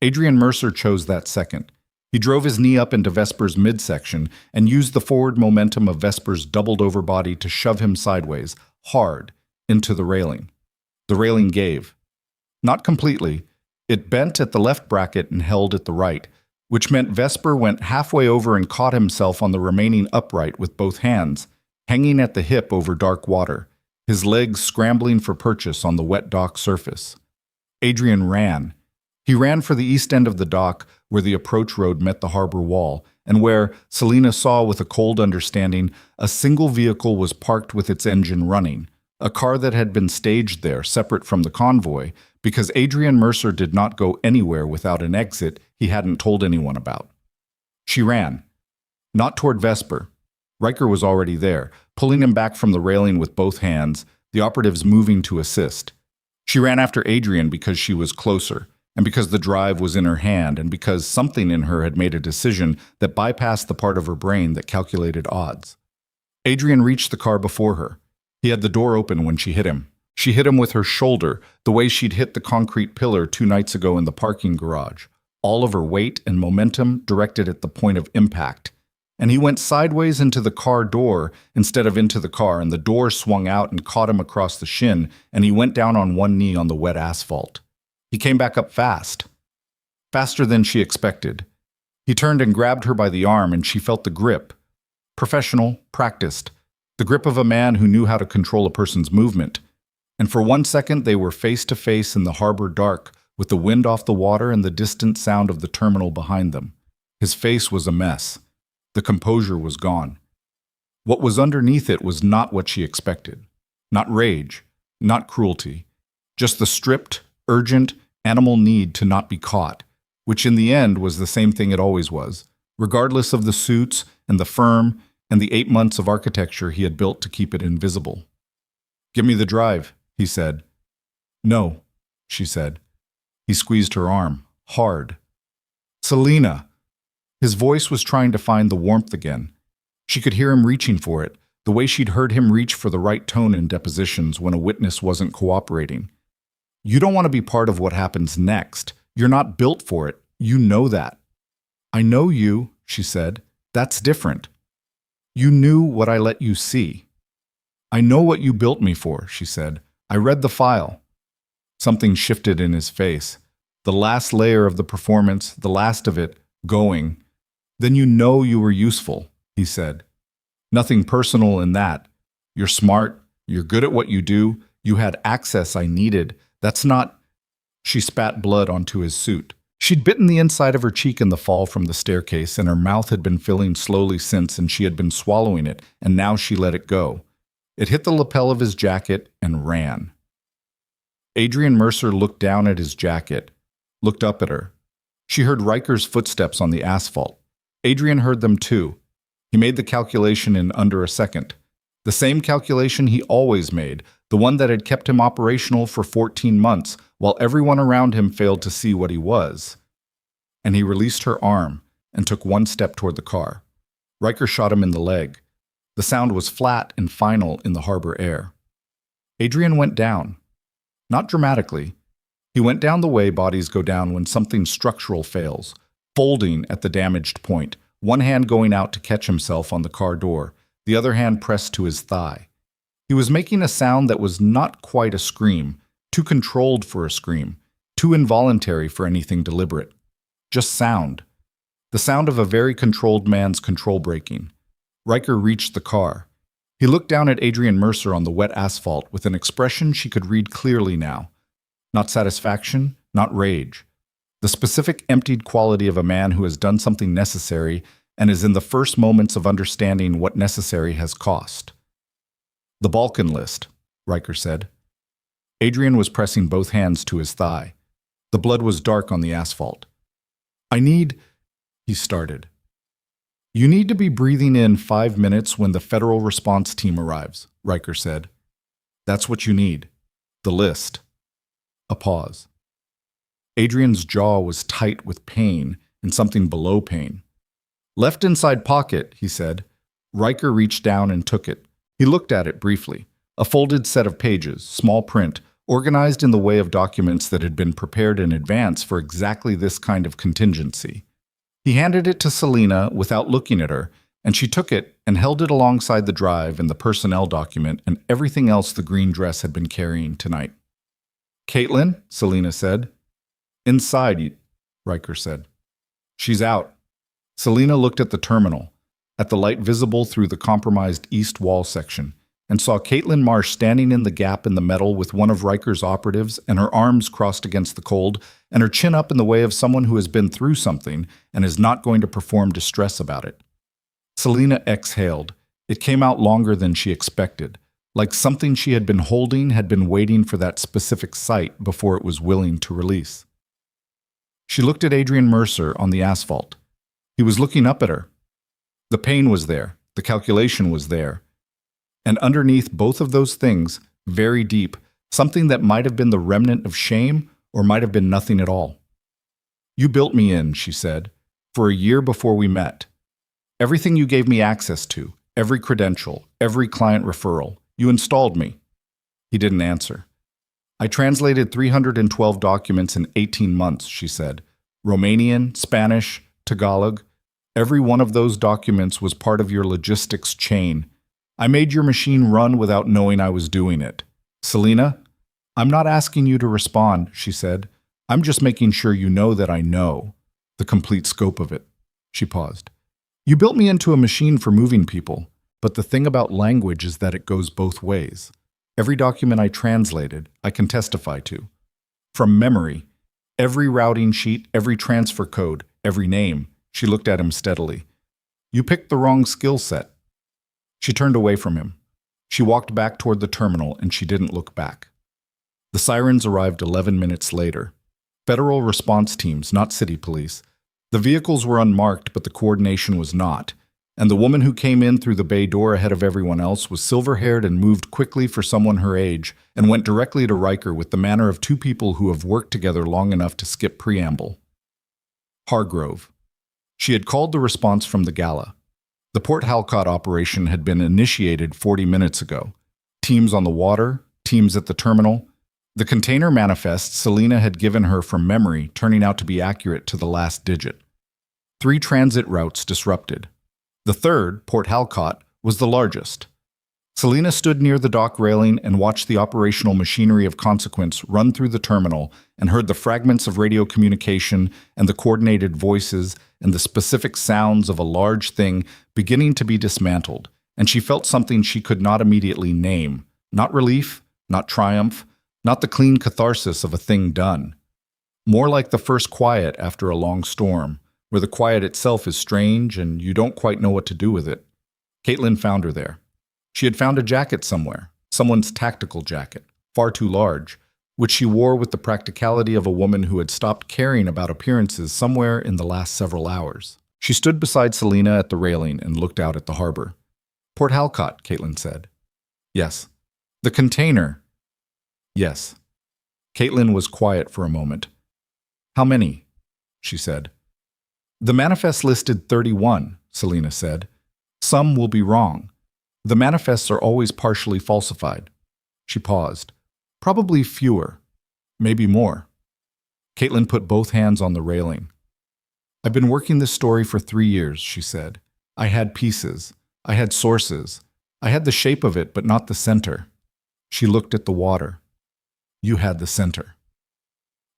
Adrian Mercer chose that second. He drove his knee up into Vesper's midsection and used the forward momentum of Vesper's doubled-over body to shove him sideways, hard, into the railing. The railing gave. Not completely. It bent at the left bracket and held at the right, which meant Vesper went halfway over and caught himself on the remaining upright with both hands, hanging at the hip over dark water, his legs scrambling for purchase on the wet dock surface. Adrian ran. He ran for the east end of the dock, where the approach road met the harbor wall, and where, Selena saw with a cold understanding, a single vehicle was parked with its engine running, a car that had been staged there separate from the convoy, because Adrian Mercer did not go anywhere without an exit he hadn't told anyone about. She ran. Not toward Vesper. Ryker was already there, pulling him back from the railing with both hands, the operatives moving to assist. She ran after Adrian because she was closer, and because the drive was in her hand, and because something in her had made a decision that bypassed the part of her brain that calculated odds. Adrian reached the car before her. He had the door open when she hit him. She hit him with her shoulder, the way she'd hit the concrete pillar 2 nights ago in the parking garage, all of her weight and momentum directed at the point of impact. And he went sideways into the car door instead of into the car, and the door swung out and caught him across the shin, and he went down on one knee on the wet asphalt. He came back up fast. Faster than she expected. He turned and grabbed her by the arm, and she felt the grip. Professional, practiced. The grip of a man who knew how to control a person's movement. And for 1 second they were face to face in the harbor dark, with the wind off the water and the distant sound of the terminal behind them. His face was a mess. The composure was gone. What was underneath it was not what she expected. Not rage, not cruelty. Just the stripped, urgent, animal need to not be caught, which in the end was the same thing it always was, regardless of the suits and the firm and the 8 months of architecture he had built to keep it invisible. "Give me the drive," he said. "No," she said. He squeezed her arm, hard. "Selena!" His voice was trying to find the warmth again. She could hear him reaching for it, the way she'd heard him reach for the right tone in depositions when a witness wasn't cooperating. "You don't want to be part of what happens next. You're not built for it. You know that." "I know you," she said. "That's different. You knew what I let you see." "I know what you built me for," she said. "I read the file." Something shifted in his face. The last layer of the performance, the last of it, going. "Then you know you were useful," he said. "Nothing personal in that. You're smart. You're good at what you do. You had access I needed. That's not—" She spat blood onto his suit. She'd bitten the inside of her cheek in the fall from the staircase, and her mouth had been filling slowly since, and she had been swallowing it, and now she let it go. It hit the lapel of his jacket and ran. Adrian Mercer looked down at his jacket, looked up at her. She heard Ryker's footsteps on the asphalt. Adrian heard them too. He made the calculation in under a second. The same calculation he always made, the one that had kept him operational for 14 months, while everyone around him failed to see what he was. And he released her arm and took 1 step toward the car. Ryker shot him in the leg. The sound was flat and final in the harbor air. Adrian went down. Not dramatically. He went down the way bodies go down when something structural fails, folding at the damaged point, one hand going out to catch himself on the car door, the other hand pressed to his thigh. He was making a sound that was not quite a scream, too controlled for a scream, too involuntary for anything deliberate. Just sound. The sound of a very controlled man's control breaking. Ryker reached the car. He looked down at Adrian Mercer on the wet asphalt with an expression she could read clearly now. Not satisfaction, not rage. The specific emptied quality of a man who has done something necessary and is in the first moments of understanding what necessary has cost. The Balkan list, Ryker said. Adrian was pressing both hands to his thigh. The blood was dark on the asphalt. I need, he started. You need to be breathing in 5 minutes when the federal response team arrives, Ryker said. That's what you need. The list. A pause. Adrian's jaw was tight with pain and something below pain. Left inside pocket, he said. Ryker reached down and took it. He looked at it briefly. A folded set of pages, small print, organized in the way of documents that had been prepared in advance for exactly this kind of contingency. He handed it to Selena without looking at her, and she took it and held it alongside the drive and the personnel document and everything else the green dress had been carrying tonight. Caitlin, Selena said. Inside, Ryker said. She's out. Selena looked at the terminal, at the light visible through the compromised east wall section, and saw Caitlin Marsh standing in the gap in the metal with one of Ryker's operatives and her arms crossed against the cold and her chin up in the way of someone who has been through something and is not going to perform distress about it. Selena exhaled. It came out longer than she expected, like something she had been holding had been waiting for that specific sight before it was willing to release. She looked at Adrian Mercer on the asphalt. He was looking up at her. The pain was there. The calculation was there. And underneath both of those things, very deep, something that might have been the remnant of shame or might have been nothing at all. You built me in, she said, for a year before we met. Everything you gave me access to, every credential, every client referral, you installed me. He didn't answer. I translated 312 documents in 18 months, she said. Romanian, Spanish, Tagalog. Every one of those documents was part of your logistics chain. I made your machine run without knowing I was doing it. Selena, I'm not asking you to respond, she said. I'm just making sure you know that I know the complete scope of it. She paused. You built me into a machine for moving people, but the thing about language is that it goes both ways. Every document I translated, I can testify to. From memory, every routing sheet, every transfer code, every name. She looked at him steadily. You picked the wrong skill set. She turned away from him. She walked back toward the terminal, and she didn't look back. The sirens arrived 11 minutes later. Federal response teams, not city police. The vehicles were unmarked, but the coordination was not. And the woman who came in through the bay door ahead of everyone else was silver-haired and moved quickly for someone her age, and went directly to Ryker with the manner of two people who have worked together long enough to skip preamble. Hargrove. She had called the response from the gala. The Port Halcott operation had been initiated 40 minutes ago. Teams on the water, teams at the terminal. The container manifest Selena had given her from memory turning out to be accurate to the last digit. 3 transit routes disrupted. The third, Port Halcott, was the largest. Selena stood near the dock railing and watched the operational machinery of consequence run through the terminal and heard the fragments of radio communication and the coordinated voices and the specific sounds of a large thing beginning to be dismantled, and she felt something she could not immediately name. Not relief, not triumph, not the clean catharsis of a thing done. More like the first quiet after a long storm, where the quiet itself is strange and you don't quite know what to do with it. Caitlin found her there. She had found a jacket somewhere, someone's tactical jacket, far too large, which she wore with the practicality of a woman who had stopped caring about appearances somewhere in the last several hours. She stood beside Selena at the railing and looked out at the harbor. Port Halcott, Caitlin said. Yes. The container. Yes. Caitlin was quiet for a moment. How many? She said. The manifest listed 31, Selena said. Some will be wrong. The manifests are always partially falsified. She paused. Probably fewer. Maybe more. Caitlin put both hands on the railing. I've been working this story for 3 years, she said. I had pieces. I had sources. I had the shape of it, but not the center. She looked at the water. You had the center.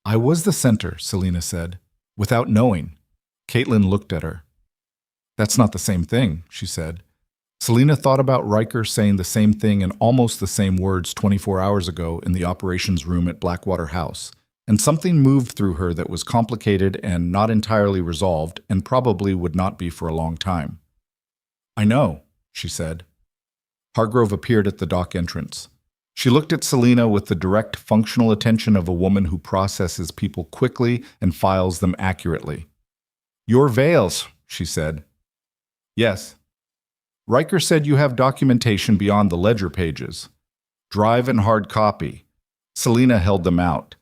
I was the center, Selena said, without knowing. Caitlin looked at her. That's not the same thing, she said. Selena thought about Ryker saying the same thing in almost the same words 24 hours ago in the operations room at Blackwater House, and something moved through her that was complicated and not entirely resolved and probably would not be for a long time. "I know," she said. Hargrove appeared at the dock entrance. She looked at Selena with the direct, functional attention of a woman who processes people quickly and files them accurately. "Your veils," she said. "Yes." "Ryker said you have documentation beyond the ledger pages. Drive and hard copy." Selena held them out.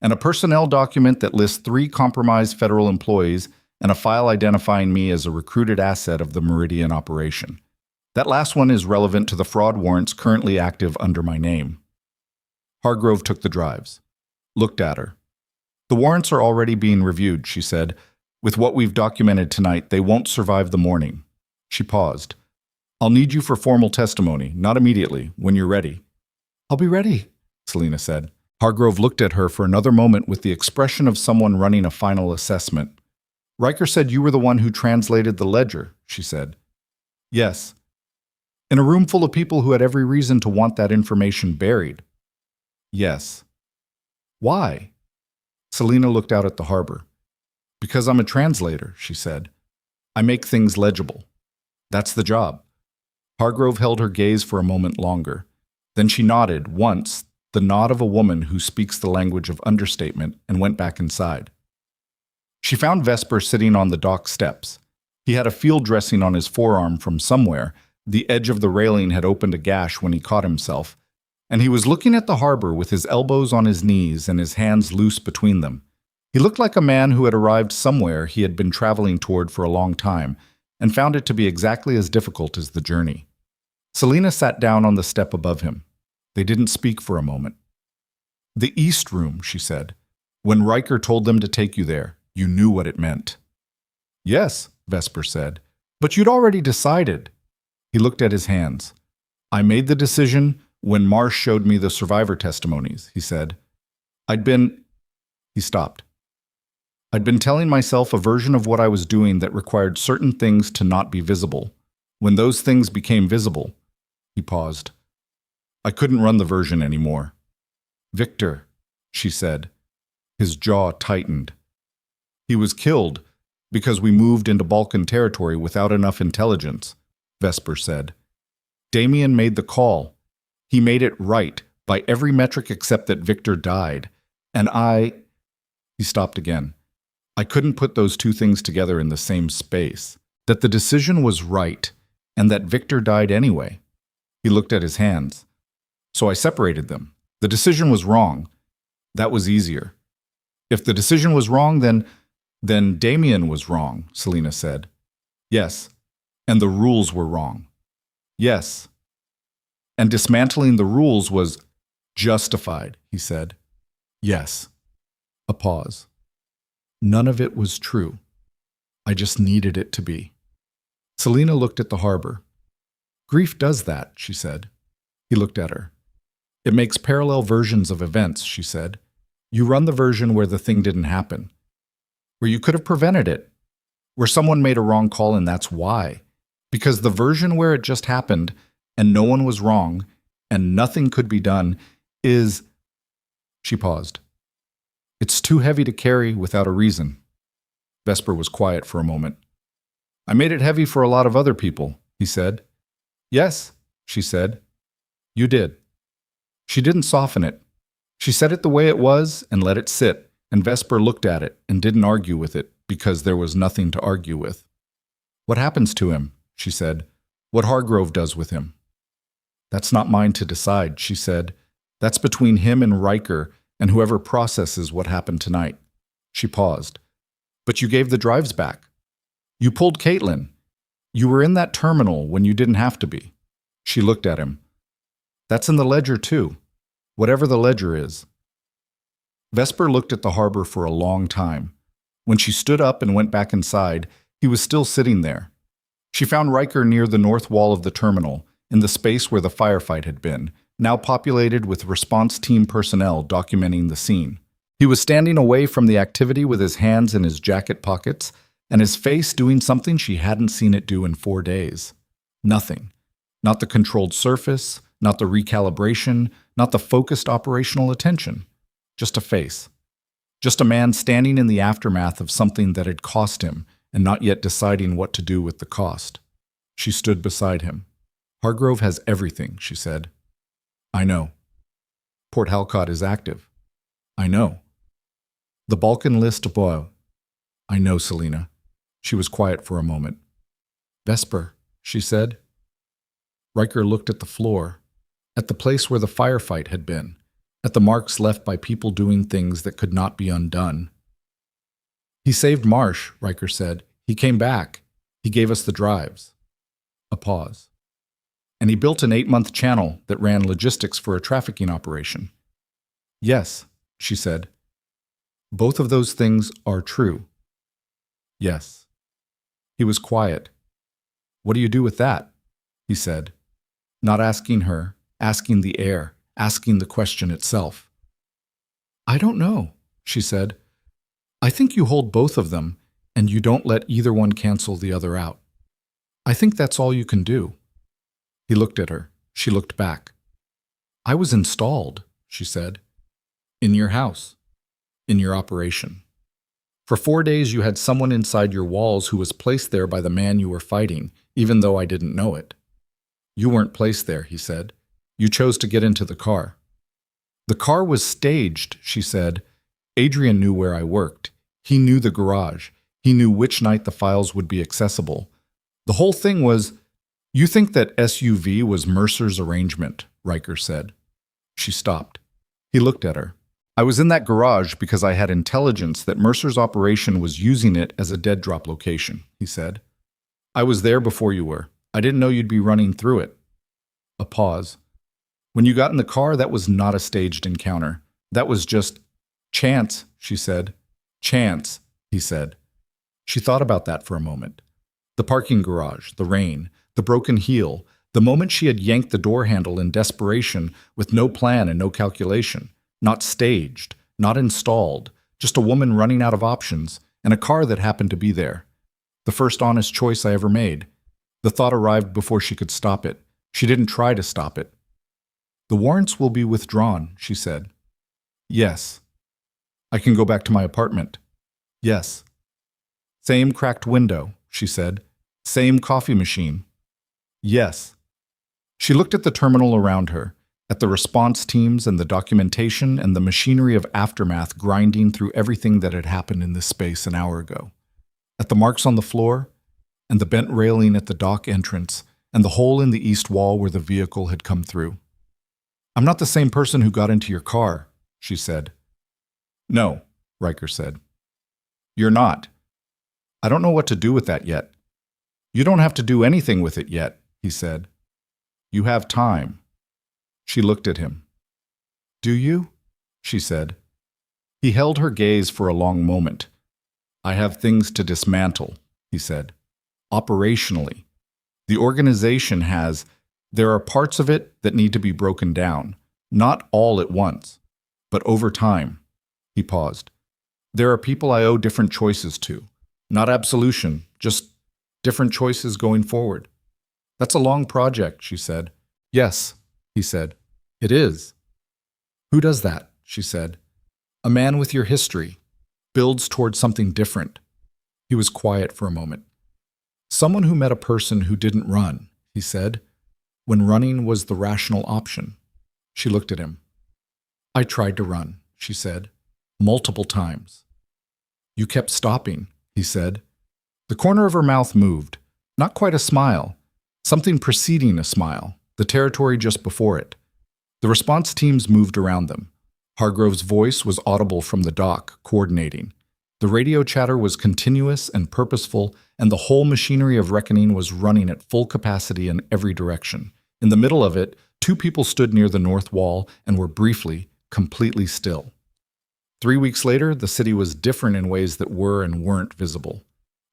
"And a personnel document that lists 3 compromised federal employees and a file identifying me as a recruited asset of the Meridian operation. That last one is relevant to the fraud warrants currently active under my name." Hargrove took the drives, looked at her. "The warrants are already being reviewed," she said. "With what we've documented tonight, they won't survive the morning." She paused. "I'll need you for formal testimony, not immediately, when you're ready." "I'll be ready," Selena said. Hargrove looked at her for another moment with the expression of someone running a final assessment. "Ryker said you were the one who translated the ledger," she said. "Yes." "In a room full of people who had every reason to want that information buried." "Yes." "Why?" Selena looked out at the harbor. "Because I'm a translator," she said. "I make things legible. That's the job." Hargrove held her gaze for a moment longer. Then she nodded, once, the nod of a woman who speaks the language of understatement, and went back inside. She found Vesper sitting on the dock steps. He had a field dressing on his forearm from somewhere. The edge of the railing had opened a gash when he caught himself, and he was looking at the harbor with his elbows on his knees and his hands loose between them. He looked like a man who had arrived somewhere he had been traveling toward for a long time, and found it to be exactly as difficult as the journey. Selena sat down on the step above him. They didn't speak for a moment. "The East Room," she said. "When Ryker told them to take you there, you knew what it meant." "Yes," Vesper said. "But you'd already decided." He looked at his hands. "I made the decision when Marsh showed me the survivor testimonies," he said. He stopped. "I'd been telling myself a version of what I was doing that required certain things to not be visible. When those things became visible," he paused, "I couldn't run the version anymore." "Victor," she said. His jaw tightened. "He was killed because we moved into Balkan territory without enough intelligence," Vesper said. "Damian made the call. He made it right, by every metric except that Victor died. And He stopped again. "I couldn't put those two things together in the same space. That the decision was right, and that Victor died anyway." He looked at his hands. "So I separated them. The decision was wrong. That was easier." "If the decision was wrong, then Damian was wrong," Selena said. "Yes. And the rules were wrong." "Yes. And dismantling the rules was justified," he said. "Yes." A pause. "None of it was true. I just needed it to be." Selena looked at the harbor. "Grief does that," she said. He looked at her. "It makes parallel versions of events," she said. "You run the version where the thing didn't happen, where you could have prevented it, where someone made a wrong call and that's why. Because the version where it just happened and no one was wrong and nothing could be done is..." She paused. "It's too heavy to carry without a reason." Vesper was quiet for a moment. "I made it heavy for a lot of other people," he said. "Yes," she said. "You did." She didn't soften it. She said it the way it was and let it sit, and Vesper looked at it and didn't argue with it because there was nothing to argue with. "What happens to him?" she said. "What Hargrove does with him." "That's not mine to decide," she said. "That's between him and Ryker and whoever processes what happened tonight." She paused. "But you gave the drives back. You pulled Caitlin. You were in that terminal when you didn't have to be." She looked at him. "That's in the ledger too, whatever the ledger is." Vesper looked at the harbor for a long time. When she stood up and went back inside, he was still sitting there. She found Ryker near the north wall of the terminal, in the space where the firefight had been, now populated with response team personnel documenting the scene. He was standing away from the activity with his hands in his jacket pockets, and his face doing something she hadn't seen it do in 4 days. Nothing. Not the controlled surface, not the recalibration, not the focused operational attention. Just a face. Just a man standing in the aftermath of something that had cost him and not yet deciding what to do with the cost. She stood beside him. Hargrove has everything, she said. I know. Port Halcott is active. I know. The Balkan list above. I know, Selena. She was quiet for a moment. Vesper, she said. Ryker looked at the floor, at the place where the firefight had been, at the marks left by people doing things that could not be undone. He saved Marsh, Ryker said. He came back. He gave us the drives. A pause. And he built an 8-month channel that ran logistics for a trafficking operation. Yes, she said. Both of those things are true. Yes. He was quiet. What do you do with that? He said. Not asking her, asking the air, asking the question itself. I don't know, she said. I think you hold both of them, and you don't let either one cancel the other out. I think that's all you can do. He looked at her. She looked back. I was installed, she said. In your house. In your operation. For 4 days you had someone inside your walls who was placed there by the man you were fighting, even though I didn't know it. You weren't placed there, he said. You chose to get into the car. The car was staged, she said. Adrian knew where I worked. He knew the garage. He knew which night the files would be accessible. The whole thing was, you think that SUV was Mercer's arrangement, Ryker said. She stopped. He looked at her. I was in that garage because I had intelligence that Mercer's operation was using it as a dead drop location, he said. I was there before you were. I didn't know you'd be running through it. A pause. When you got in the car, that was not a staged encounter. That was just chance, she said. Chance, he said. She thought about that for a moment. The parking garage, the rain, the broken heel, the moment she had yanked the door handle in desperation with no plan and no calculation. Not staged, not installed, just a woman running out of options, and a car that happened to be there. The first honest choice I ever made. The thought arrived before she could stop it. She didn't try to stop it. The warrants will be withdrawn, she said. Yes. I can go back to my apartment. Yes. Same cracked window, she said. Same coffee machine. Yes. She looked at the terminal around her, at the response teams and the documentation and the machinery of aftermath grinding through everything that had happened in this space an hour ago. At the marks on the floor, and the bent railing at the dock entrance, and the hole in the east wall where the vehicle had come through. I'm not the same person who got into your car, she said. No, Ryker said. You're not. I don't know what to do with that yet. You don't have to do anything with it yet, he said. You have time. She looked at him. Do you? She said. He held her gaze for a long moment. I have things to dismantle, he said. Operationally. The organization has, there are parts of it that need to be broken down, not all at once, but over time. He paused. There are people I owe different choices to. Not absolution, just different choices going forward. That's a long project, she said. Yes, he said. It is. Who does that? She said. A man with your history. Builds towards something different. He was quiet for a moment. Someone who met a person who didn't run, he said, when running was the rational option. She looked at him. I tried to run, she said, multiple times. You kept stopping, he said. The corner of her mouth moved, not quite a smile, something preceding a smile, the territory just before it. The response teams moved around them. Hargrove's voice was audible from the dock, coordinating. The radio chatter was continuous and purposeful, and the whole machinery of reckoning was running at full capacity in every direction. In the middle of it, 2 people stood near the north wall and were briefly, completely still. 3 weeks later, the city was different in ways that were and weren't visible.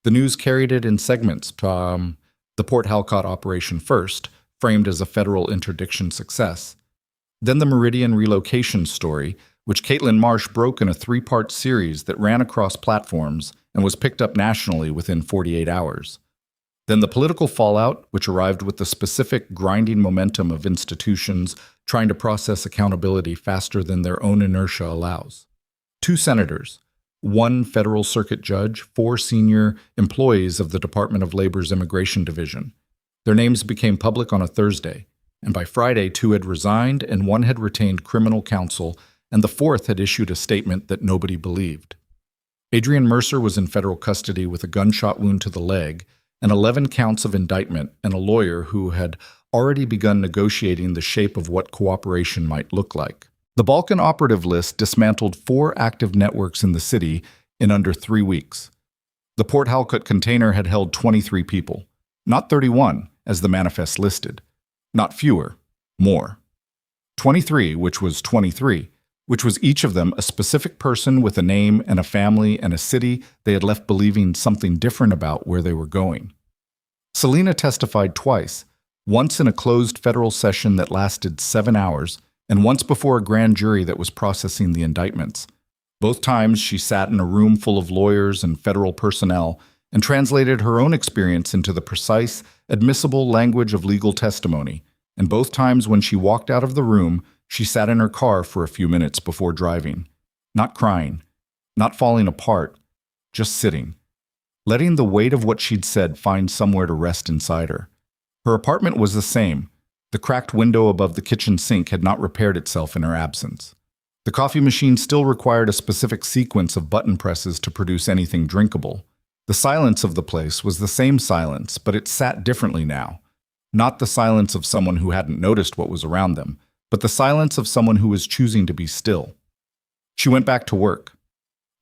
The news carried it in segments. The Port Halcott operation first, framed as a federal interdiction success. Then the Meridian relocation story, which Caitlin Marsh broke in a 3-part series that ran across platforms and was picked up nationally within 48 hours. Then the political fallout, which arrived with the specific grinding momentum of institutions trying to process accountability faster than their own inertia allows. 2 senators, 1 federal circuit judge, 4 senior employees of the Department of Labor's Immigration Division. Their names became public on a Thursday, and by Friday 2 had resigned and 1 had retained criminal counsel, and the 4th had issued a statement that nobody believed. Adrian Mercer was in federal custody with a gunshot wound to the leg, and 11 counts of indictment, and a lawyer who had already begun negotiating the shape of what cooperation might look like. The Balkan operative list dismantled 4 active networks in the city in under 3 weeks. The Port Halkut container had held 23 people, not 31, as the manifest listed. Not fewer, more. 23, which was 23, which was each of them a specific person with a name and a family and a city they had left believing something different about where they were going. Selena testified twice, once in a closed federal session that lasted 7 hours, and once before a grand jury that was processing the indictments. Both times she sat in a room full of lawyers and federal personnel and translated her own experience into the precise, admissible language of legal testimony, and both times when she walked out of the room, she sat in her car for a few minutes before driving, not crying, not falling apart, just sitting, letting the weight of what she'd said find somewhere to rest inside her. Her apartment was the same. The cracked window above the kitchen sink had not repaired itself in her absence. The coffee machine still required a specific sequence of button presses to produce anything drinkable. The silence of the place was the same silence, but it sat differently now. Not the silence of someone who hadn't noticed what was around them, but the silence of someone who was choosing to be still. She went back to work.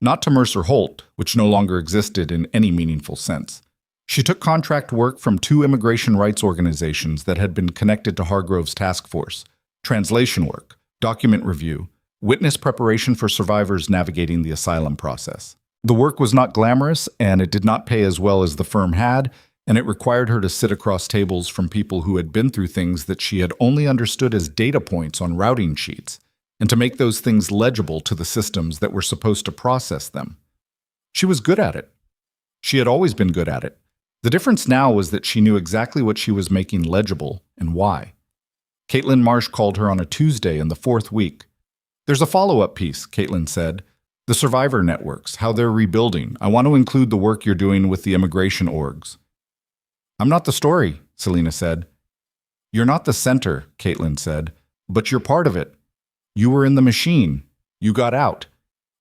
Not to Mercer Holt, which no longer existed in any meaningful sense. She took contract work from 2 immigration rights organizations that had been connected to Hargrove's task force: translation work, document review, witness preparation for survivors navigating the asylum process. The work was not glamorous, and it did not pay as well as the firm had, and it required her to sit across tables from people who had been through things that she had only understood as data points on routing sheets, and to make those things legible to the systems that were supposed to process them. She was good at it. She had always been good at it. The difference now was that she knew exactly what she was making legible and why. Caitlin Marsh called her on a Tuesday in the 4th week. "There's a follow-up piece," Caitlin said. "The survivor networks, how they're rebuilding. I want to include the work you're doing with the immigration orgs." "I'm not the story," Selena said. "You're not the center," Caitlin said, "but you're part of it. You were in the machine. You got out.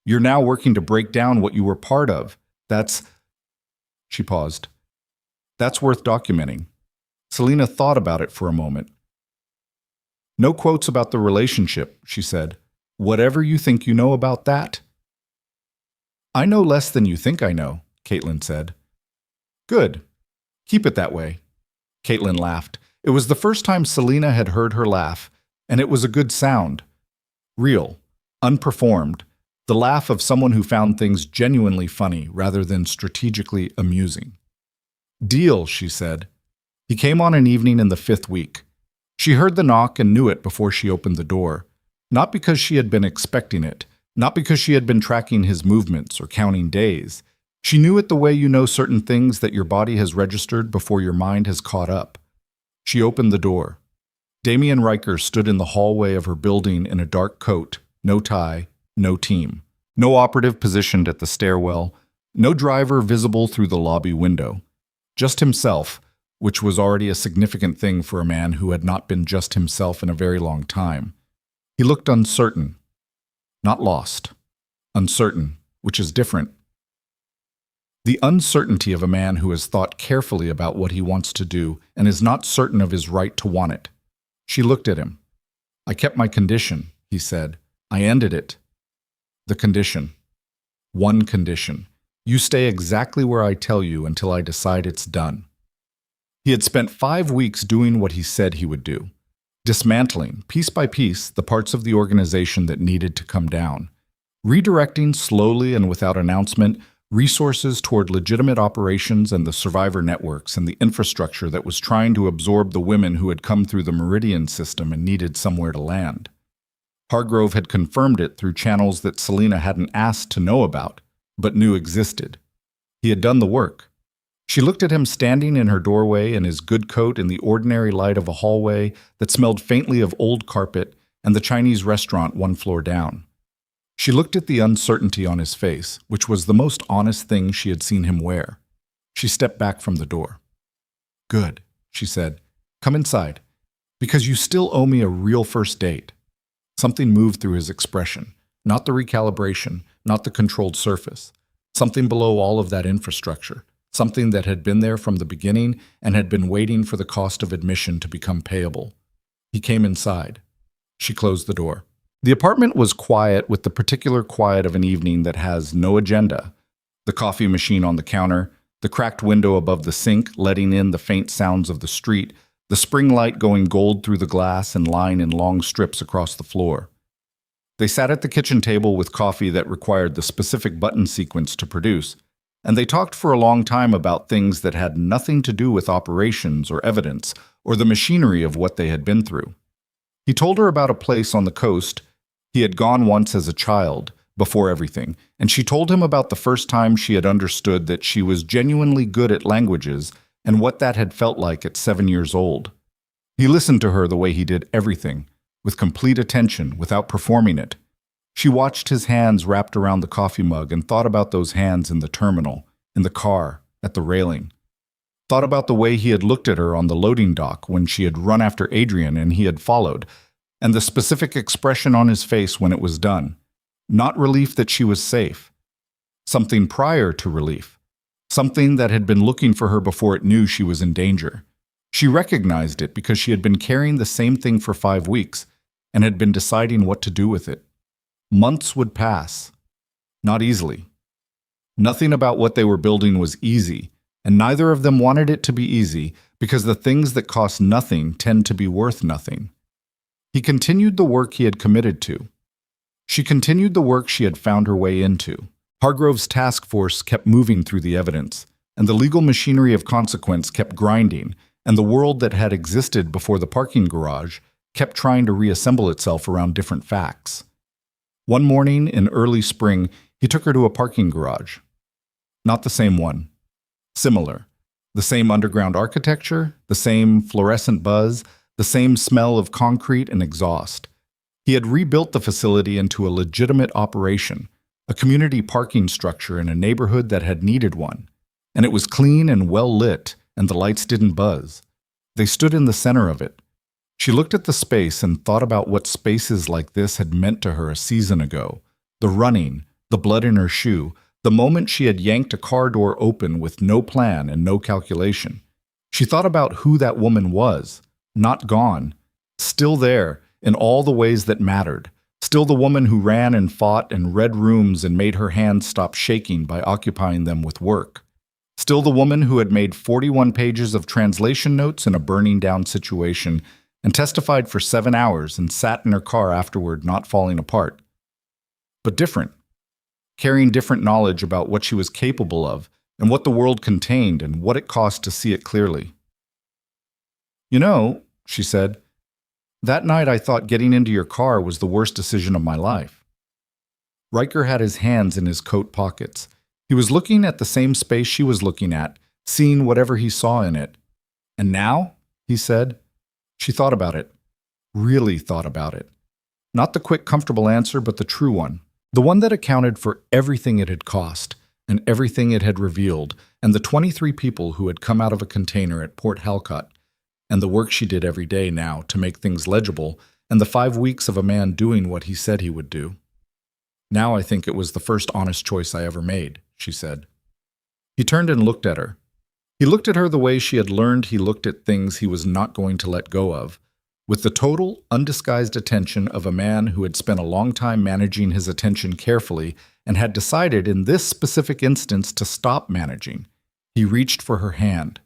You're now working to break down what you were part of. That's—" She paused. "That's worth documenting." Selena thought about it for a moment. "No quotes about the relationship," she said. "Whatever you think you know about that." "I know less than you think I know," Caitlin said. "Good. Keep it that way." Caitlin laughed. It was the first time Selena had heard her laugh, and it was a good sound. Real, unperformed, the laugh of someone who found things genuinely funny rather than strategically amusing. "Deal," she said. He came on an evening in the 5th week. She heard the knock and knew it before she opened the door. Not because she had been expecting it, not because she had been tracking his movements or counting days. She knew it the way you know certain things that your body has registered before your mind has caught up. She opened the door. Damian Ryker stood in the hallway of her building in a dark coat, no tie, no team. No operative positioned at the stairwell, no driver visible through the lobby window. Just himself, which was already a significant thing for a man who had not been just himself in a very long time. He looked uncertain, not lost. Uncertain, which is different. The uncertainty of a man who has thought carefully about what he wants to do and is not certain of his right to want it. She looked at him. "I kept my condition," he said. "I ended it." The condition. One condition. You stay exactly where I tell you until I decide it's done. He had spent 5 weeks doing what he said he would do, dismantling, piece by piece, the parts of the organization that needed to come down, redirecting slowly and without announcement resources toward legitimate operations and the survivor networks and the infrastructure that was trying to absorb the women who had come through the Meridian system and needed somewhere to land. Hargrove had confirmed it through channels that Selena hadn't asked to know about, but knew existed. He had done the work. She looked at him standing in her doorway in his good coat in the ordinary light of a hallway that smelled faintly of old carpet and the Chinese restaurant one floor down. She looked at the uncertainty on his face, which was the most honest thing she had seen him wear. She stepped back from the door. "Good," she said. "Come inside, because you still owe me a real first date." Something moved through his expression, not the recalibration, not the controlled surface. Something below all of that infrastructure, something that had been there from the beginning and had been waiting for the cost of admission to become payable. He came inside. She closed the door. The apartment was quiet, with the particular quiet of an evening that has no agenda. The coffee machine on the counter, the cracked window above the sink letting in the faint sounds of the street, the spring light going gold through the glass and lying in long strips across the floor. They sat at the kitchen table with coffee that required the specific button sequence to produce, and they talked for a long time about things that had nothing to do with operations or evidence or the machinery of what they had been through. He told her about a place on the coast he had gone once as a child, before everything, and she told him about the first time she had understood that she was genuinely good at languages and what that had felt like at 7 years old. He listened to her the way he did everything, with complete attention, without performing it. She watched his hands wrapped around the coffee mug and thought about those hands in the terminal, in the car, at the railing. Thought about the way he had looked at her on the loading dock when she had run after Adrian and he had followed, and the specific expression on his face when it was done. Not relief that she was safe. Something prior to relief. Something that had been looking for her before it knew she was in danger. She recognized it because she had been carrying the same thing for 5 weeks and had been deciding what to do with it. Months would pass. Not easily. Nothing about what they were building was easy, and neither of them wanted it to be easy because the things that cost nothing tend to be worth nothing. He continued the work he had committed to. She continued the work she had found her way into. Hargrove's task force kept moving through the evidence, and the legal machinery of consequence kept grinding, and the world that had existed before the parking garage kept trying to reassemble itself around different facts. One morning in early spring, he took her to a parking garage. Not the same one. Similar. The same underground architecture, the same fluorescent buzz, the same smell of concrete and exhaust. He had rebuilt the facility into a legitimate operation, a community parking structure in a neighborhood that had needed one. And it was clean and well lit, and the lights didn't buzz. They stood in the center of it. She looked at the space and thought about what spaces like this had meant to her a season ago. The running, the blood in her shoe, the moment she had yanked a car door open with no plan and no calculation. She thought about who that woman was, not gone, still there in all the ways that mattered, still the woman who ran and fought and read rooms and made her hands stop shaking by occupying them with work. Still the woman who had made 41 pages of translation notes in a burning down situation and testified for 7 hours and sat in her car afterward not falling apart. But different. Carrying different knowledge about what she was capable of and what the world contained and what it cost to see it clearly. "You know," she said, "that night I thought getting into your car was the worst decision of my life." Ryker had his hands in his coat pockets. He was looking at the same space she was looking at, seeing whatever he saw in it. "And now?" he said. She thought about it. Really thought about it. Not the quick, comfortable answer, but the true one. The one that accounted for everything it had cost, and everything it had revealed, and the 23 people who had come out of a container at Port Halcott, and the work she did every day now to make things legible, and the 5 weeks of a man doing what he said he would do. "Now I think it was the first honest choice I ever made," she said. He turned and looked at her. He looked at her the way she had learned he looked at things he was not going to let go of, with the total, undisguised attention of a man who had spent a long time managing his attention carefully and had decided in this specific instance to stop managing. He reached for her hand.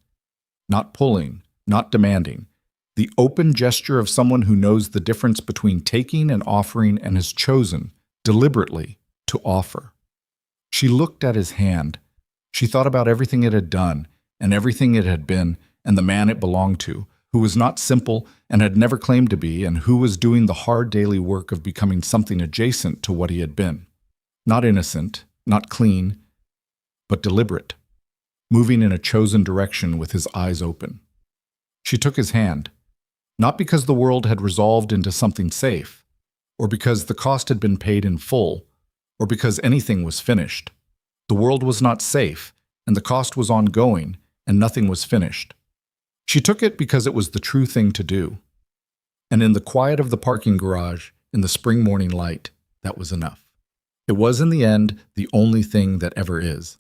Not pulling, not demanding. The open gesture of someone who knows the difference between taking and offering and has chosen, deliberately, to offer. She looked at his hand. She thought about everything it had done, and everything it had been, and the man it belonged to, who was not simple and had never claimed to be, and who was doing the hard daily work of becoming something adjacent to what he had been. Not innocent, not clean, but deliberate. moving in a chosen direction with his eyes open. She took his hand, not because the world had resolved into something safe, or because the cost had been paid in full, or because anything was finished. The world was not safe, and the cost was ongoing, and nothing was finished. She took it because it was the true thing to do. And in the quiet of the parking garage, in the spring morning light, that was enough. It was in the end the only thing that ever is.